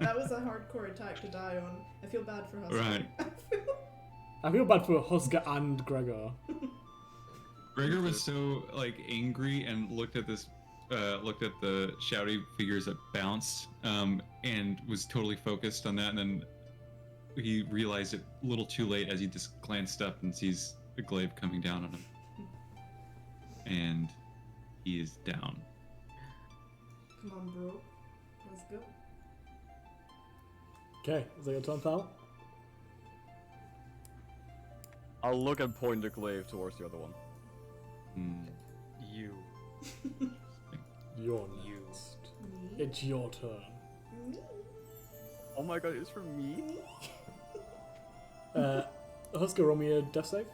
That was a hardcore attack to die on. I feel bad for Husker. Right. I feel bad for Husker and Gregor. Gregor was so like angry and looked at the shouty figures that bounced, and was totally focused on that, and then he realized it a little too late as he just glanced up and sees the glaive coming down on him. And he is down. Come on, bro. Let's go. Okay, is that your turn, Thal? I'll look and point the glaive towards the other one. you. You're You. next. Me? It's your turn. Me? Oh my god, it's for me? Husker, roll me a death save.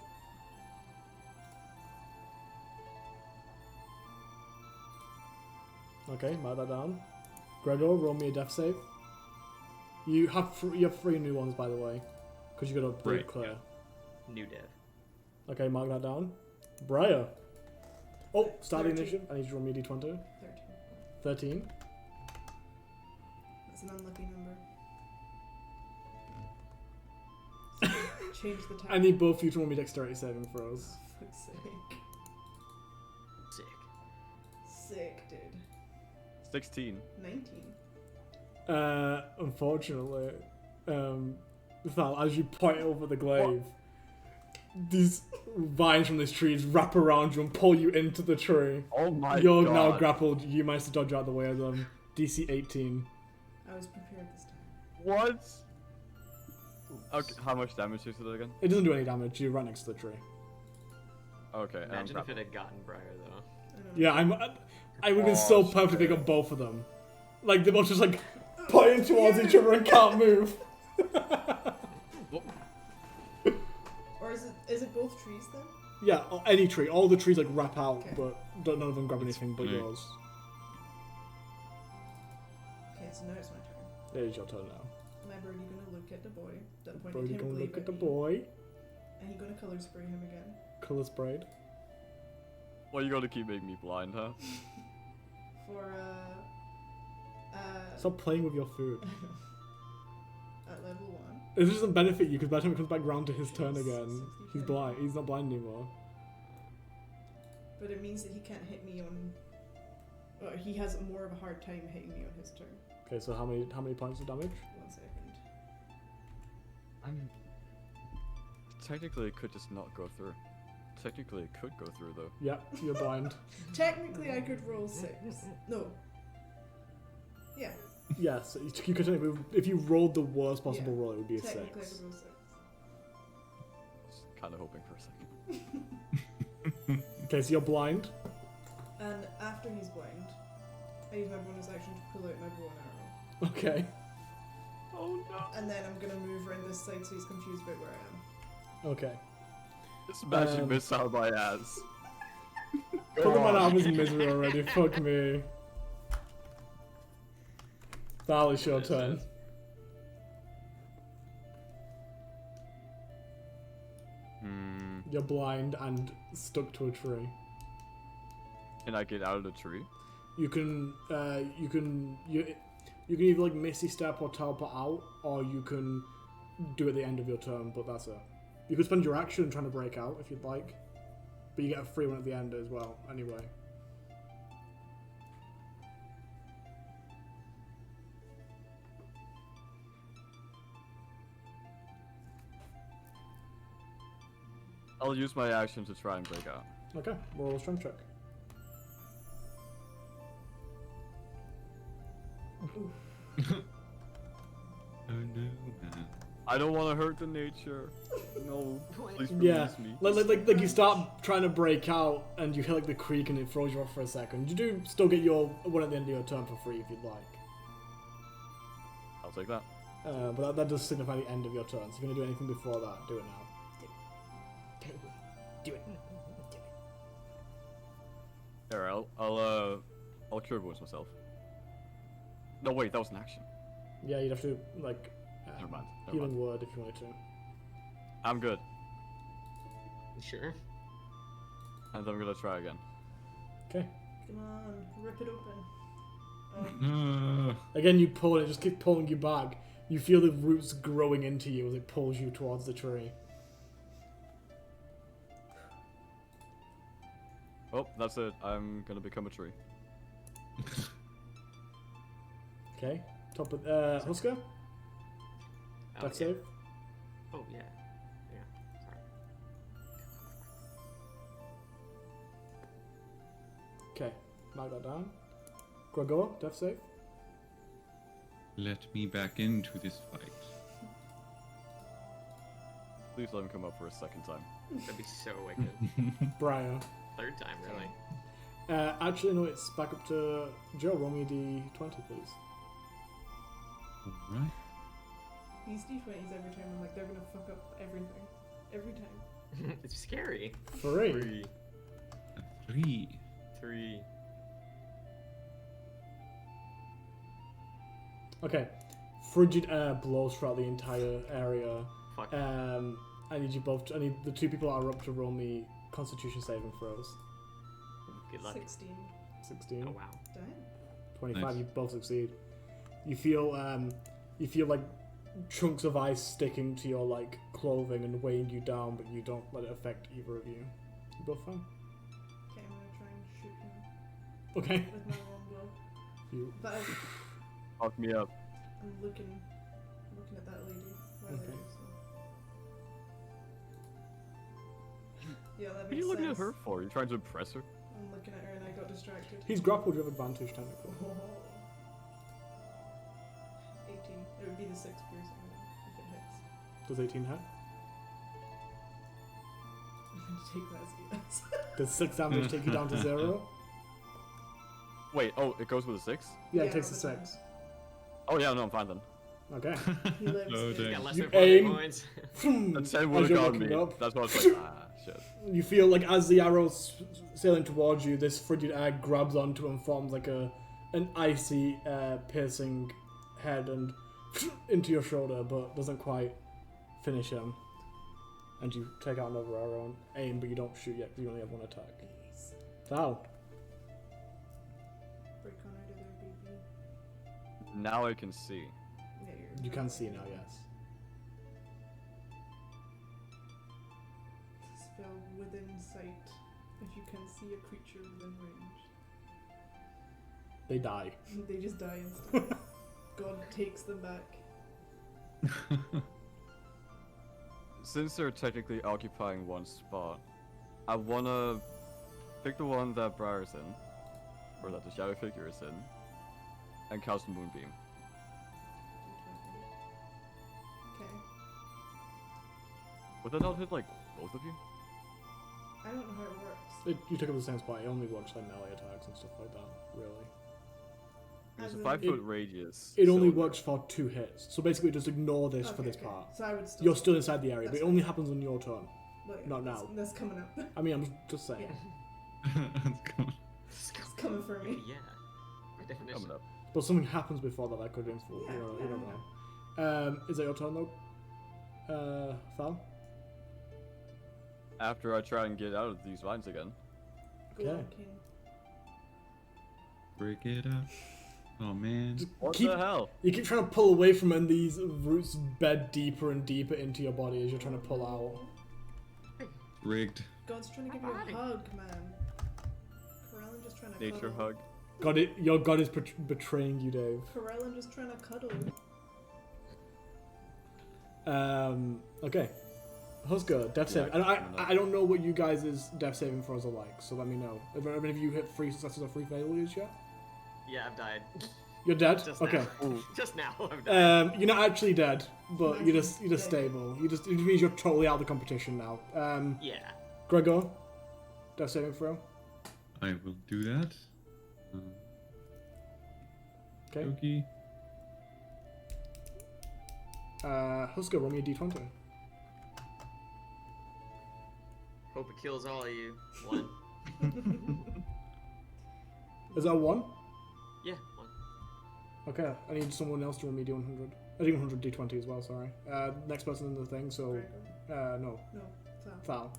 Okay, mark that down. Gregor, roll me a death save. You have 3 new ones, by the way, because you got a break Right, clear. New dev. Okay, mark that down. Briar. Oh, start the 13. initiative. I need you to roll me a d20. 13. 13. That's an unlucky number. Change the time. I need both of you to roll me dexterity saving throws. For fuck's sake. Sick. Sick, dude. 16. 19. Unfortunately, Thal, as you point over the glaive, these vines from this tree wrap around you and pull you into the tree. Oh my You're god. now grappled. You managed to dodge out of the way of them. DC 18. I was prepared this time. What? Okay, how much damage is it again? It doesn't do any damage. You're right next to the tree. Okay, and I'm Imagine if grappled. it had gotten Briar though. I know. Yeah, I would have been so Oh, pumped to pick shit. up both of them. Like, they're both just like pointing towards each other and can't move. Or is it both trees then? Yeah, any tree. All the trees like wrap out, Okay. but none of them grab anything but right. yours. Okay, so now it's my turn. It is your turn now. My birdie gonna look at the boy that pointed Brody him gonna glaive look at the me, boy. and he gonna color spray him again. Color sprayed. Well, you gotta keep making me blind, huh? For Stop playing with your food. at level 1. This doesn't benefit you because by the time it comes back round to his turn Jeez, again, 60 he's feet. blind. He's not blind anymore. But it means that he can't hit me on. Or he has more of a hard time hitting me on his turn. Okay, so how many points of damage? 1 second. I'm... Technically, it could just not go through. Technically, it could go through, though. Yeah, you're blind. Technically, I could roll 6. No. Yeah. Yeah, so you could technically, if you rolled the worst possible Yeah. roll, it would be a Technically, I 6. could roll 6. Just kind of hoping for a second. Okay, so you're blind. And after he's blind, I use my bonus action to pull out my bow and arrow. Okay. Oh no! And then I'm gonna move around this side so he's confused about where I am. Okay. This magic Um, missile my ass. Put them on armors in misery already. Fuck me. Val, it's your turn. You're blind and stuck to a tree. Can I get out of the tree? You can either like Misty Step or teleport out, or you can do it at the end of your turn. But that's it. You could spend your action trying to break out if you'd like, but you get a free one at the end as well. Anyway. I'll use my action to try and break out. Okay, roll a strength check. Oh no, man. I don't want to hurt the nature. No, please Yeah, release me. like you start trying to break out, and you hear like the creak, and it throws you off for a second. You do still get your one at the end of your turn for free if you'd like, I'll take that. but that does signify the end of your turn. So if you're gonna do anything before that, do it now. Do it. Alright, I'll cure wounds myself. No, wait, that was an action. Yeah, you'd have to like Never mind. Never healing mind. word if you wanted to. I'm good, You sure? and I'm gonna try again. Okay. Come on, rip it open. Again, you pull and it just keeps pulling you back. You feel the roots growing into you as it pulls you towards the tree. Oh, that's it. I'm gonna become a tree. Okay. Top of Husker. Oh, Death yeah. save. Oh yeah. Yeah. Sorry. Okay. Mark that down. Gregor, death save. Let me back into this fight. Please let him come up for a second time. That'd be so wicked. Briar. Third time, really. Actually, no, it's back up to Joe. Roll me a d20, please. Alright. These d20s every time, I'm like, they're gonna fuck up everything. Every time. It's scary. 3. A 3. 3. Okay. Frigid air blows throughout the entire area. Fuck. I need you both. I need the two people that are up to roll me Constitution saving throws. Good luck. 16. 16. Oh wow. Damn. 25. Nice. You both succeed. You feel like chunks of ice sticking to your like clothing and weighing you down, but you don't let it affect either of you. You both fine? Okay, I'm gonna try and shoot him Okay. with my longbow. You. But Fuck me up. I'm looking at that lady. While I Okay. do so. Yeah, that What are makes you looking sense. at her for? You trying to impress her? I'm looking at her and I got distracted. He's grappled. You have advantage technically. 18. It would be the 6 piercing if it hits. Does 18 hit? I'm gonna take that as a yes. Does 6 damage take you down to 0? Wait, oh, it goes with a 6? Yeah, it takes a all the 6. Oh yeah, no, I'm fine then. Okay. He lives Oh, in- dang. Got less You than 40 aim. points. A 10 would As have you're got looking me. up. That's why I was like, shit. You feel like as the arrow's sailing towards you, this frigid air grabs onto and forms like an icy, piercing head and into your shoulder, but doesn't quite finish him. And you take out another arrow and aim, but you don't shoot yet because you only have one attack. Yes. Thou. Break on out of there, baby. Now I can see. Yeah, you're You can see now, yes. Spell within sight. If you can see a creature within range. They die. They just die instantly. God takes them back. Since they're technically occupying one spot, I wanna pick the one that Briar's in, or that the shadow figure is in, and cast Moonbeam. Okay. Would that not hit like both of you? I don't know how it works. You took up the same spot. It only works like melee attacks and stuff like that, really. There's As a in- 5-foot radius. It only so- works for 2 hits. So basically just ignore this for Okay, this okay. part. So I would still. You're still inside the area, but That's it only fine. happens on your turn. Well, yeah, not that's- now. That's coming up. I mean, I'm just saying. Yeah. It's coming for me. Yeah. By definition. Coming up. But something happens before that could influence. Yeah, you yeah, don't I know. Is that your turn though? Val? After I try and get out of these vines again. Go Okay. on, King. Break it up. Oh man. Just What keep, the hell? You keep trying to pull away from it, and these roots bed deeper and deeper into your body as you're trying to pull out. Rigged. God's trying to give you a hug, man. Corellin just trying to Nature cuddle. hug. God, your god is betraying you, Dave. Corellin just trying to cuddle. Okay. Husker, death Yeah, save. And I know. I don't know what you guys' death saving throws are like, so let me know. Have any of you hit 3 successes or 3 failures yet? Yeah, I've died. You're dead? Just Okay. now. Just now I've died. You're not actually dead, but you're Nice. just stable. It just means you're totally out of the competition now. Yeah. Gregor, death saving throw. I will do that. Okay. Okie. Husker, roll me a d20. Hope it kills all of you. 1. Is that a 1? Yeah, 1. Okay, I need someone else to roll me d100. D100 d20 as well, sorry. Next person in the thing, so... Gregor. No. No, Sal. Thal.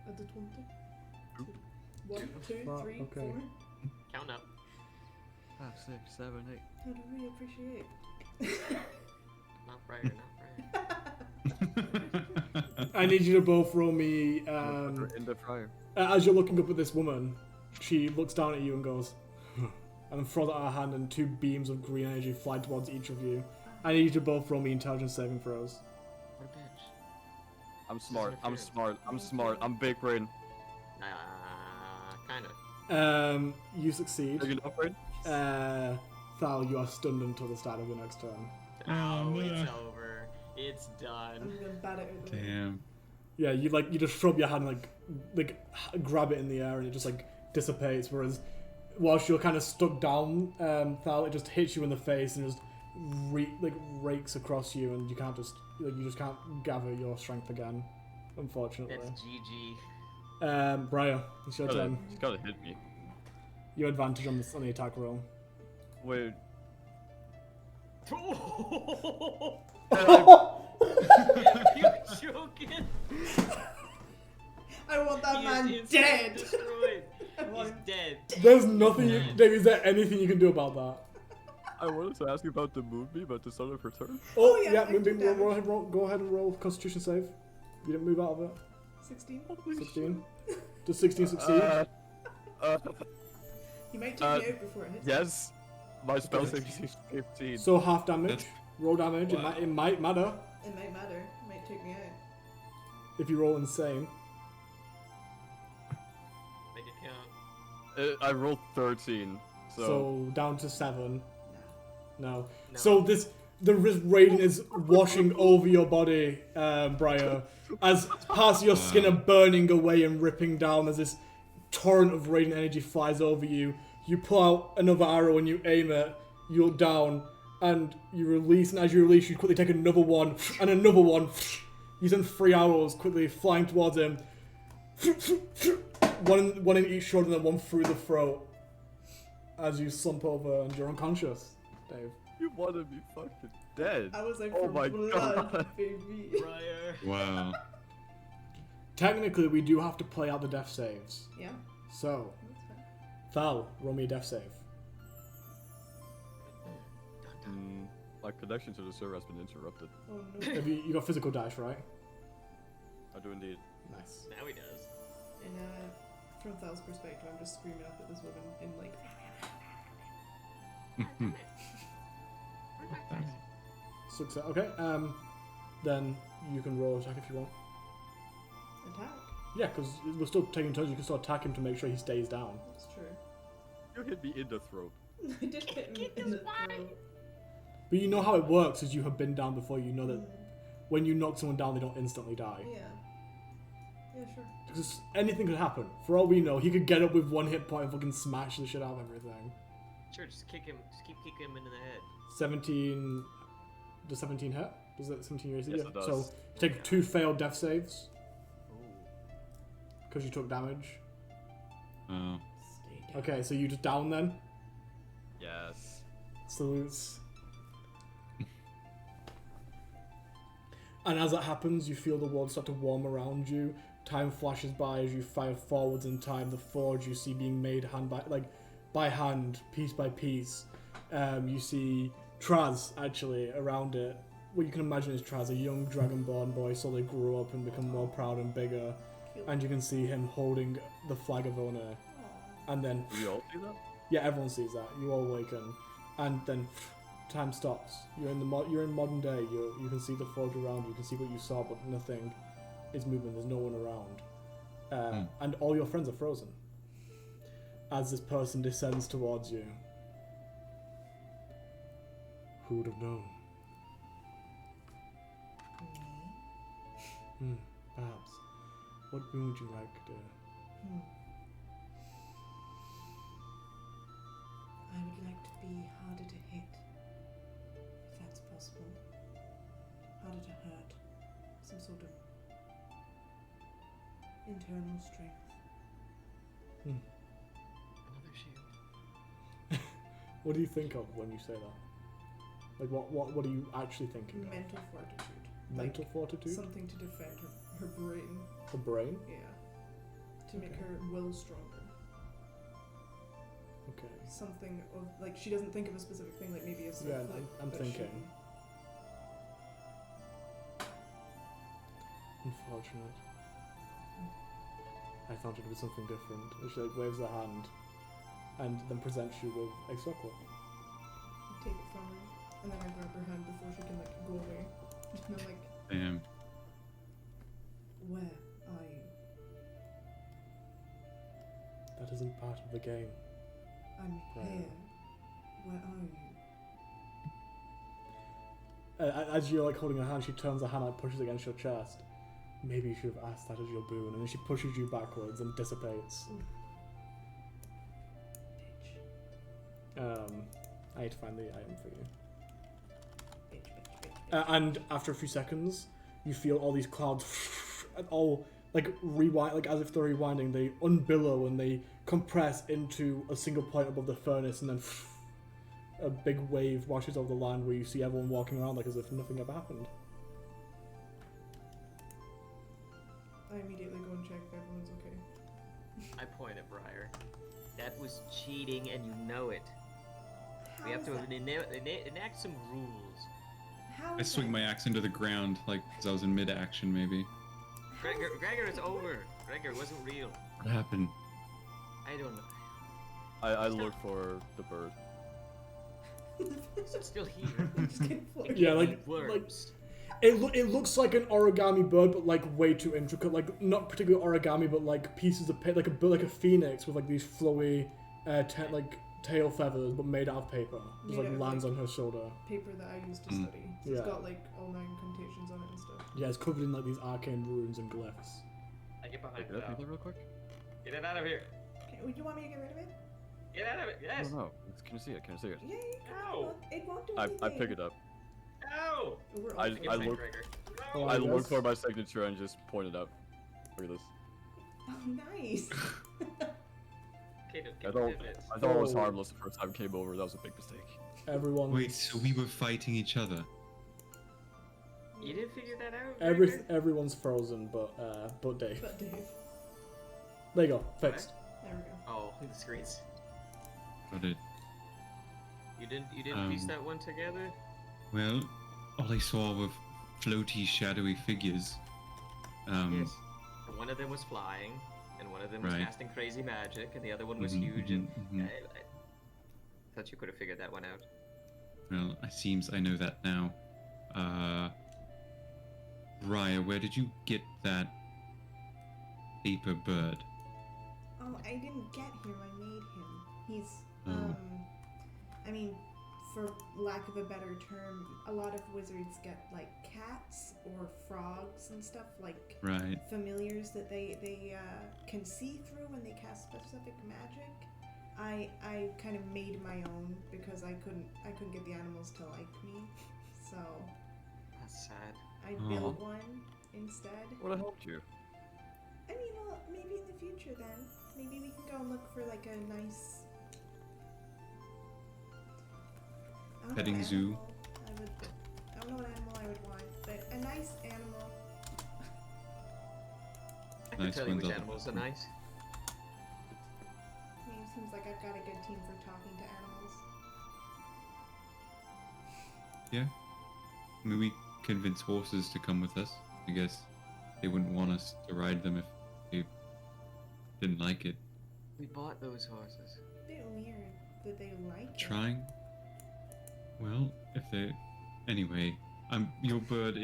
At the 20. 1, 2, Wow, 3, okay. 4. Count up. 5, 6, 7, 8. How do we appreciate? Not Briar, not Briar. I need you to both roll me... In the fryer. as you're looking up at this woman, she looks down at you and goes... and then throws out her hand and 2 beams of green energy fly towards each of you. I need you to both roll me intelligence saving throws. What a bitch. I'm smart. I'm interference. smart. I'm smart. I'm big brain. Kinda. You succeed. Big enough brain? Thal, you are stunned until the start of your next turn. Oh, no. it's over. It's I'm done. gonna bat it out the way. Damn. Yeah, you just throw up your hand and grab it in the air and it just dissipates. Whereas whilst you're kind of stuck down, Thal, it just hits you in the face and just rakes across you, and you can't you just can't gather your strength again, unfortunately. That's GG. Briar, it's your turn. He's gotta hit me. Your advantage on the attack roll. Wait. You joking? I want that He man is dead! Destroyed. I want He's him dead. There's nothing, Man. Dave. Is there anything you can do about that? I wanted to ask you about the movie, but the start of her turn. Oh yeah, yeah, I can do go ahead and roll Constitution save. You didn't move out of it. 16. 16. Does 16 succeed? You might take me out before it hits. Yes. My spell save is 15. So half damage. That's- Roll damage. Wow. It might matter It might matter. It might take me out. if you roll insane. Make it count. I rolled 13. So down to 7. No. No. No. So the radiant is washing over your body, Briar, as parts of your skin are burning away and ripping down as this torrent of radiant energy flies over you. You pull out another arrow and you aim it. You look down and you release, and as you release, you quickly take another one and another one. You send 3 arrows quickly flying towards him. One in each shoulder and then one through the throat. As you slump over and you're unconscious, Dave. You wanted me fucking dead. I was like, Oh for my blood, God. baby. Briar. Wow. Technically, we do have to play out the death saves. Yeah, So, that's fine. Thal, roll me a death save. My connection to the server has been interrupted. Oh no. Have you got physical dice, right? I do indeed. Nice. Now he does. And from Thal's perspective, I'm just screaming up at this woman in like. Success. Okay. Then you can roll attack if you want. Attack. Yeah, because we're still taking turns. You can still attack him to make sure he stays down. That's true. You hit me in the throat. I did hit him in the throat. But you know how it works, as you have been down before. You know that Mm, when you knock someone down, they don't instantly die. yeah. Yeah, sure. Because anything could happen. For all we know, he could get up with 1 hit point and fucking smash the shit out of everything. Sure, just kick him. Just keep kicking him into the head. 17. Does 17 hit? Does that 17 years? Yes, Yeah. it does. So you take 2 failed death saves because you took damage. Oh. Stay down. Okay, so you just down then. Yes. Salutes. And as that happens, you feel the world start to warm around you. Time flashes by as you fire forwards in time. The forge you see being made by hand, piece by piece. You see Traz actually around it. What you can imagine is Traz, a young dragonborn boy, slowly grew up and become more proud and bigger. Cute. And you can see him holding the flag of honor. Aw. And then, Do we all see that? yeah, everyone sees that. You all awaken, and then time stops. You're in modern day. You can see the forge around you. You can see what you saw, but nothing is moving. There's no one around, and all your friends are frozen. As this person descends towards you, who would have known? Me? Perhaps. What boon would you like, dear? I would like to be harder to hit, if that's possible. Harder to hurt. Some sort of internal strength. Another shield. What do you think of when you say that? Like, what are you actually thinking of? Mental fortitude. Mental fortitude? Something to defend her brain. The brain? Yeah. To make her will stronger. Okay. Something of, like, she doesn't think of a specific thing, like maybe a Yeah, circlet. I'm but thinking. Unfortunate. I thought it would be something different. And she like waves her hand and then presents you with a circlet. I take it from her, and then I grab her hand before she can, like, go away. And I'm like, Damn. where are you? That isn't part of the game. I'm Right. here. Where are you? As you're like holding her hand, she turns her hand and pushes against your chest. Maybe you should have asked that as your boon. And then she pushes you backwards and dissipates. Bitch. I need to find the item for you. Bitch. And after a few seconds, you feel all these clouds all like rewind, like as if they're rewinding. They unbillow and they compress into a single point above the furnace, and then a big wave washes over the land where you see everyone walking around like as if nothing ever happened. I immediately go and check if everyone's okay. I point at Briar. That was cheating, and you know it. We How have is to that- enact some rules. How I is swing that- my axe into the ground, like, because I was in mid-action, maybe. how is Gregor, it it's possible? over. Gregor, it wasn't real. What happened? I don't know. I look for the bird. It's still here. Just get flipped. Yeah, like- It worms. It looks like an origami bird, but like way too intricate. Like not particularly origami, but like pieces of like a bird, like a phoenix with like these flowy, like tail feathers, but made out of paper. Just like Made out of, lands like- on her shoulder. Paper that I used to Mm. study. So it's Yeah. got like all my incantations on it and stuff. Yeah, it's covered in like these arcane runes and glyphs. I get behind Wait, can I it take that real quick? Get it out of here. Okay, would you want me to get rid of it? Get out of it. Yes. No, no. Can you see it? Can you see it? Yeah, you can. Ow. Look, it won't do I anything. pick it up. Ow. We're I- all Get I behind look- Gregor. Oh, I I look guess. for my signature and just point it up. Look at this. Oh, nice. Okay, I thought it was Oh. harmless the first time I came over. That was a big mistake. Everyone. Wait, so we were fighting each other? You didn't figure that out? Gregor? Everyone's frozen, but Dave. But Dave. There you go, fixed. There we go. Oh, the screens. Got it. You didn't piece Um, that one together? Well, all I saw were floaty, shadowy figures. Yes. And one of them was flying, and one of them was Right. casting crazy magic, and the other one was Mhm, huge. And mhm, I thought you could have figured that one out. Well, it seems I know that now. Briar, where did you get that paper bird? Oh, I didn't get him. I made him. He's, Oh. I mean, for lack of a better term, a lot of wizards get like cats or frogs and stuff, like Right. familiars that they can see through when they cast specific magic. I kind of made my own because I couldn't get the animals to like me, so That's sad. I Aw. built one instead. Would have helped you. I mean, well, maybe in the future then. Maybe we can go and look for like a nice I don't know Petting what zoo. animal I don't know what animal I would want, but a nice animal. I can Nice tell you ones which are the animals are best. nice. I mean, it seems like I've got a good team for talking to animals. Yeah. I mean, we convince horses to come with us. I guess they wouldn't want us to ride them if they didn't like it. We bought those horses. A bit weird that they like it. Trying? Well, if they... Anyway, your bird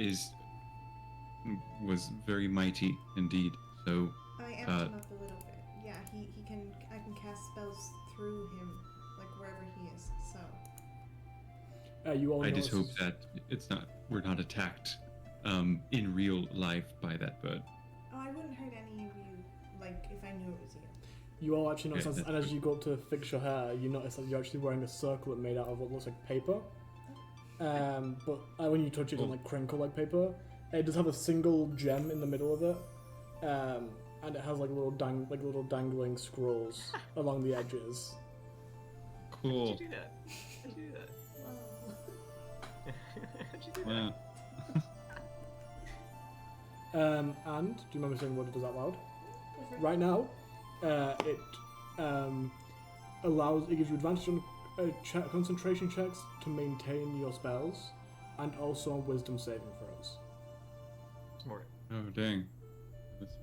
was very mighty indeed, so... I amped him up a little bit. Yeah, he can. I can cast spells through him, like wherever he is. So. You all I just hope notice- that we're not attacked in real life by that bird. Oh, I wouldn't hurt any of you, like if I knew it was you. You all actually notice, Okay, and as you go up to fix your hair, you notice that you're actually wearing a circlet made out of what looks like paper. But when you touch it, it doesn't like crinkle like paper. It does have a single gem in the middle of it, and it has like little dangling scrolls along the edges. Cool. How'd you do that? How'd you do that? How'd you do that? Wow. And do you remember saying what it does out loud? Right now, it gives you advantage on concentration checks to maintain your spells, and also on wisdom saving throws. Smart. Oh, dang. That's-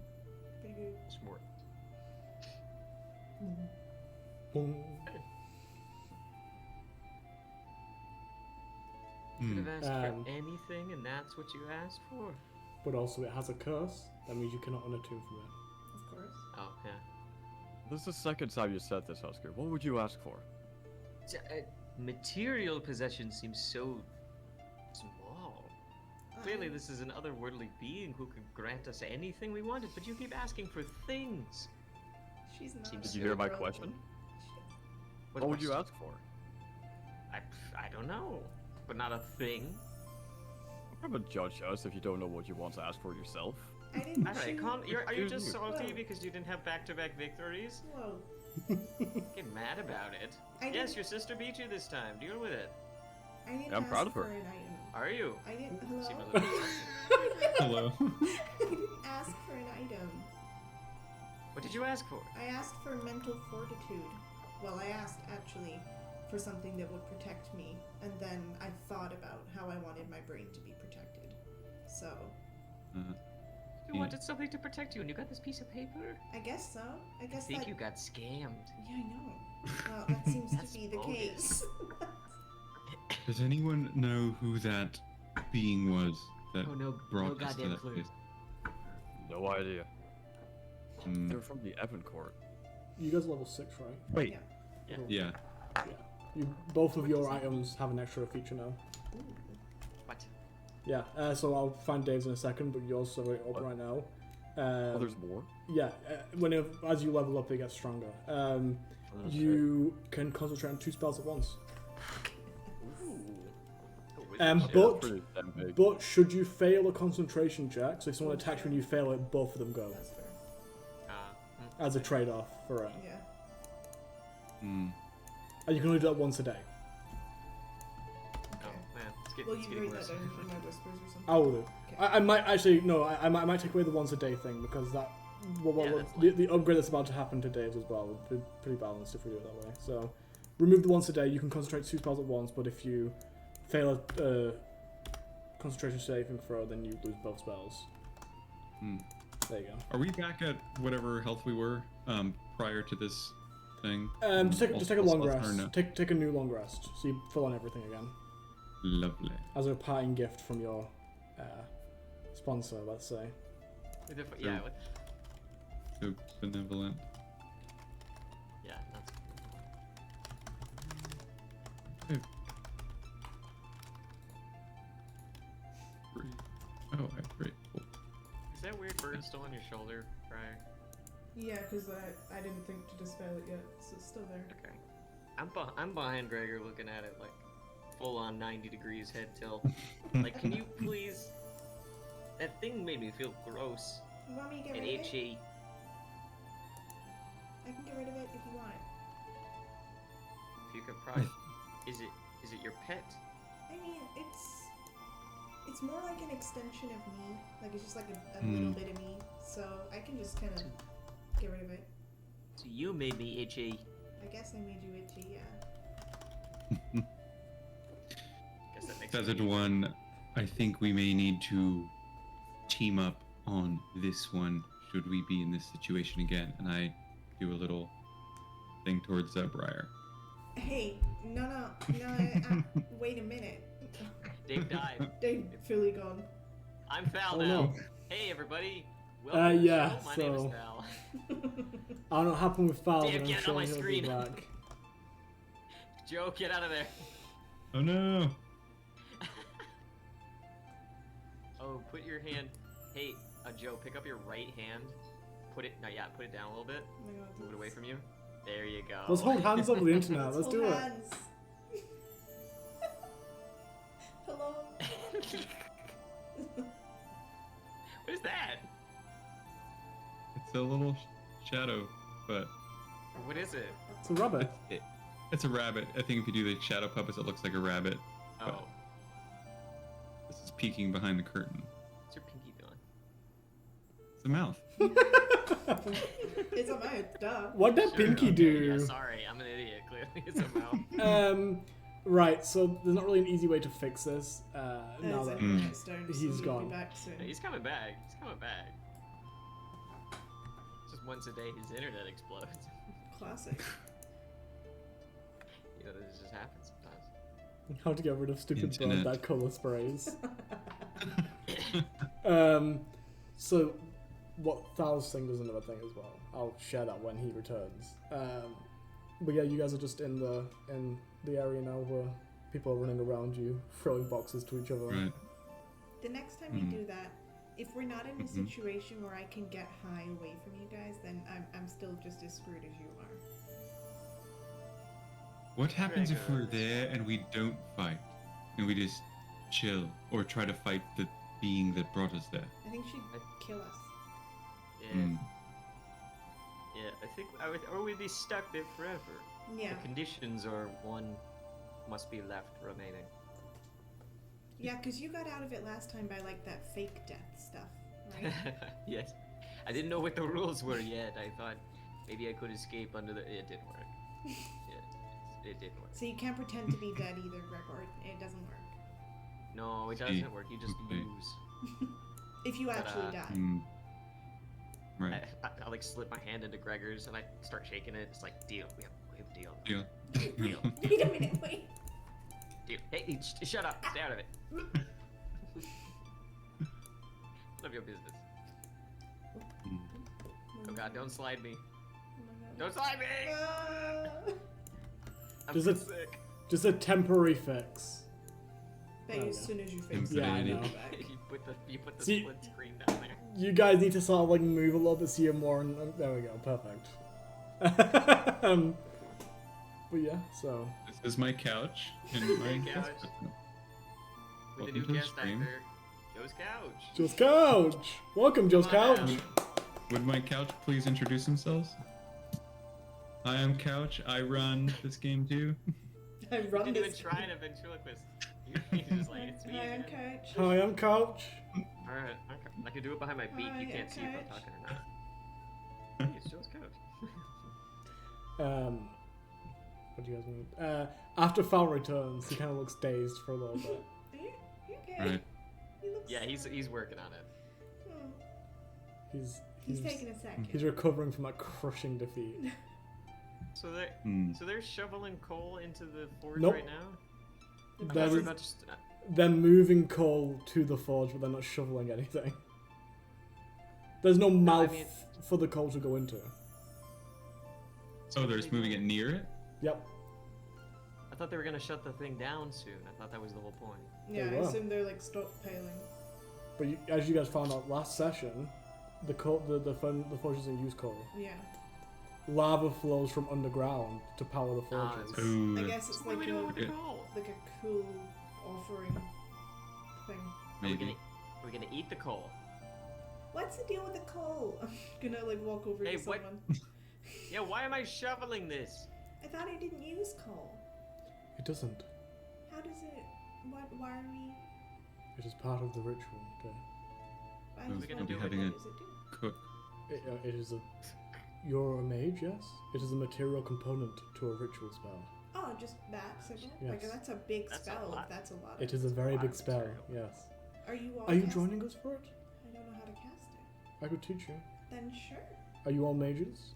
Pretty good. Smart. Boom. Could have asked Um, for anything, and that's what you asked for. But also, it has a curse. That means you cannot unattune from it. Of course. Oh yeah. This is the second time you said this, Husker. What would you ask for? Material possession seems so small. Clearly, this is an otherworldly being who could grant us anything we wanted, but you keep asking for things. She's not. Did a you hear my girl. question? What What would you question? ask for? I don't know, but not a thing. I'm gonna judge us if you don't know what you want to ask for yourself. I didn't All right, choose. are you just Choose you. salty Whoa. because you didn't have back-to-back victories? Whoa. Get mad about it. I Yes, didn't- your sister beat you this time. Deal with it. I didn't I'm ask proud of her. for an item. Are you? I didn't. See my Hello. little- Hello. I didn't ask for an item. What did you ask for? I asked for mental fortitude. Well, I asked actually for something that would protect me, and then I thought about how I wanted my brain to be protected. So, You Yeah. wanted something to protect you, and you got this piece of paper? I guess so. I I guess think that. you got scammed. Yeah, I know. Well, that seems to That's be the bogus. case. Does anyone know who that being was that Oh no, brought no us to goddamn that clue. place? No idea. Hmm. They're from the Evan Court. You guys are level 6, right? Wait, Yeah. Yeah. Yeah. Both of your items have an extra feature now. Ooh. What? Yeah, so I'll find Dave's in a second, but yours are up What? right now. oh, there's more? Yeah, as you level up, it gets stronger. Okay. You can concentrate on 2 spells at once. Oh, Um, shit. but- Pretty damn big. But should you fail a concentration check, so if someone attacks you and you fail it, both of them go. That's fair. As a trade-off for it. Yeah. Hmm. And you can only do that once a day. Oh man, Will it's you getting write worse. that down for my whispers or something? I will do. Okay. I might actually, no, I might take away the once a day thing, because that, Yeah, that's the upgrade that's about to happen to Dave's as well would be pretty balanced if we do it that way. So, remove the once a day, you can concentrate 2 spells at once, but if you fail a concentration saving throw, then you lose both spells. Hmm. There you go. Are we back at whatever health we were prior to this thing? Just take a long Or rest. no? Take a new long rest, so you fill on everything again. Lovely. As a parting gift from your sponsor, let's say. Yeah, So benevolent. yeah, that's Great. Oh, great. Cool. Is that weird bird still on your shoulder, Briar? Yeah, because I didn't think to dispel it yet, so it's still there. Okay. I'm behind Gregor looking at it like full on 90 degrees head tilt. Like, can you please? That thing made me feel gross You want me to get and rid of it? itchy. I can get rid of it if you want. If you could probably, is it your pet? I mean, it's It's more like an extension of me. Like it's just like a little bit of me. So I can just kind of get rid of it. So you made me itchy. I guess I made you itchy, yeah. Guess that makes Feathered sense. One, I think we may need to team up on this one should we be in this situation again. And I do a little thing towards Briar. Hey, no, wait a minute. Dave died. They're fully gone. I'm Val Oh, now. no. Hey everybody. Welcome to the yeah, show. My name is so- Val. I don't know what happened with Val, Damn, but I'm get out of sure my he'll be screen. back. Joe, get out of there. Oh no! Oh, put your hand. Hey, Joe, pick up your right hand. Put it. No, yeah, put it down a little bit. Oh my God, Move it away from you. There you go. Let's hold hands over the internet. Let's hold do it. hands. Hello. What is that? It's a little shadow, but What is it? It's a rabbit. it's a rabbit. I think if you do the shadow puppets, it looks like a rabbit. Oh, This is peeking behind the curtain. what's your pinky doing? It's a mouth. It's a mouth, duh. What did Sure, Pinky okay, do? Yeah, sorry, I'm an idiot. Clearly, it's a mouth. Right, so there's not really an easy way to fix this. Now As that everyone gets down, so he's he'll be gone. back soon. He's coming back. He's coming back. Just once a day, his internet explodes. Classic. You know, this just happens sometimes. how to get rid of stupid Internet. that color sprays. So what Thal's thing does another thing as well. I'll share that when he returns. But yeah, you guys are just in the area now where people are running around you, throwing boxes to each other. Right. The next time we do that, if we're not in a situation where I can get high away from you guys, then I'm still just as screwed as you are. What happens if Gregor. we're there and we don't fight? And we just chill or try to fight the being that brought us there? I think she'd kill us. Yeah, Hmm. yeah. I think or we'd be stuck there forever. Yeah. The conditions are one must be left remaining. Yeah, because you got out of it last time by like that fake death stuff, right? Yes. I didn't know what the rules were yet. I thought maybe I could escape under the. It didn't work. It didn't work. So you can't pretend to be dead either, Gregor. It doesn't work. No, it See, doesn't work. You just okay. lose. If you actually die. Hmm. Right. I like slip my hand into Gregor's and I start shaking it. It's like deal. We have a deal. Deal. Deal. Wait a minute, wait. Deal. Hey, shut up. Stay out of it. None of your business. Hmm. Oh god, don't slide me. Oh my god. Don't slide me! I'm Does so it- sick. Just a temporary fix. Bet Oh, as yeah. soon as you fix Yeah, I it, know. it'll be back. you put the See- split screen down there. You guys need to sort of like move a little bit so you're more. There we go, perfect. But yeah, so This is my couch. And my couch. With the new Welcome to the guest stream. actor, Joe's couch. Joe's couch. Welcome, Joe's Come on couch. now. Would my couch please introduce themselves? Hi, I'm Couch. I run this game too. I You run didn't even this. try to ventriloquist. You're just like, it's me Hi, I'm again. Coach. Hi, I'm Couch. Alright, I can do it behind my beak. Hi, You can't I'm see if I'm Coach. talking or not. Hey, it's Joe's couch. What do you guys mean? After Fal returns, he kind of looks dazed for a little bit. Are you okay? Right. He looks. Yeah, he's working on it. Hmm. He's He's taking a second. he's recovering from that crushing defeat. So they're Hmm. shoveling coal into the forge Nope. right now. The That We're is- about to They're moving coal to the forge, but they're not shoveling anything. There's no mouth mean- for the coal to go into. Oh, they're just moving it near it? Yep. I thought they were gonna shut the thing down soon. I thought that was the whole point. Yeah, They I were. assume they're like stockpiling. But as you guys found out last session, the forge doesn't use coal. Yeah. Lava flows from underground to power the Ah, forges. that's Ooh. I guess it's What are like we doing a with the Yeah. coal? like a cool offering thing. Maybe. Are we gonna eat the coal? What's the deal with the coal? I'm gonna like walk over Hey, to what- someone. Yeah, why am I shoveling this? I thought I didn't use coal. It doesn't. How does it? What? Why are we? It is part of the ritual. Okay. I We'll just be wondered what having a- does it do? Cook. It is a. You're a mage, yes. It is a material component to a ritual spell. Oh, just that simple? Like, Yes. that's a big That's a spell. lot. That's a lot. It is a very lot big of spell. material. Yes. Are you all Are you cast- joining us for it? I don't know how to cast it. I could teach you. Then sure. Are you all mages?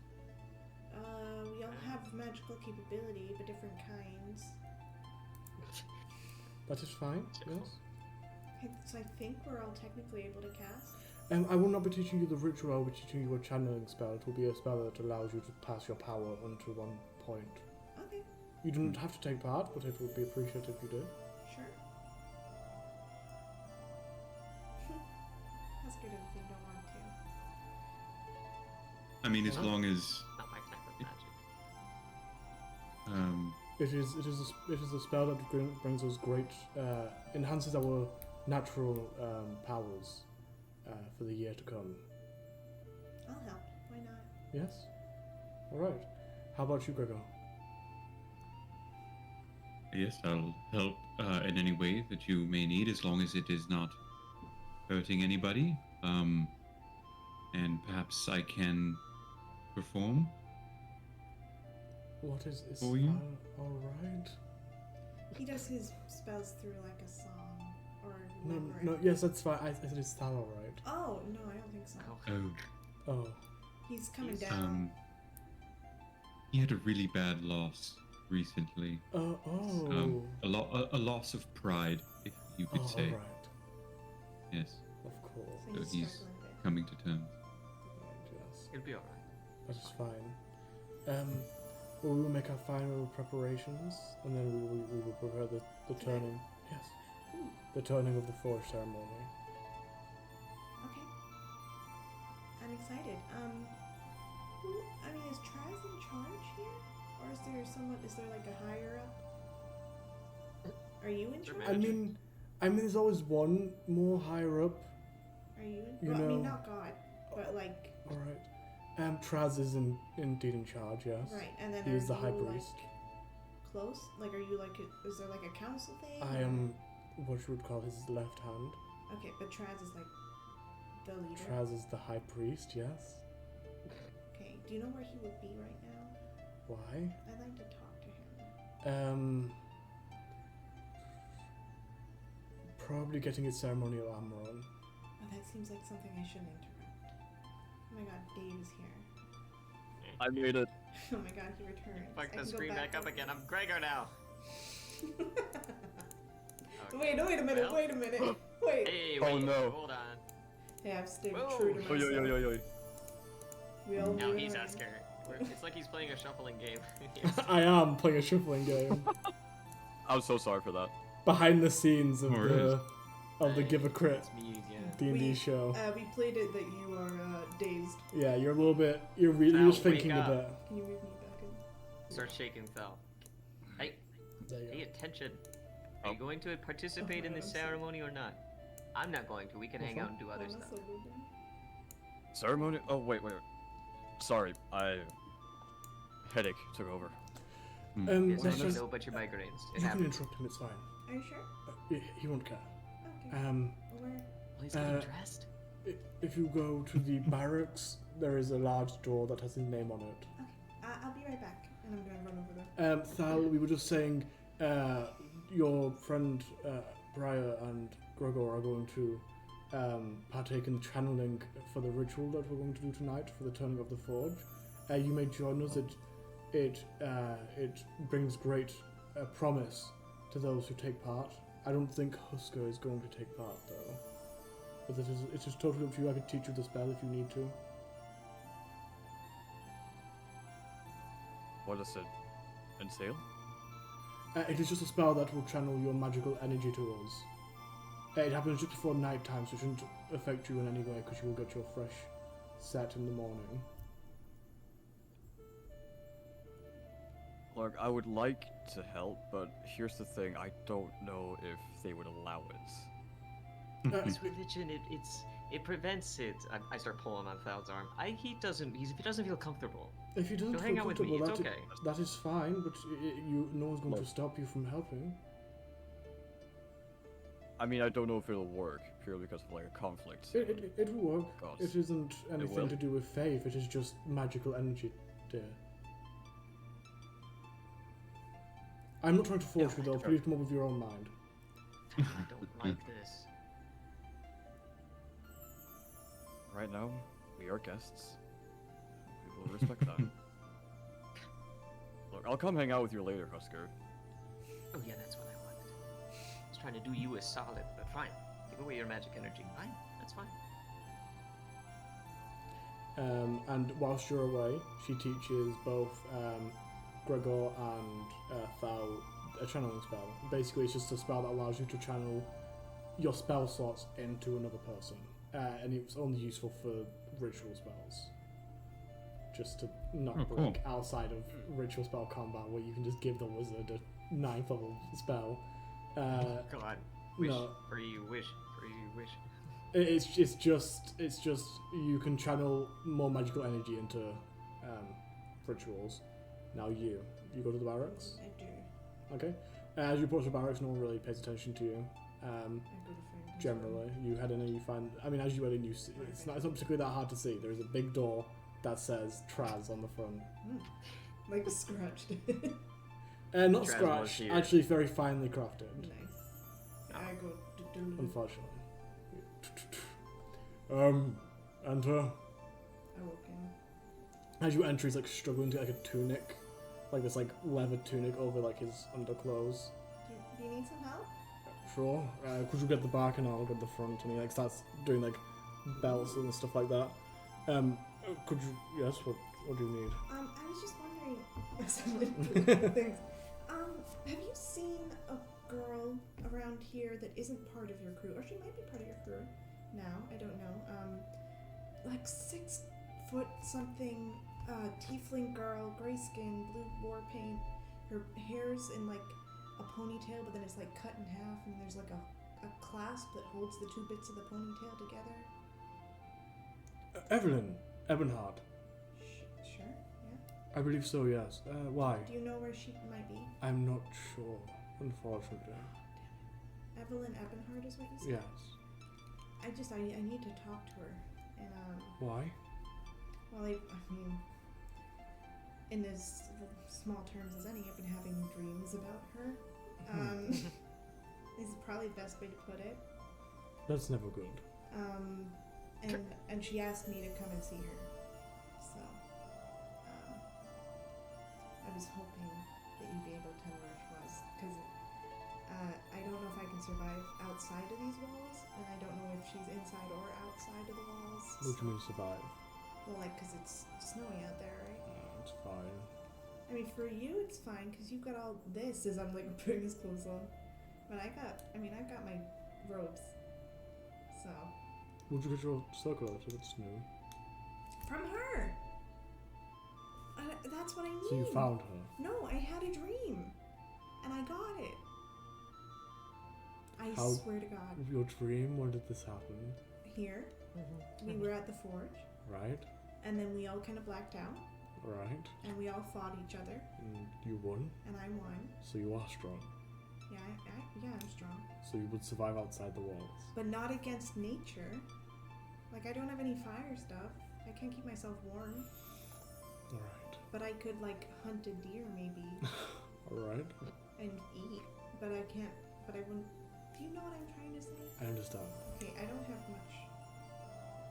We all have magical capability, but different kinds. That is fine. Yes. So I think we're all technically able to cast. I will not be teaching you the ritual. I will be teaching you a channeling spell. It will be a spell that allows you to pass your power onto one point. Okay, You do not have to take part, but it would be appreciated if you did. sure. Husker doesn't seem to want to. I mean, as long as Not my type of magic. It is a spell that brings us great, enhances our natural powers for the year to come. I'll help. Why not? Yes. All right. How about you, Gregor? yes, I'll help in any way that you may need, as long as it is not hurting anybody. And perhaps I can perform. What is For you? all right? He does his spells through like a song or No, limerick. no. Yes, that's fine. I said it's all right. Oh no, I don't think so. Oh. Oh, Oh. He's coming He's, down. he had a really bad loss recently. Oh. A loss of pride, if you could Oh, say. all right. Yes, Of course. So so he's he's struggling a bit. coming to terms. Right, yes. It'll be alright. That is fine. Well, we will make our final preparations, and then we will prepare the turning. Yes. Ooh, The turning of the forge ceremony. okay. I'm excited. I mean, is Traz in charge here? Or is there like a higher up? Are you in Sure, charge? I mean, there's always one more higher up. Are you in? you Well, I mean, know- not God, but like, All right. Traz is indeed in charge. Yes. right. And then He are is the high you, priest. Like, close? Like, are you like, is there like a council thing? I or- am what you would call his left hand. Okay, but Traz is like the leader. Traz is the high priest. Yes. Okay, do you know where he would be right now? Why? I'd like to talk to him. Probably getting his ceremonial armor on. Oh, that seems like something I shouldn't interrupt. Oh my god, Dave is here. I made it. Oh my god, he returns. Fuck I the can go screen back up over. again. I'm Gregor now. Wait a minute, Well- wait a minute. Wait. Hey, Oh, wait, no. hold on. Hey, I've stayed Whoa. true to Oi, myself. oi, oi, oi, oi. We all Now knew he's it. Husker. It's like he's playing a shuffling game. I am playing a shuffling game I'm so sorry for that. behind the scenes of Or the Give a Crit It's me again. D&D We- show. We played it that you are dazed. Yeah, you're a little bit. You're really Now just wake thinking up. a bit. Can you move me back in? Start shaking, Fel. Hey, There you pay go. attention. Are you going to participate in Oh, this I'm sorry. ceremony or not? I'm not going to. We can hang out and do other Oh, stuff. that's so good. Ceremony? Oh, wait. Sorry, headache took over. There's Let's no just, no but your migraines. It you can happens. interrupt him. It's fine. Are you sure? He won't care. Okay. Where? Well, he's getting Uh, dressed. If you go to the barracks, there is a large door that has his name on it. Okay. I'll be right back, and I'm gonna run over there. Thal, we were just saying, your friend Briar and Gregor are going to partake in channeling for the ritual that we're going to do tonight for the turning of the forge. You may join us. It brings great promise to those who take part. I don't think Husker is going to take part though. But it is totally up to you. I could teach you the spell if you need to. What does it entail? It is just a spell that will channel your magical energy to us. It happens just before night time, so it shouldn't affect you in any way because you will get your fresh set in the morning. Look, I would like to help, but here's the thing: I don't know if they would allow it. It's religion. It prevents it. I start pulling on Fal's arm. If he doesn't feel comfortable, If you doesn't he'll feel hang out with me. comfortable, It's that okay. that is fine, but no one's going to Look. stop you from helping. I mean, I don't know if it'll work purely because of like a conflict. It will work. Gods. It isn't anything will? to do with faith. It is just magical energy, dear. I'm not trying to force you though. sure. Please come up with your own mind. I don't like this. Right now, we are guests. We will respect that. Look, I'll come hang out with you later, Husker. Oh yeah, that's what I wanted. I was trying to do you a solid, but fine. Give away your magic energy. Fine, that's fine. And whilst you're away, she teaches both Gregor and Thal a channeling spell. Basically, it's just a spell that allows you to channel your spell slots into another person. And it's only useful for ritual spells. Just to not Oh, break cool. outside of ritual spell combat, where you can just give the wizard a 9th level spell. God, wish no. for you wish for you wish. It's just you can channel more magical energy into rituals. Now you go to the barracks. I do. Okay. As you approach the barracks, no one really pays attention to you. I go to find him. Generally, you head in and you find. I mean, as you head in, you see, it's not particularly that hard to see. There's a big door that says Traz on the front. Like scratched. Not Traz was scratched, here. actually very finely crafted. Nice. I go. Unfortunately. Enter. I walk in. As you enter, he's like struggling to get like a tunic, like this like leather tunic over like his underclothes. Do you need some help? Sure. Could you get the back and I'll get the front? And he like starts doing like belts and stuff like that. Could you? Yes. What do you need? I was just wondering. Things. Have you seen a girl around here that isn't part of your crew, or she might be part of your crew now? I don't know. Like 6 foot something, tiefling girl, gray skin, blue war paint. Her hair's in like a ponytail, but then it's like cut in half, and there's like a clasp that holds the 2 bits of the ponytail together. Evelyn Ebenhard. Sure, yeah. I believe so. Yes. Why? Do you know where she might be? I'm not sure. Unfortunately. Evelyn Ebenhard is what you said? Yes. I need to talk to her. And, Why? well, I mean, in as small terms as any, I've been having dreams about her. Is probably the best way to put it. That's never good. And she asked me to come and see her. So, I was hoping that you'd be able to tell me where she was, because I don't know if I can survive outside of these walls, and I don't know if she's inside or outside of the walls. What do you mean survive? Well, like, because it's snowy out there, right? It's fine. I mean, for you, it's fine, because you've got all this as I'm, like, putting his clothes on. But I've got my robes. So. Would you get your circle out if it's new? From her! That's what I mean. So you found her? No, I had a dream. And I got it. I How- swear to God. Your dream? When did this happen? Here, we were at the forge, Right? and then we all kind of blacked out, Right? and we all fought each other, And you won? and I won. So you are strong. Yeah, I'm strong. So you would survive outside the walls. But not against nature. Like, I don't have any fire stuff. I can't keep myself warm. Alright. But I could, like, hunt a deer, maybe, Alright. and eat. But I can't, but I wouldn't. Do you know what I'm trying to say? I understand. Okay, I don't have much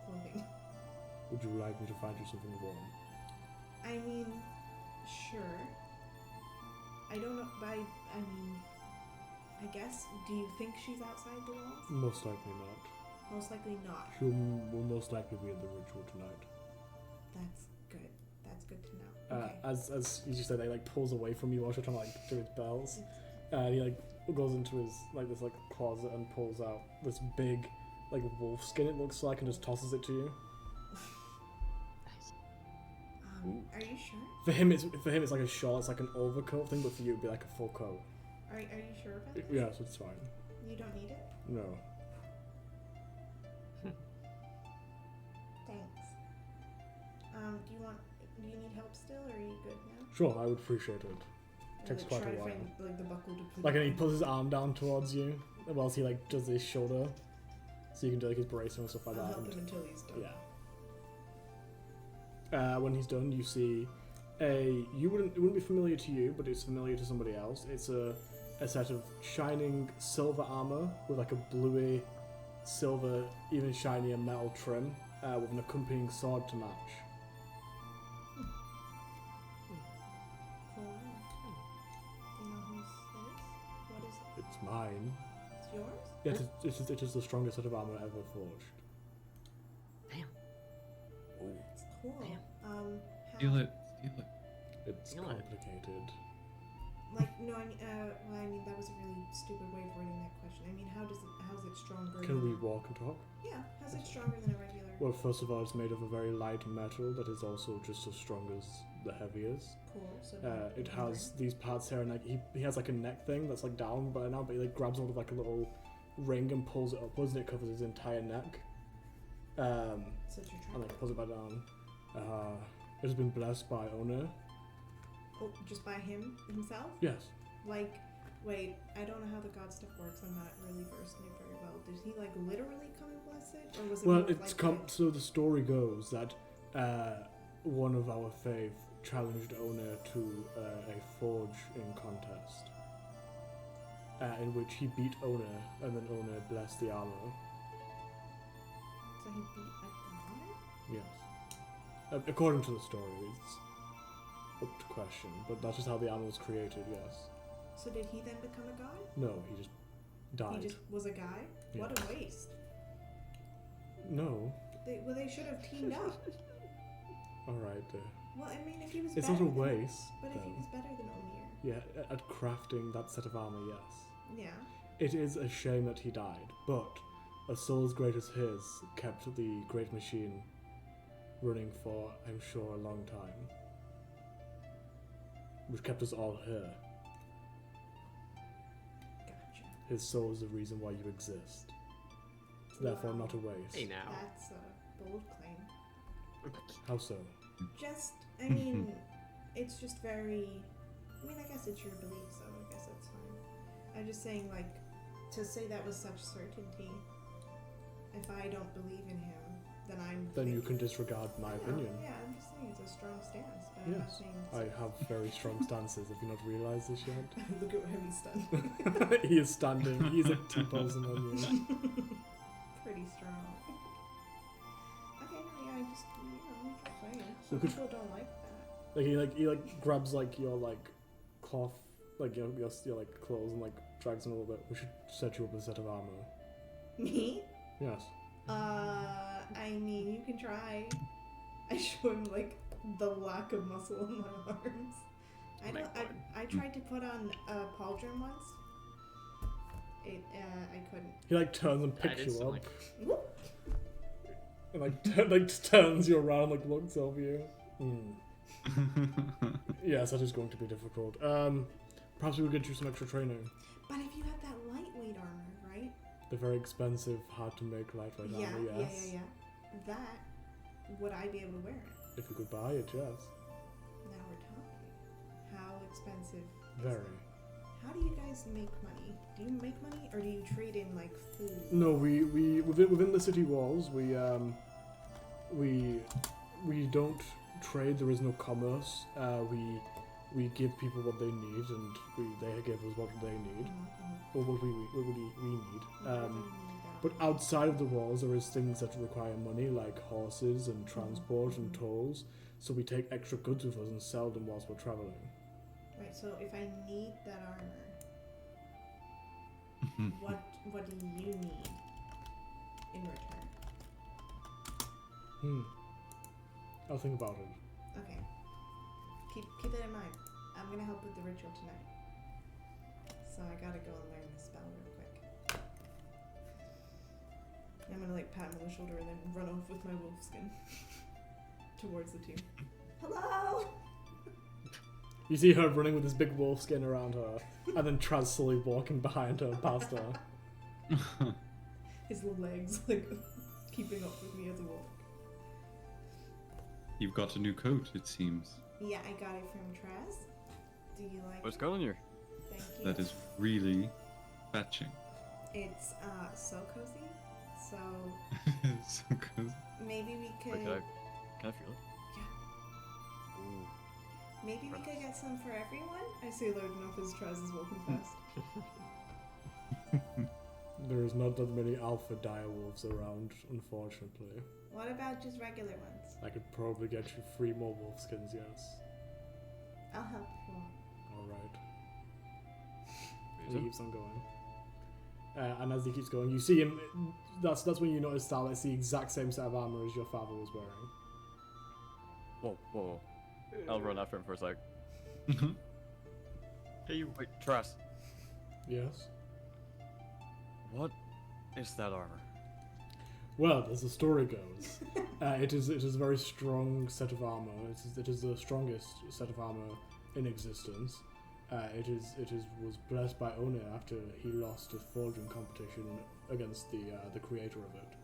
clothing. Would you like me to find you something warm? I mean, sure. I don't know, but I mean, I guess, do you think she's outside the walls? Most likely not. Most likely not. She will most likely be at the ritual tonight. That's good. That's good to know. Okay. As you said, he like pulls away from you while you're trying to like do his bells, and he like goes into his like this like closet and pulls out this big like wolf skin it looks like and just tosses it to you. Nice. Are you sure? For him it's like a shawl. It's like an overcoat thing, but for you it'd be like a full coat. Are you sure about this? Yes, it's fine. You don't need it? No. Thanks. Do you need help still, or are you good now? Sure, I would appreciate it. Takes like, quite try a to while. find like the buckle to put Like, it and he on. pulls his arm down towards you, whilst he like does his shoulder, so you can do like his bracing and stuff like I'll that. help and- him until he's done. Yeah. When he's done, you see it wouldn't be familiar to you, but it's familiar to somebody else. It's a set of shining silver armor with like a bluey, silver, even shinier metal trim, with an accompanying sword to match. Cool. Do you know whose it is? What is it? It's mine. It's yours? Yeah, it is the strongest set of armor ever forged. Damn. It's cool. Damn. How, Steal it. Steal it. It's You know what? complicated. Like, no, I mean, well, I mean, that was a really stupid way of wording that question. I mean, how's it stronger Can than... we walk and talk? Yeah, how's it stronger than a regular... Well, first of all, it's made of a very light metal that is also just as strong as the heavy is. Cool, so... It has these parts here, and like he has like a neck thing that's like down by now, but he like grabs hold of like a little ring and pulls it upwards, and it covers his entire neck. So it's your And trap. like pulls it back down. It has been blessed by owner. Oh, just by him himself? Yes. Like, wait, I don't know how the god stuff works. I'm not really versed in it very well. Did he like literally come and bless it, or was it? Well, more it's like come. So the story goes that one of our faith challenged owner to a forge in contest, in which he beat owner, and then owner blessed the armor. So he beat a god? Yes. According to the story, it's up to question, but that's just how the armor was created. Yes. So did he then become a god? No, he just died. He just was a guy? Yeah. What a waste. No. They should have teamed up. All right. Well, I mean, if he was It's better not a than- waste. But if he then. was better than Omir. Yeah, at crafting that set of armor, yes. Yeah. It is a shame that he died, but a soul as great as his kept the great machine running for, I'm sure, a long time. Which kept us all here. Gotcha. His soul is the reason why you exist. Therefore, Wow. not a waste. Hey now. That's a bold claim. How so? Just, I mean, it's just very. I mean, I guess it's your belief, so I guess that's fine. I'm just saying, like, to say that with such certainty, if I don't believe in him, then I'm. Then you can disregard my opinion. Yeah, I'm just saying it's a strong stance, but I'm not Yes, saying. I have very strong stances. Have you not realised this yet? Look at him, he's stunned. He is standing. He is a T-posing on you. Pretty strong. Okay, no, yeah, I just, just saying. We Some could- people don't like that. He grabs like your like cloth, like your like clothes, and like drags them a little bit. We should set you up with a set of armor. Me? Yes. I mean, you can try. I show him like the lack of muscle in my arms. I My don't. God. I tried to put on a pauldron once. I couldn't. He like turns and That picks is you some, up, like, Whoop. and like just turns you around, like looks over you. Yes, that is going to be difficult. Perhaps we will get you some extra training. But if you have that lightweight armor, right? The very expensive, hard to make lightweight Yeah, armor. Yes. yeah. That would I be able to wear it? If you could buy it, yes. Now we're talking. How expensive? is Very. it? How do you guys make money? Do you make money, or do you trade in like food? No, we within the city walls, we don't trade. There is no commerce. We give people what they need, and they give us what they need, or what we need. But outside of the walls, there is things that require money, like horses and transport and tolls. So we take extra goods with us and sell them whilst we're traveling. Right. So if I need that armor, what do you need in return? I'll think about it. Okay. Keep that in mind. I'm gonna help with the ritual tonight. So I gotta go and learn the spell real quick. I'm gonna like pat him on the shoulder and then run off with my wolf skin towards the tomb. Hello. You see her running with this big wolf skin around her, and then Traz slowly walking behind her, past her. His legs like keeping up with me as a wolf. You've got a new coat, it seems. Yeah, I got it from Traz. Do you like What's it? going on here? Thank you. That is really fetching. It's so cozy. So So cozy. maybe we could. Wait, can I feel it? Yeah. Ooh. Maybe we could get some for everyone. I see loading off his trousers walking past. There's not that many alpha direwolves around, unfortunately. What about just regular ones? I could probably get you 3 more wolf skins, yes. I'll help you. Alright. And he Reason? keeps on going. And as he keeps going, you see him. That's when you notice that it's the exact same set of armor as your father was wearing. Whoa, whoa, whoa. I'll run after him for a sec. Hey, you. Wait, Trass, Yes. what is that armor? Well, as the story goes, it is a very strong set of armor. It is the strongest set of armor in existence. It was blessed by One after he lost a forging competition against the creator of it.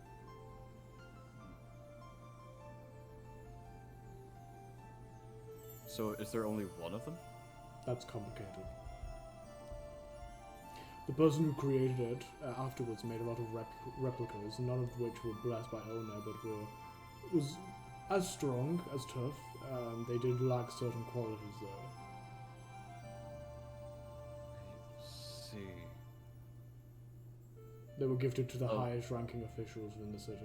So, is there only one of them? That's complicated. The person who created it afterwards made a lot of replicas, none of which were blessed by One, but was as strong, as tough. They did lack certain qualities though. See. They were gifted to the Oh. highest ranking officials within the city.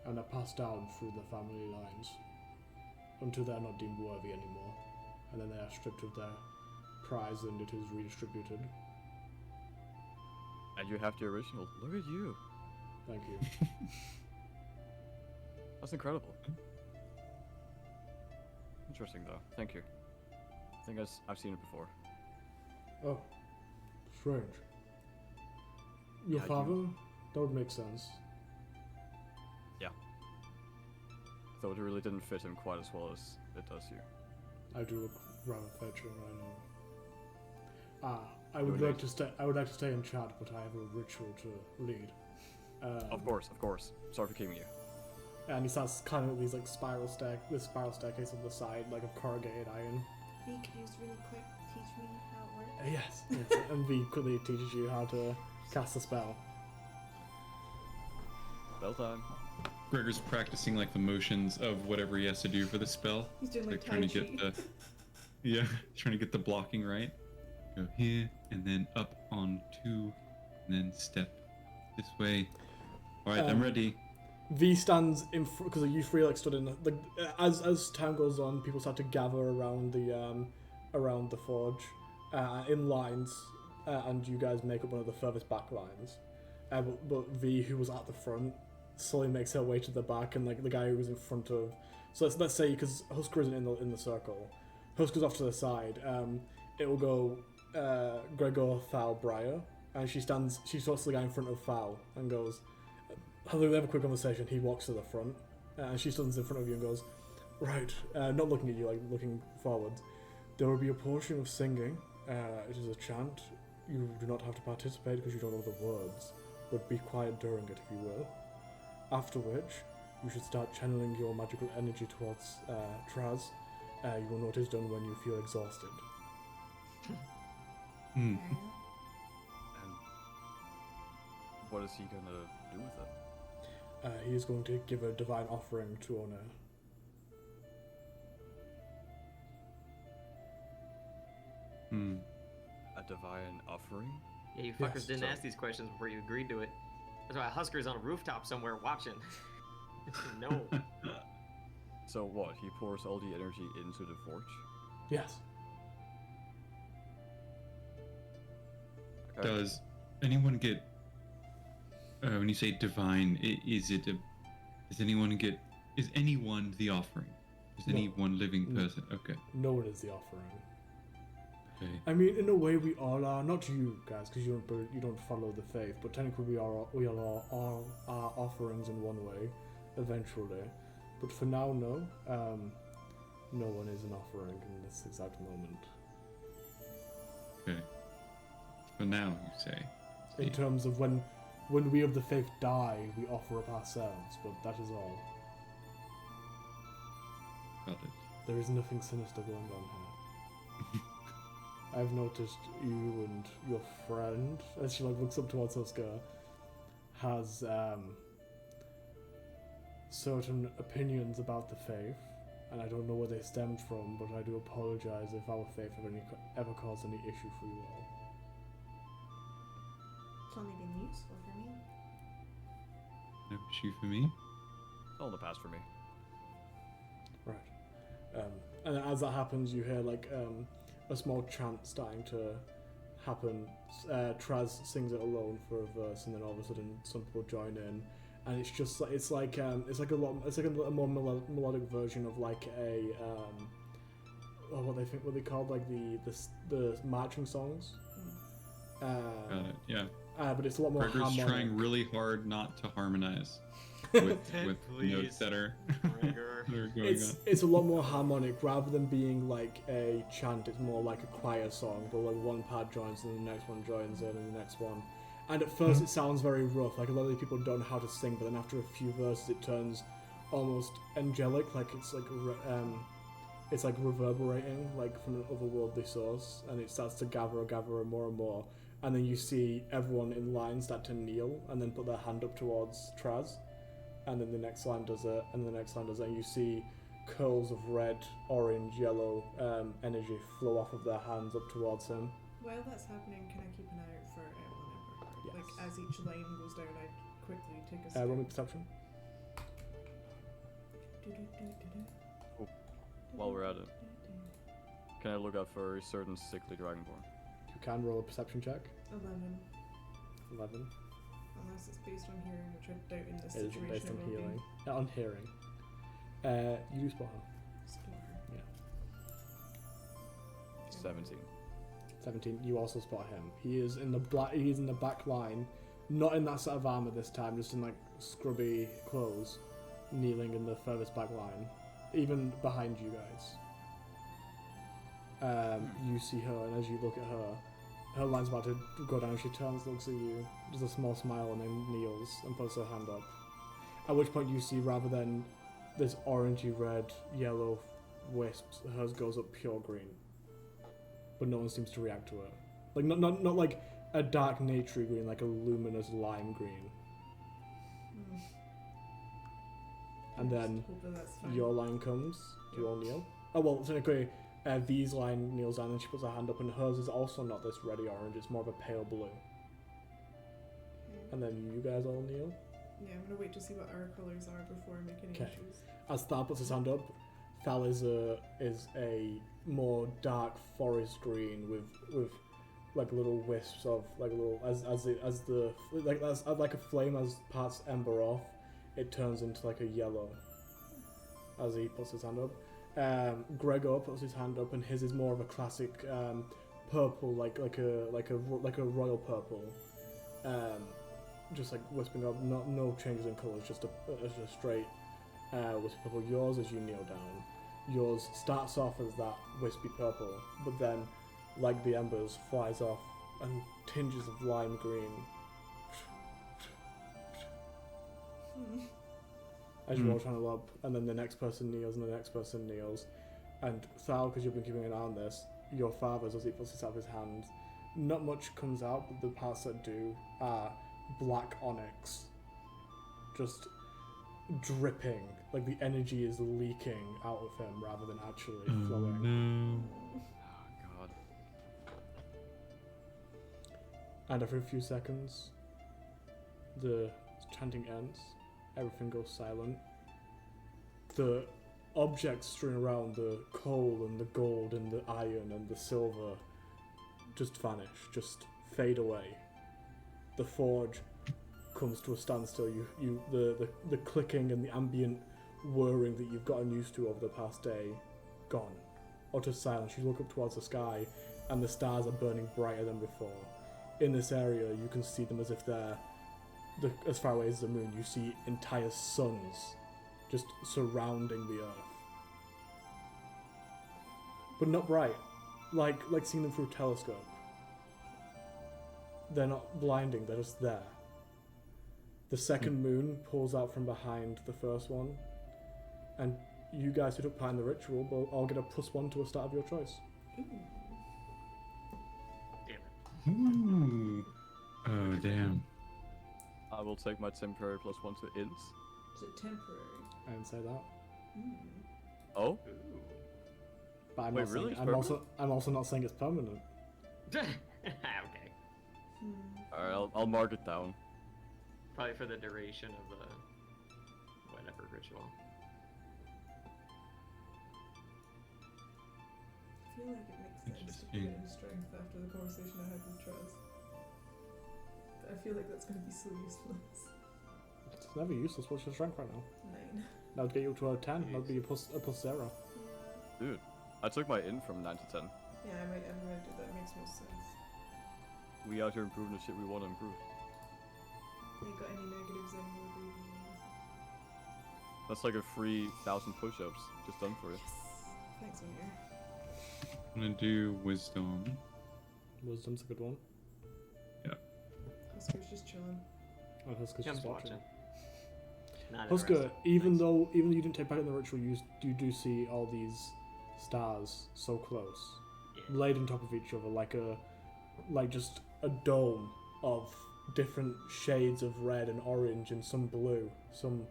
And are passed down through the family lines until they're not deemed worthy anymore. And then they are stripped of their prize and it is redistributed. And you have the original. Look at you. Thank you. That's incredible. Interesting, though. Thank you. I think I've seen it before. Oh, strange. Your Yeah, father? That would make sense. Though it really didn't fit him quite as well as it does you. I do look rather fetching, I know. I would You're like late. to stay. I would like to stay and chat, but I have a ritual to lead. Of course, of course. Sorry for keeping you. And he starts climbing up these like spiral staircase on the side, like of corrugated iron. V, could you just really quick teach me how it works? Yes, and V quickly teaches you how to cast a spell. Spell time. Gregor's practicing like the motions of whatever he has to do for the spell. He's doing like Trying to Tai get Chi. the trying to get the blocking right. Go here and then up on 2 and then step this way. All right, I'm ready. V stands in front because you three like stood in the as time goes on, people start to gather around the forge in lines, and you guys make up one of the furthest back lines. But V, who was at the front, slowly makes her way to the back, and like the guy who was in front of. So let's say because Husker isn't in the circle, Husker's off to the side. It will go Gregor, Thal, Briar, and she talks to the guy in front of Thal and goes. They have a quick conversation. He walks to the front, and she stands in front of you and goes, "Right, not looking at you, like looking forward. There will be a portion of singing. It is a chant. You do not have to participate because you don't know the words, but be quiet during it, if you will. After which, you should start channeling your magical energy towards Traz. You will know it is done when you feel exhausted." Hmm. Fair enough. And what is he gonna do with it? He is going to give a divine offering to Ona. Hmm. A divine offering? Yeah, you fuckers Yes, didn't so- ask these questions before you agreed to it. That's why Husker's on a rooftop somewhere watching. No. So what? He pours all the energy into the forge? Yes. Okay. Does anyone get? When you say divine, is anyone the offering? Is No. anyone living No. person? Okay. No one is the offering. Okay. I mean, in a way, we all are. Not you guys, because you don't follow the faith. But technically, we all are offerings in one way, eventually. But for now, no. No one is an offering in this exact moment. Okay. For now, you say. In terms of when we of the faith die, we offer up ourselves. But that is all. Got it. There is nothing sinister going on here. I've noticed you and your friend, as she like looks up towards Husker, has certain opinions about the faith, and I don't know where they stemmed from, but I do apologize if our faith ever caused any issue for you all. It's only been useful for me. No issue for me. It's all in the past for me. Right. And as that happens, you hear like a small chant starting to happen. Traz sings it alone for a verse, and then all of a sudden some people join in, and it's just like it's like a more melodic version of like a what they called like the marching songs. Got it. Yeah. But it's a lot more Gregor's harmonic. trying really hard not to harmonize with notes that are, Gregor. that are going on. It's a lot more harmonic rather than being like a chant. It's more like a choir song, but like one part joins and the next one joins in and the next one. And at first it sounds very rough. Like a lot of the people don't know how to sing, but then after a few verses it turns almost angelic. Like it's like reverberating like from an otherworldly source, and it starts to gather more and more. And then you see everyone in line start to kneel and then put their hand up towards Traz. And then the next line does it, and the next line does it. And you see curls of red, orange, yellow energy flow off of their hands up towards him. While that's happening, can I keep an eye out for Ember? Yes. Like, as each line goes down, I quickly take a step. Roll me perception. While we're at it, can I look out for a certain sickly dragonborn? You can roll a perception check. 11. 11. Unless it's based on hearing, which I doubt in this It is situation. based on it will hearing. be. On hearing. You do spot her. Spot her. Yeah. 17. 17. You also spot him. He is in the back line, not in that set of armor this time, just in like scrubby clothes, kneeling in the furthest back line, even behind you guys. You see her, and as you look at her, her line's about to go down. She turns, looks at you, does a small smile, and then kneels and puts her hand up. At which point you see, rather than this orangey red, yellow wisps, hers goes up pure green. But no one seems to react to it. Like not like a dark naturey green, like a luminous lime green. And then Hope that that's fine. your line comes. Do you all kneel? Oh well, technically, V's line kneels down and she puts her hand up, and hers is also not this reddy orange. It's more of a pale blue. Okay. And then you guys all kneel. Yeah, I'm gonna wait to see what our colours are before I make any Okay. issues. As Thal puts his hand up, Thal is a more dark forest green with like little wisps of like little as like a flame as parts ember off, it turns into like a yellow as he puts his hand up. Gregor puts his hand up, and his is more of a classic purple, like a royal purple, just like wisping up. No changes in colours, just a straight wispy purple. Yours, as you kneel down, yours starts off as that wispy purple, but then, like the embers, flies off and tinges of lime green. As you're all trying to lob, and then the next person kneels, and the next person kneels. And Thal, because you've been keeping an eye on this, your father's, as he puts this out of his hand, not much comes out, but the parts that do are black onyx. Just dripping, like the energy is leaking out of him rather than actually flowing. No. Oh god. And after a few seconds, the chanting ends. Everything goes silent. The objects strewn around, the coal and the gold and the iron and the silver, just vanish, just fade away. The forge comes to a standstill. The clicking and the ambient whirring that you've gotten used to over the past day, gone. Utter silence. You look up towards the sky, and the stars are burning brighter than before. In this area, you can see them as if they're as far away as the moon. You see entire suns just surrounding the earth, but not bright, like seeing them through a telescope. They're not blinding, they're just there. The second moon pulls out from behind the first one, and you guys who took part in the ritual will all get a +1 to a stat of your choice. Damn it. Ooh. Oh damn. I will take my temporary +1 to int. Is it temporary? I didn't say that. Oh? Ooh. But I'm Wait, not saying, really? It's I'm also not saying it's permanent. Okay. Alright, I'll mark it down. Probably for the duration of the whatever ritual. I feel like it makes sense to put it in strength after the conversation I had with Trez. But I feel like that's going to be so useless. It's never useless. What's your strength right now? 9. That would get you to a 10. That would be a plus 0. Dude, I took my int from 9 to 10. Yeah, I might do that. It makes most sense. We out here improving the shit we want to improve. Ain't got any negatives anymore, baby. That's like a free 1,000 push-ups just done for you. Yes. Thanks, Amir. I'm gonna do wisdom. Wisdom's a good one. Husker's just chilling. And Husker's Yeah, I'm just just watching. Not Husker, interested. even Nice. though you didn't take part in the ritual, you do see all these stars so close, Yeah. laid on top of each other, like just a dome of different shades of red and orange and some blue, some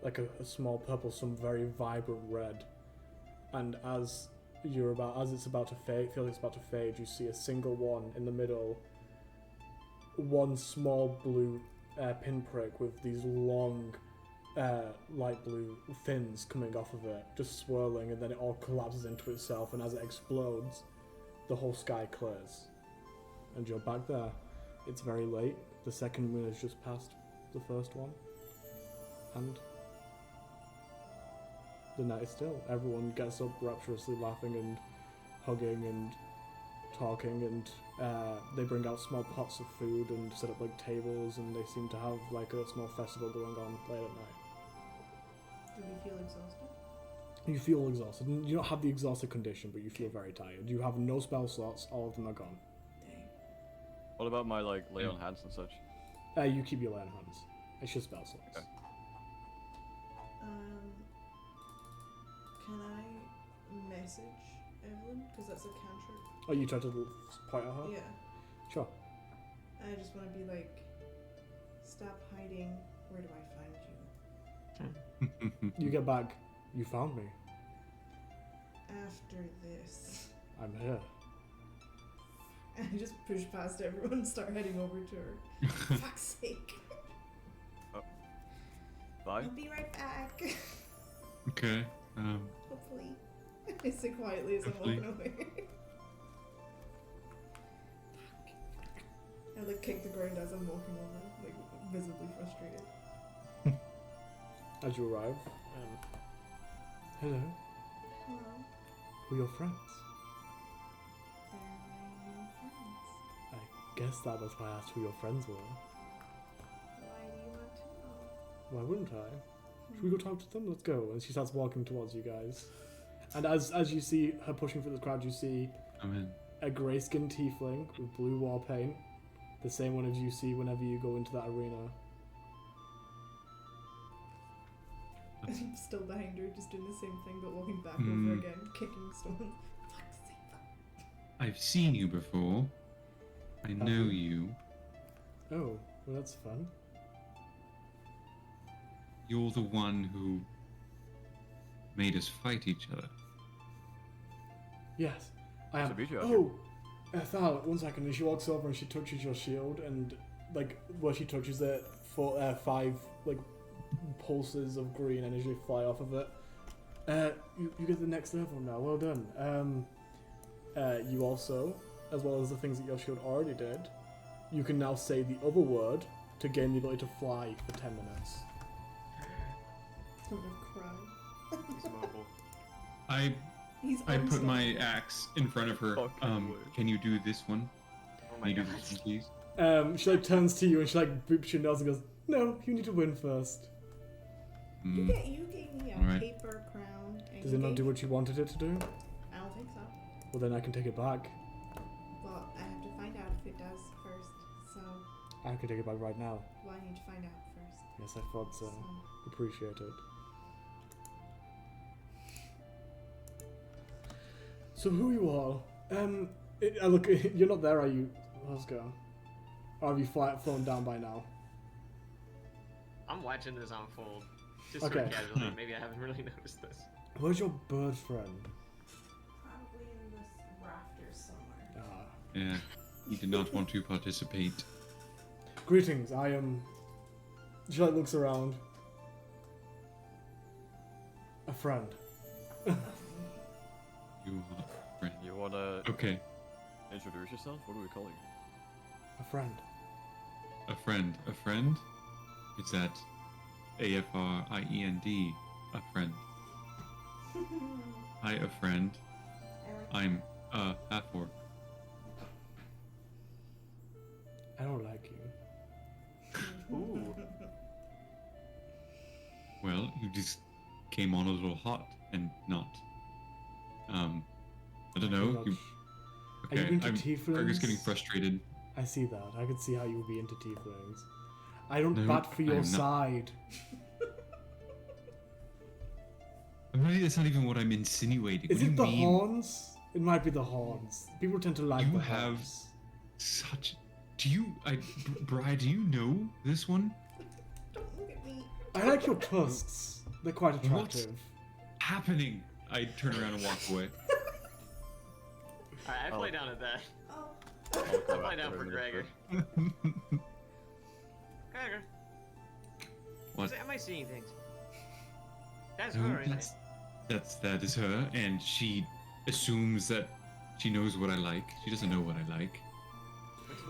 like a small purple, some very vibrant red. And as it's about to fade, feels like it's about to fade, you see a single one in the middle, one small blue pinprick with these long light blue fins coming off of it, just swirling, and then it all collapses into itself, and as it explodes, the whole sky clears. And you're back there. It's very late. The second moon has just passed the first one. And the night is still. Everyone gets up rapturously laughing and hugging and talking, and they bring out small pots of food and set up like tables, and they seem to have like a small festival going on late at night. Do we feel exhausted? You feel exhausted. You don't have the exhausted condition, but you feel very tired. You have no spell slots. All of them are gone. Dang. What about my like lay on hands and such? You keep your lay on hands. It's just spell slots. Okay. Can I message Evelyn? Because that's a cantrip. Oh, you tried to point at her? Yeah. Sure. I just want to be like, stop hiding. Where do I find you? You get back. You found me. After this. I'm here. And I just push past everyone and start heading over to her. For fuck's sake. Bye. I'll be right back. Okay. Hopefully. I say quietly as I'm Hopefully. walking away. I like kick the ground as I'm walking over, like visibly frustrated. As you arrive, hello. Hello. Who are your friends? They're my new friends. I guess that's why I asked who your friends were. Why do you want to know? Why wouldn't I? Should we go talk to them? Let's go. And she starts walking towards you guys. And as you see her pushing through the crowd, you see I'm in. a grey-skinned tiefling with blue wall paint. The same one as you see whenever you go into that arena. I'm still behind her, just doing the same thing, but walking back Hmm. over again, kicking stones. Fuck's sake. I've seen you before. I know you. Oh, well that's fun. You're the one who made us fight each other. Yes, I Nice am. to meet you out Oh, Thal, 1 second. And she walks over and she touches your shield, and like where she touches it, 5 like pulses of green energy fly off of it. You get the next level now. Well done. You also, as well as the things that your shield already did, you can now say the other word to gain the ability to fly for 10 minutes. I'm gonna cry. He's mobile. He's I put unstoppable. my axe in front of her. Fucking way. Can you do this one? Oh Can my you do god. this one, please? She like turns to you and she like boops your nose and goes, "No, you need to win first." You Mm. gave me a Alright. paper crown. And Does you it not gave do what you wanted it to do? I don't think so. Well, then I can take it back. Well, I have to find out if it does first. So, I can take it back right now. well, I need to find out first. Yes, I thought so. So, Appreciate it. So who are you all? Look, you're not there, are you, Husker? Or have you flown down by now? I'm watching this unfold. Just Okay. sort of casually. Maybe I haven't really noticed this. Where's your bird friend? Probably in this rafters somewhere. Ah. Yeah, he did not want to participate. Greetings, I am... She like looks around. A friend. You are a friend. You wanna Okay, introduce yourself? What do we call you? A friend. a friend. A friend? Is that AFRIEND? A friend. Hi, a friend. I'm a half-orc. I don't like you. Ooh. Well, you just came on a little hot and not. I don't know. Much. You, Are you into Gregor's getting tieflings? frustrated. I see that. I could see how you would be into tieflings. I don't No, bat for your I'm not. side. That's not even what I'm insinuating. Is what it do the you mean? horns? It might be the horns. People tend to like You the have- horns. Such. Do you, Briar? Do you know this one? Don't look at me. I like your tusks. They're quite What's attractive. happening? I turn around and walk away. Alright, I play down at that. Oh. I play down for Gregor. Gregor, What? am I seeing things? That's No, her, isn't it? that is her, and she assumes that she knows what I like. She doesn't know what I like.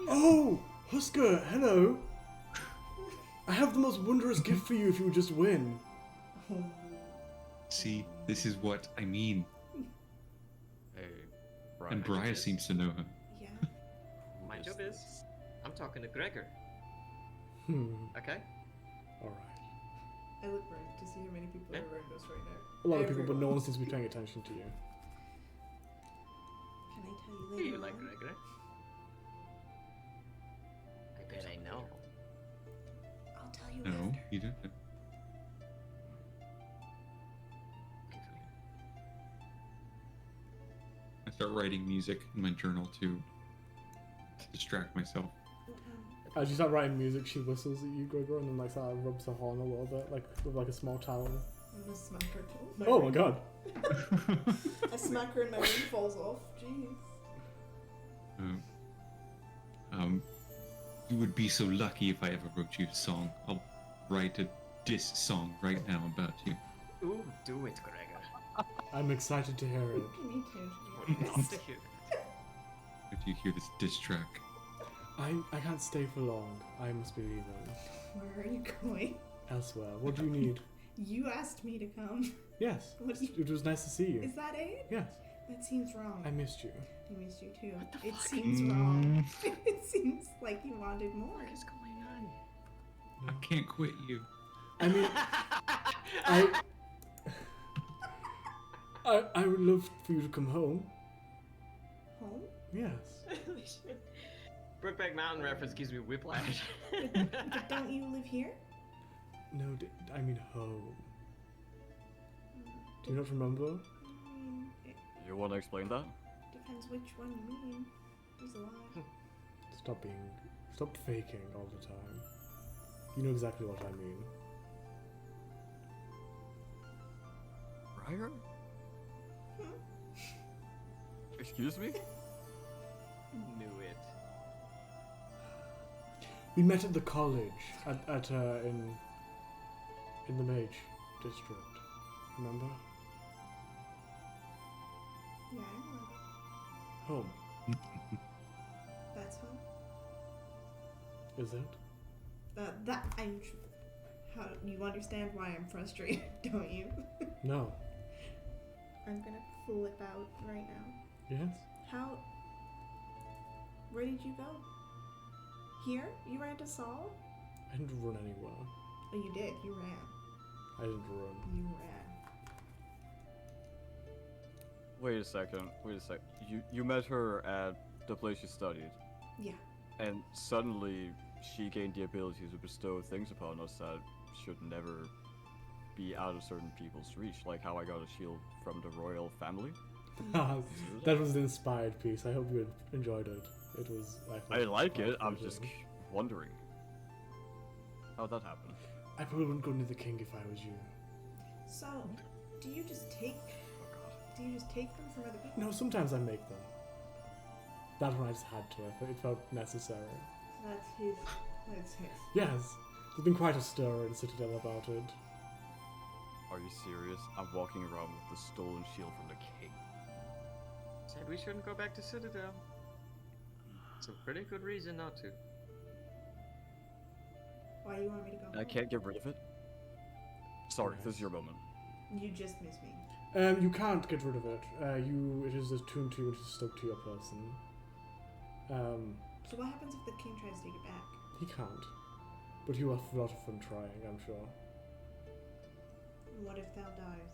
Oh! Husker, hello! I have the most wondrous gift for you if you would just win. Oh. See, this is what I mean. Hey, Brian. And Briar seems to know her. Yeah. My job is, I'm talking to Gregor, Hmm. okay? Alright. I look around to see how many people are around us right now. A lot of people, but no Everyone. one seems to be paying attention to you. Can I tell you Do later? you like on? Gregor? I bet I know. I'll tell you No, after. you don't know. I start writing music in my journal to distract myself. As you start writing music, she whistles at you, Gregor, and then like sort of rubs her horn a little bit, like with like a small towel. I'm gonna smack her. Oh my god! I smack her and my ring falls off. Jeez. You would be so lucky if I ever wrote you a song. I'll write a diss song right now about you. Ooh, do it, Gregor. I'm excited to hear it. Me too. Love to hear that. If you hear this diss track. I can't stay for long. I must be leaving. Where are you going? Elsewhere. What do you need? You asked me to come. Yes. What do you- It was nice to see you. Is that it? Yes. That seems wrong. I missed you. I missed you too. It seems wrong. It seems like you wanted more. What is going on? I can't quit you. I mean, I would love for you to come home. Home? Yes. Holy shit. Brookback Mountain reference gives me whiplash. But don't you live here? No, I mean home. Do you not remember? It You wanna explain that? depends which one you mean. There's a lot. Stop faking all the time. You know exactly what I mean. Briar? Excuse me? Knew it. We met at the college in the Mage District. Remember? Yeah, I know. Home. That's home. Is it? That I'm. How you understand why I'm frustrated, don't you? No. I'm gonna flip out right now. Yes? How? Where did you go? Here? You ran to Saul? I didn't run anywhere. Oh, you did. You ran. I didn't run. You ran. Wait a second. You met her at the place you studied, Yeah. and suddenly she gained the ability to bestow things upon us that should never be out of certain people's reach, like how I got a shield from the royal family. That was an inspired piece. I hope you enjoyed it. It was. I like it. I'm pleasure. just wondering. How'd that happen? I probably wouldn't go near the king if I was you. So, do you just take them from other people? No, sometimes I make them. That one I just had to. It felt necessary. That's his. Yes, there's been quite a stir in Citadel about it. Are you serious? I'm walking around with the stolen shield from the king. Said we shouldn't go back to Citadel. It's a pretty good reason not to. Why do you want me to go? I can't get rid of it. Sorry, this is your moment. You just miss me. You can't get rid of it. It is attuned to you, it is stuck to your person. So what happens if the king tries to take it back? He can't. But you have a lot of fun trying, I'm sure. What if Thal dies?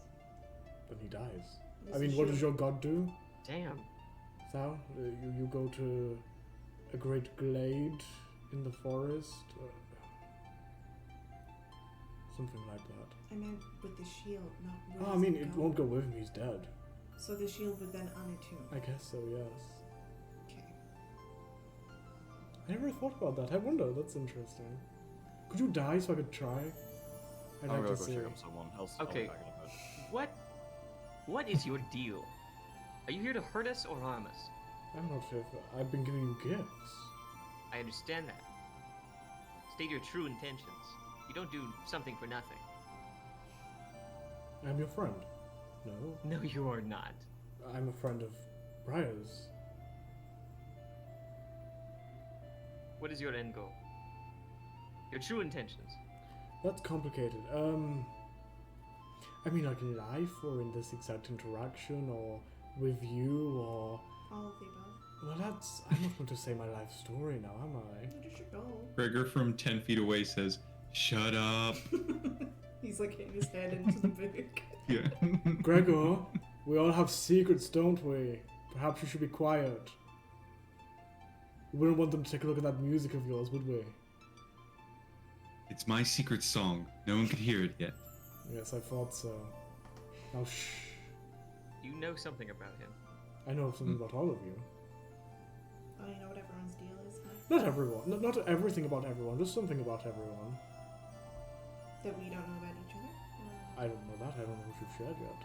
Then he dies. This I mean, is what shield. does your god do? Damn. Thal? You go to a great glade in the forest? Something like that. I meant with the shield, not with Oh, I mean, it won't go with him, he's dead. So the shield would then unattune. I guess so, yes. Okay. I never thought about that. I wonder, that's interesting. Could you die so I could try? I'd I'm like gonna to go see. check up someone else. Okay. What is your deal? Are you here to hurt us or harm us? I'm not sure if I've been giving you gifts. I understand that. State your true intentions. You don't do something for nothing. I'm your friend. No, No, you are not. I'm a friend of Briar's. What is your end goal? Your true intentions. That's complicated. I mean, like in life or in this exact interaction or with you or... All of the above. Well, that's... I'm not going to say my life story now, am I? What is your goal? Gregor from 10 feet away says, "Shut up." He's like hitting his head into the book. Yeah. Gregor, we all have secrets, don't we? Perhaps you should be quiet. We wouldn't want them to take a look at that music of yours, would we? It's my secret song. No one could hear it yet. Yes, I thought so. Now shh. You know something about him. I know something about all of you. Oh, you know what everyone's deal is? Huh? Not everyone. Not everything about everyone. Just something about everyone. That we don't know about each other? I don't know that. I don't know what you've shared yet.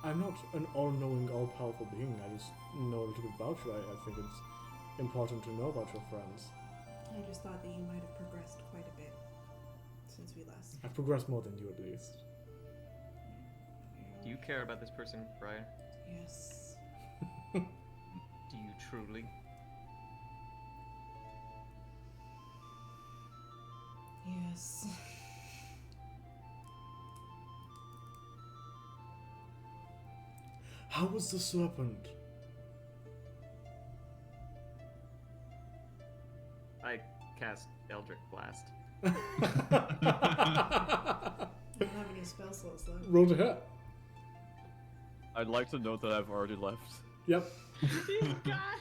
I'm not an all-knowing, all-powerful being. I just know a little bit about you. I think it's important to know about your friends. I just thought that you might have progressed quite a bit since we last. I've progressed more than you, at least. Do you care about this person, Briar? Yes. Do you truly? Yes. How was the serpent? I cast Eldritch Blast. I don't have any spell slots left. Roll to hit. I'd like to note that I've already left. Yep. God!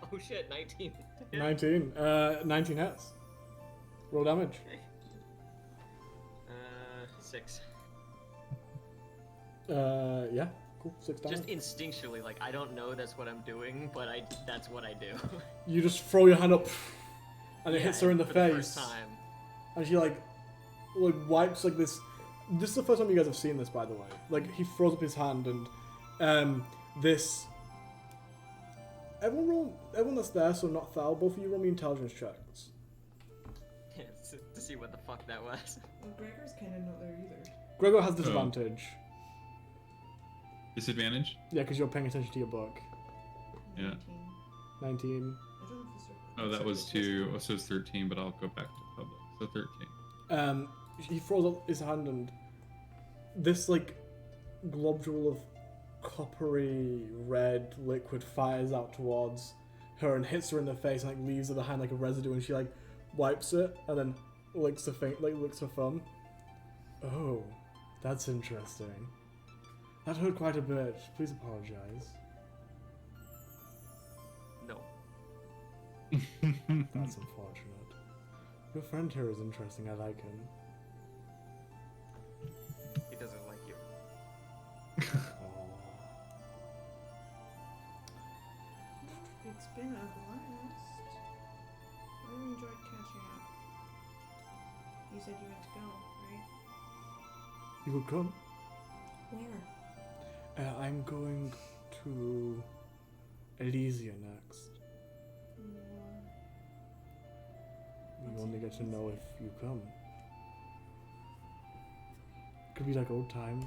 Oh shit, 19. 19. 19 hits. Roll damage. 6. Yeah. Cool. 6 damage. Just instinctually, like, I don't know that's what I'm doing, but that's what I do. You just throw your hand up, and it Yeah, hits her in the for face. The first time. And she like wipes like this. This is the first time you guys have seen this, by the way. Like he throws up his hand and this. Everyone that's there, so not Thal. Both of you roll me intelligence checks. To see what the fuck that was. Well, Gregor's kind of not there either. Gregor has disadvantage. Disadvantage? Yeah, because you're paying attention to your book. Yeah. 19. 19. I don't know if it's Oh, that was 2. Oh, so it's 13, but I'll go back to public. So 13. He throws up his hand and this like globule of coppery red liquid fires out towards her and hits her in the face and like leaves her behind like a residue, and she like wipes it and then licks her thumb. Oh, that's interesting. That hurt quite a bit. Please apologize. No. That's unfortunate. Your friend here is interesting. I like him. He doesn't like you. Oh. said you had to go, right? You would come? Where? I'm going to Elysia next. You only get to know if you come. Could be like old times.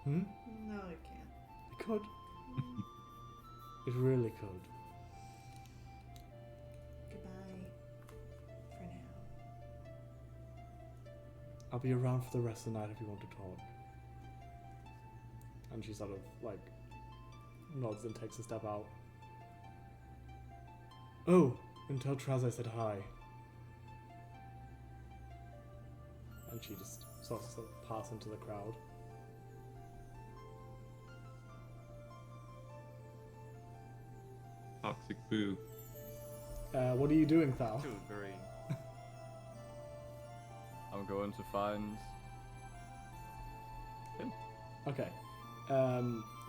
Hmm? No, it can't. It could. It really could. Goodbye. For now. I'll be around for the rest of the night if you want to talk. And she sort of like nods and takes a step out. Oh, and tell Traz I said hi. And she just sort of pass into the crowd. Toxic boo. What are you doing, Thal? Dude, very. I'm going to find him. Okay.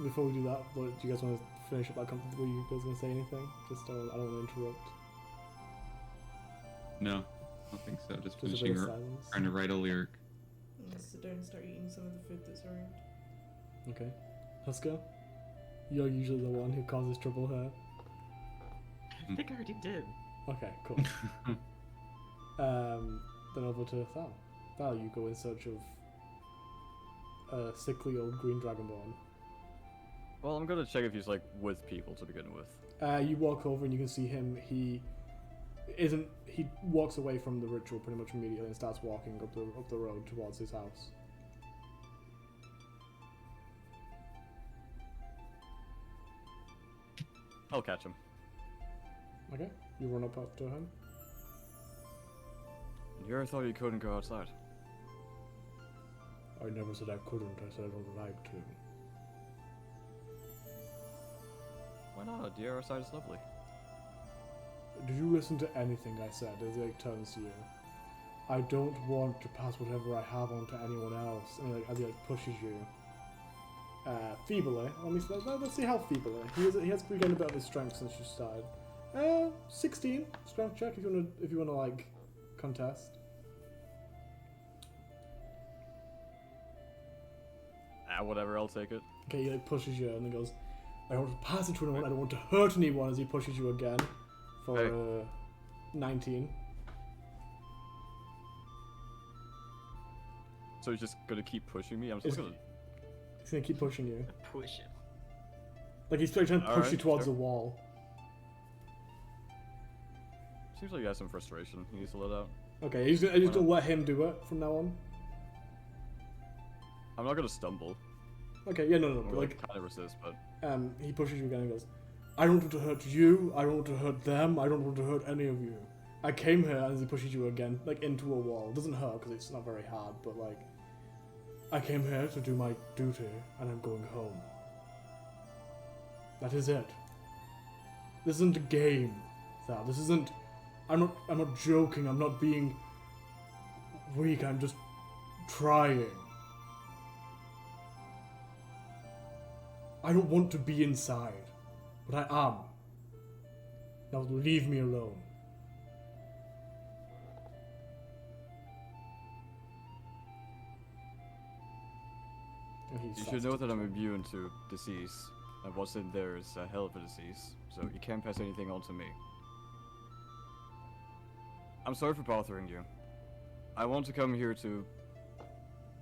Before we do that, do you guys want to finish up that content? Were you guys going to say anything? Just I don't want to interrupt. No, I don't think so. Just Just a finishing bit of her, silence. trying to write a lyric. I'll sit down and start eating some of the food that's around. Okay. Husker? You're usually the one who causes trouble here. I think I already did. Okay, cool. Then over to Thal. Thal, you go in search of a sickly old green dragonborn. Well, I'm gonna check if he's like with people to begin with. You walk over and you can see him. He walks away from the ritual pretty much immediately and starts walking up the road towards his house. I'll catch him. Okay, you run up to him. And here I thought you couldn't go outside. I never said I couldn't. I said I don't like to. Why not? The air outside is lovely. Did you listen to anything I said? As he like turns to you. I don't want to pass whatever I have on to anyone else. And as he like pushes you. Feebly. Let's see how feebly. He has regained a bit of his strength since you started. 16 strength check if you wanna like contest. Whatever, I'll take it. Okay, he like pushes you and then goes, I don't want to pass it to anyone, I don't want to hurt anyone, as he pushes you again for Hey. 19. So he's just gonna keep pushing me? I'm just gonna. He's gonna keep pushing you. Push him. Like he's trying to push Alright, you towards sure. the wall. Seems like he has some frustration he needs to let out. Okay, he's just gonna let him do it from now on. I'm not gonna stumble. Okay, yeah, no, I'm but gonna like, kind of resist, but he pushes you again and goes, I don't want to hurt you, I don't want to hurt them, I don't want to hurt any of you. I came here, as he pushes you again, like into a wall. It doesn't hurt because it's not very hard, but like, I came here to do my duty, and I'm going home. That is it. This isn't a game, Thal. This isn't. I'm not joking. I'm not being weak. I'm just trying. I don't want to be inside, but I am. Now leave me alone. And he you starts should know to that I'm turn. immune to disease. And what's in there is a hell of a disease, so you can't pass anything on to me. I'm sorry for bothering you. I want to come here to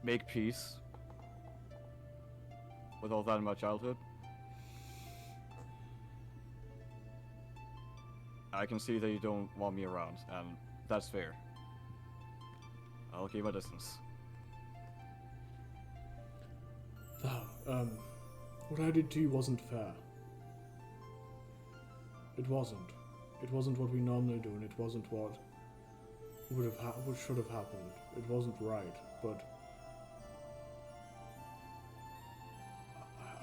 make peace with all that in my childhood. I can see that you don't want me around, and that's fair. I'll keep my distance. Thal, what I did to you wasn't fair. It wasn't. It wasn't what we normally do, and it wasn't what what should have happened. It wasn't right, but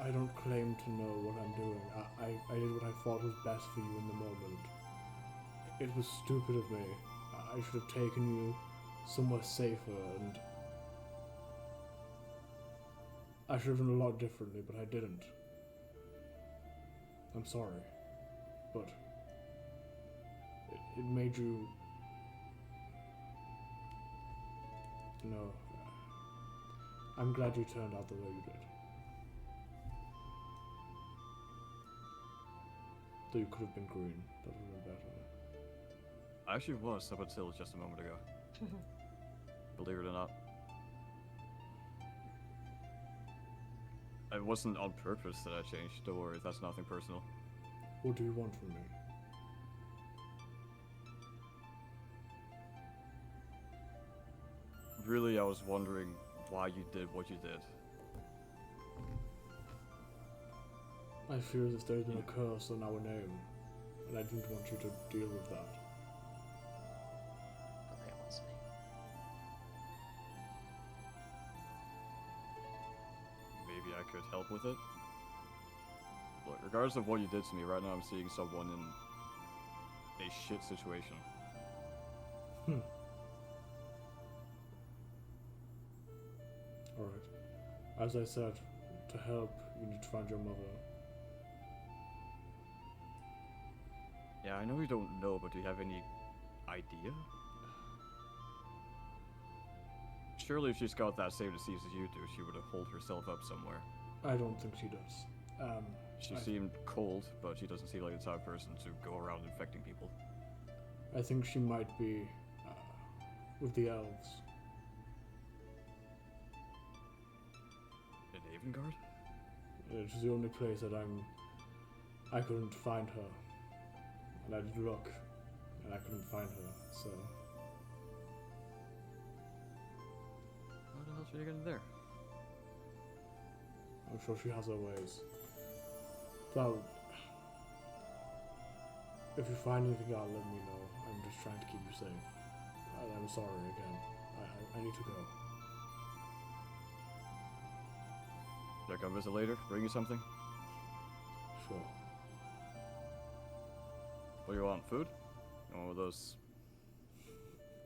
I don't claim to know what I'm doing. I did what I thought was best for you in the moment. It was stupid of me. I should have taken you somewhere safer, and I should have done a lot differently, but I didn't. I'm sorry, but it made you... No. I'm glad you turned out the way you did. Though you could have been green. That would have been better. I actually was up until just a moment ago. Believe it or not. It wasn't on purpose that I changed. Don't worry, that's nothing personal. What do you want from me? Really, I was wondering why you did what you did. I fear that there's been a curse on our name, and I didn't want you to deal with that. But they almost me. Maybe I could help with it. Look, regardless of what you did to me, right now I'm seeing someone in a shit situation. Alright. As I said, to help, you need to find your mother. Yeah, I know you don't know, but do you have any idea? Surely if she's got that same disease as you do, she would have holed herself up somewhere. I don't think she does. She I- seemed cold, but she doesn't seem like the type of person to go around infecting people. I think she might be with the Elves. In Avengard? It's the only place that I couldn't find her. And I did look, and I couldn't find her, so... How the hell should you get in there? I'm sure she has her ways. So, if you find anything out, let me know. I'm just trying to keep you safe. I'm sorry again. I need to go. Should I come visit later? Bring you something? Sure. What do you want? Food? You want one of those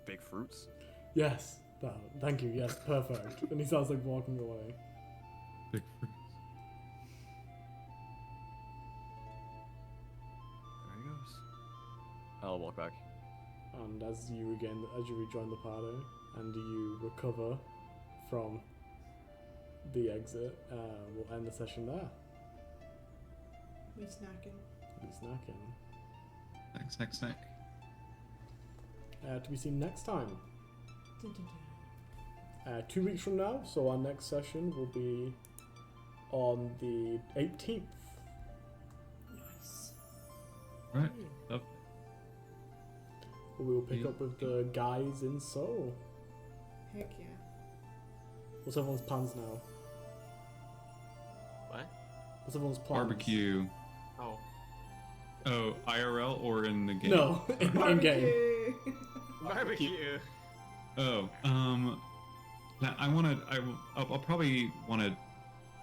big fruits? Yes. Thank you. Yes, perfect. And he sounds like walking away. Big fruits. There he goes. I'll walk back. And as you rejoin the party and you recover from the exit, we'll end the session there. We snacking. Be snacking. Snack. To be seen next time. Dun, dun, dun. 2 weeks from now, so our next session will be on the 18th. Nice. Right. Up. We will pick Yeah. up with the guys in Seoul. Heck yeah. What's everyone's plans now? What? What's everyone's plans? Barbecue. Oh. Oh, IRL or in the game? No, in game. Barbecue. Oh, now I'll probably want to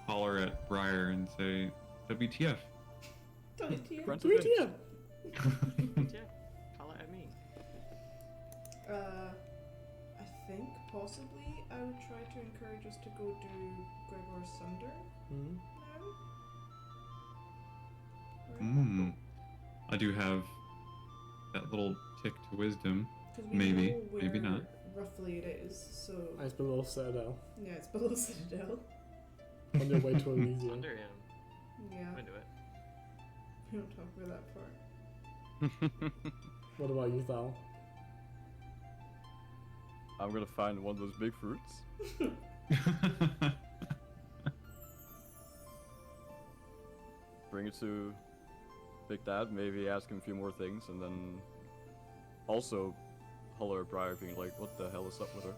holler at Briar and say, WTF. WTF. Friends of Vince. WTF? Yeah. Holla at me. I think possibly I would try to encourage us to go do Gregor's Sunder Hmm. now. Right? I do have that little tick to wisdom. 'Cause we Maybe, know where maybe not. roughly it is, so Nice below Citadel. yeah, it's below Citadel. On your way to Elysium. Under him. Yeah, I'm into it. we don't talk about that part. What about you, Thal? I'm gonna find one of those big fruits. Bring it to Big Dad, maybe ask him a few more things, and then also holler at Briar being like, what the hell is up with her?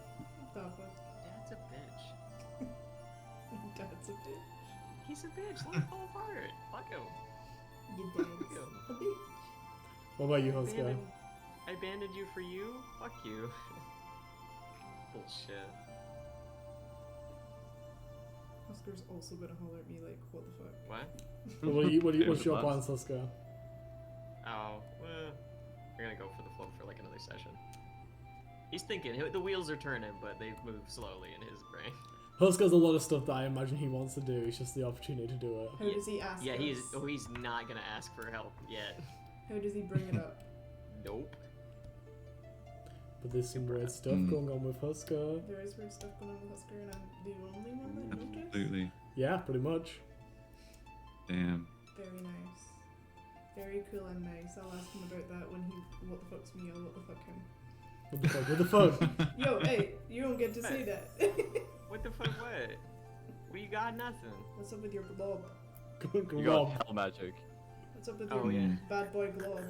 That one. Dad's a bitch. Dad's a bitch. He's a bitch. Let him fall apart. Fuck him. Your dad's a bitch. What about you, Husker? I abandoned you for you? Fuck you. Bullshit. Husker's also gonna holler at me like, what the fuck? What? What's your Lots. plans, Husker? Oh, well, we're gonna go for the flow for like another session. He's thinking, the wheels are turning, but they move slowly in his brain. Husker's a lot of stuff that I imagine he wants to do. It's just the opportunity to do it. How does he ask Yeah, us? he's not gonna ask for help yet. How does he bring it up? Nope. But there's some Super weird stuff going on with Husker. There is weird stuff going on with Husker, and I'm the only one that noticed. Absolutely. Yeah, pretty much. Damn. Very nice. Very cool and nice. I'll ask him about that when he what the fuck's me or what the fuck him. What the fuck? What the fuck? Yo, hey, you don't get to say that. What the fuck? What? We got nothing. What's up with your blob? You got Glob. hell magic. What's up with Oh, your yeah. bad boy glob?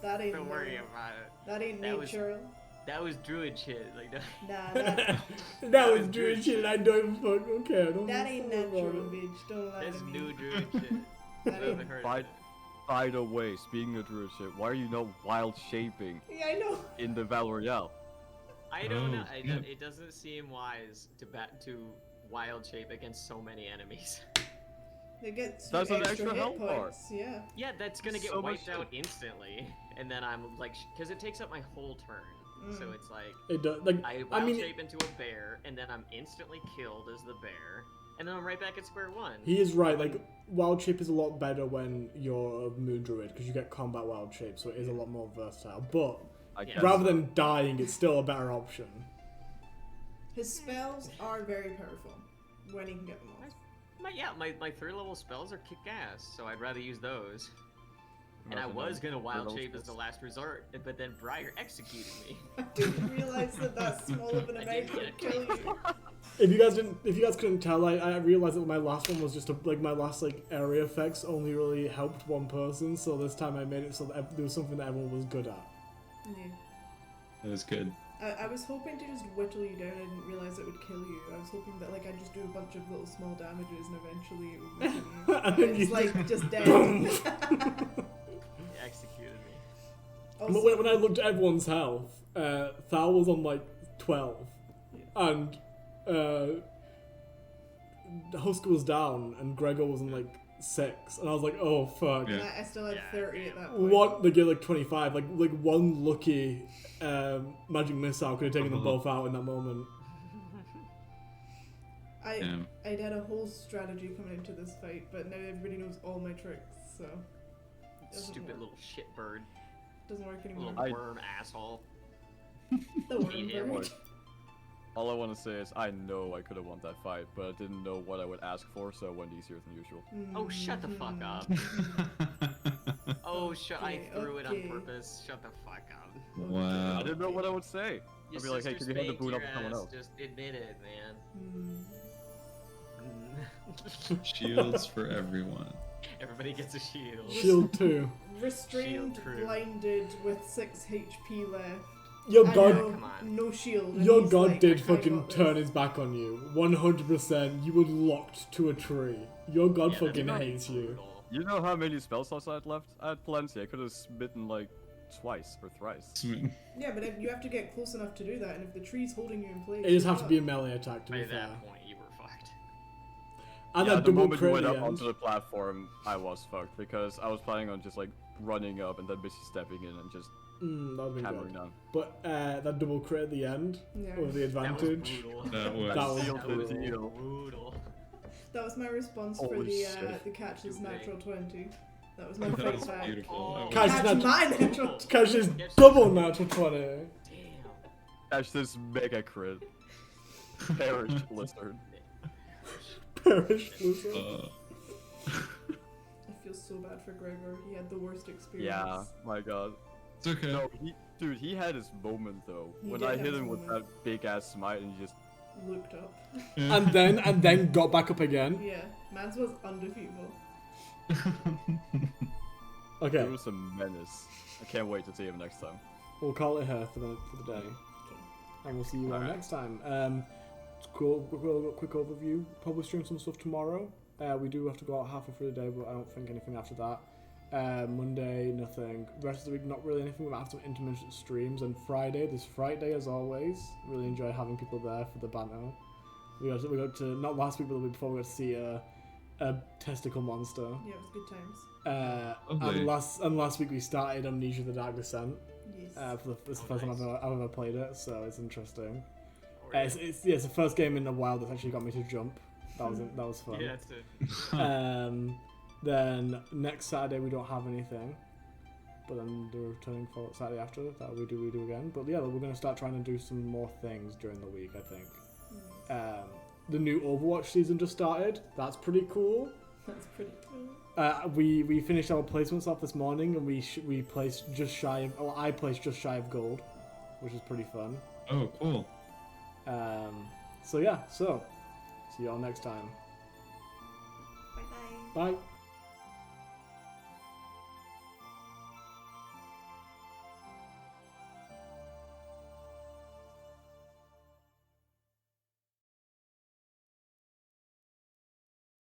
That ain't Don't worry no- about it. That ain't That was- natural. That was druid shit. Like that. Nah, that, That was druid shit. I don't even fuck. Okay, I don't. that ain't fuck about natural, it. bitch. Don't lie That's to me. new druid shit. That I ain't, haven't heard By, of it. by the way, speaking of druid shit, why are you not wild shaping yeah, I know. in the Battle Royale? I don't know. Oh, It, shit. it doesn't seem wise to wild shape against so many enemies. They get That's an extra extra hit health bar. points. Yeah. Yeah, that's gonna get So much wiped out instantly, and then I'm like, because it takes up my whole turn. So Mm. it's like It does. Like, I I wild mean, shape into a bear, and then I'm instantly killed as the bear, and then I'm right back at square one. he is right. Like, wild shape is a lot better when you're a moon druid because you get combat wild shape, so it is a lot more versatile. But I Yeah. guess. rather than dying, it's still a better option. His spells are very powerful when he can get them off. My 3rd level spells are kick ass, so I'd rather use those. And I Imagine was them. gonna wild Those shape as the spells. last resort, but then Briar executed me. I didn't realize that small of an I amount didn't would get kill it. you. If you guys couldn't tell, I realized that my last one was just my last area effects only really helped one person. So this time I made it so that there was something that everyone was good at. Yeah. That was good. I was hoping to just whittle you down. I didn't realize it would kill you. I was hoping that I'd just do a bunch of little small damages and eventually it would kill you. And But then it's you just dead. Boom. He executed me. Also, When I looked at everyone's health, Thal was on 12, and Husker was down, and Gregor was on 6, and I was like, oh fuck. Yeah. I still had Yeah, 30 at damn. that point. What they get 25, like one lucky magic missile could have taken them both out in that moment. Damn. I'd had a whole strategy coming into this fight, but now everybody knows all my tricks, so Doesn't Stupid work. little shit bird. doesn't work anymore. Little I- worm asshole. The worm Eat him. bird. All I want to say is I know I could have won that fight, but I didn't know what I would ask for, so I went easier than usual. Oh, shut the fuck up. Oh, I Okay, threw it on okay. purpose. Shut the fuck up. Wow. I didn't know what I would say. Your I'd be like, hey, sister could you hand the spanked boot up your to someone ass. else? Just admit it, man. Shields for everyone. Everybody gets a shield. Shield 2. Restrained, Shield crew. blinded, with 6 HP left. Your and god, no, Come on. no shield. and your he's god like, did "I fucking got this." turn his back on you. 100%. You were locked to a tree. Your god Yeah, that's fucking fucking hates you. brutal. You know how many spell slots I had left? I had plenty. I could have smitten twice or thrice. Yeah, but you have to get close enough to do that, and if the tree's holding you in place, It just you're has to be a fucked. melee attack to By be fair. that point, you were fucked. And Yeah, that the double moment you crit went at up the end. onto the platform, I was fucked because I was planning on just running up and then basically stepping in and just That would be hammering good. down. But that double crit at the end Yeah. with the That was advantage. brutal. That was. That was Sealed the brutal. deal. brutal. That was my response for Holy the shit. the catch's Stupid. natural 20. That was my That fight was back. beautiful. That was- Catch Catch nat- my natural. Cash is Yes. double natural 20. Damn. That's this mega crit. Perish lizard. Perish lizard. I feel so bad for Gregor. He had the worst experience. Yeah, my god. It's okay. No, dude, he had his moment though. He When did I have hit his him with moment. that big ass smite and he just Looked up. And then got back up again. Yeah, Mans was undefeatable. Okay, he was a menace. I can't wait to see him next time. we'll call it here for the day. And we'll see you all Alright. next time. Quick overview. Probably stream some stuff tomorrow. We do have to go out halfway through the day, but I don't think anything after that. Monday, nothing. Rest of the week, not really anything. We might have some intermittent streams. And Friday, this Friday as always. Really enjoy having people there for the banter. We got to not last week, but the week before, we got to see a testicle monster. Yeah, it was good times. Lovely. And last week we started Amnesia: The Dark Descent. Yes. This is the Oh, first nice. time I've ever played it, so it's interesting. Or- It's the first game in a while that's actually got me to jump. That was fun. yeah, that's it. Then next Saturday we don't have anything. but then the returning for Saturday after that we do again. But yeah, we're gonna start trying to do some more things during the week. I think. The new Overwatch season just started. That's pretty cool. That's pretty cool. We finished our placements off this morning, and we placed just shy of. Oh, I placed just shy of gold, which is pretty fun. Oh, cool. So yeah, see you all next time. Bye bye. Bye.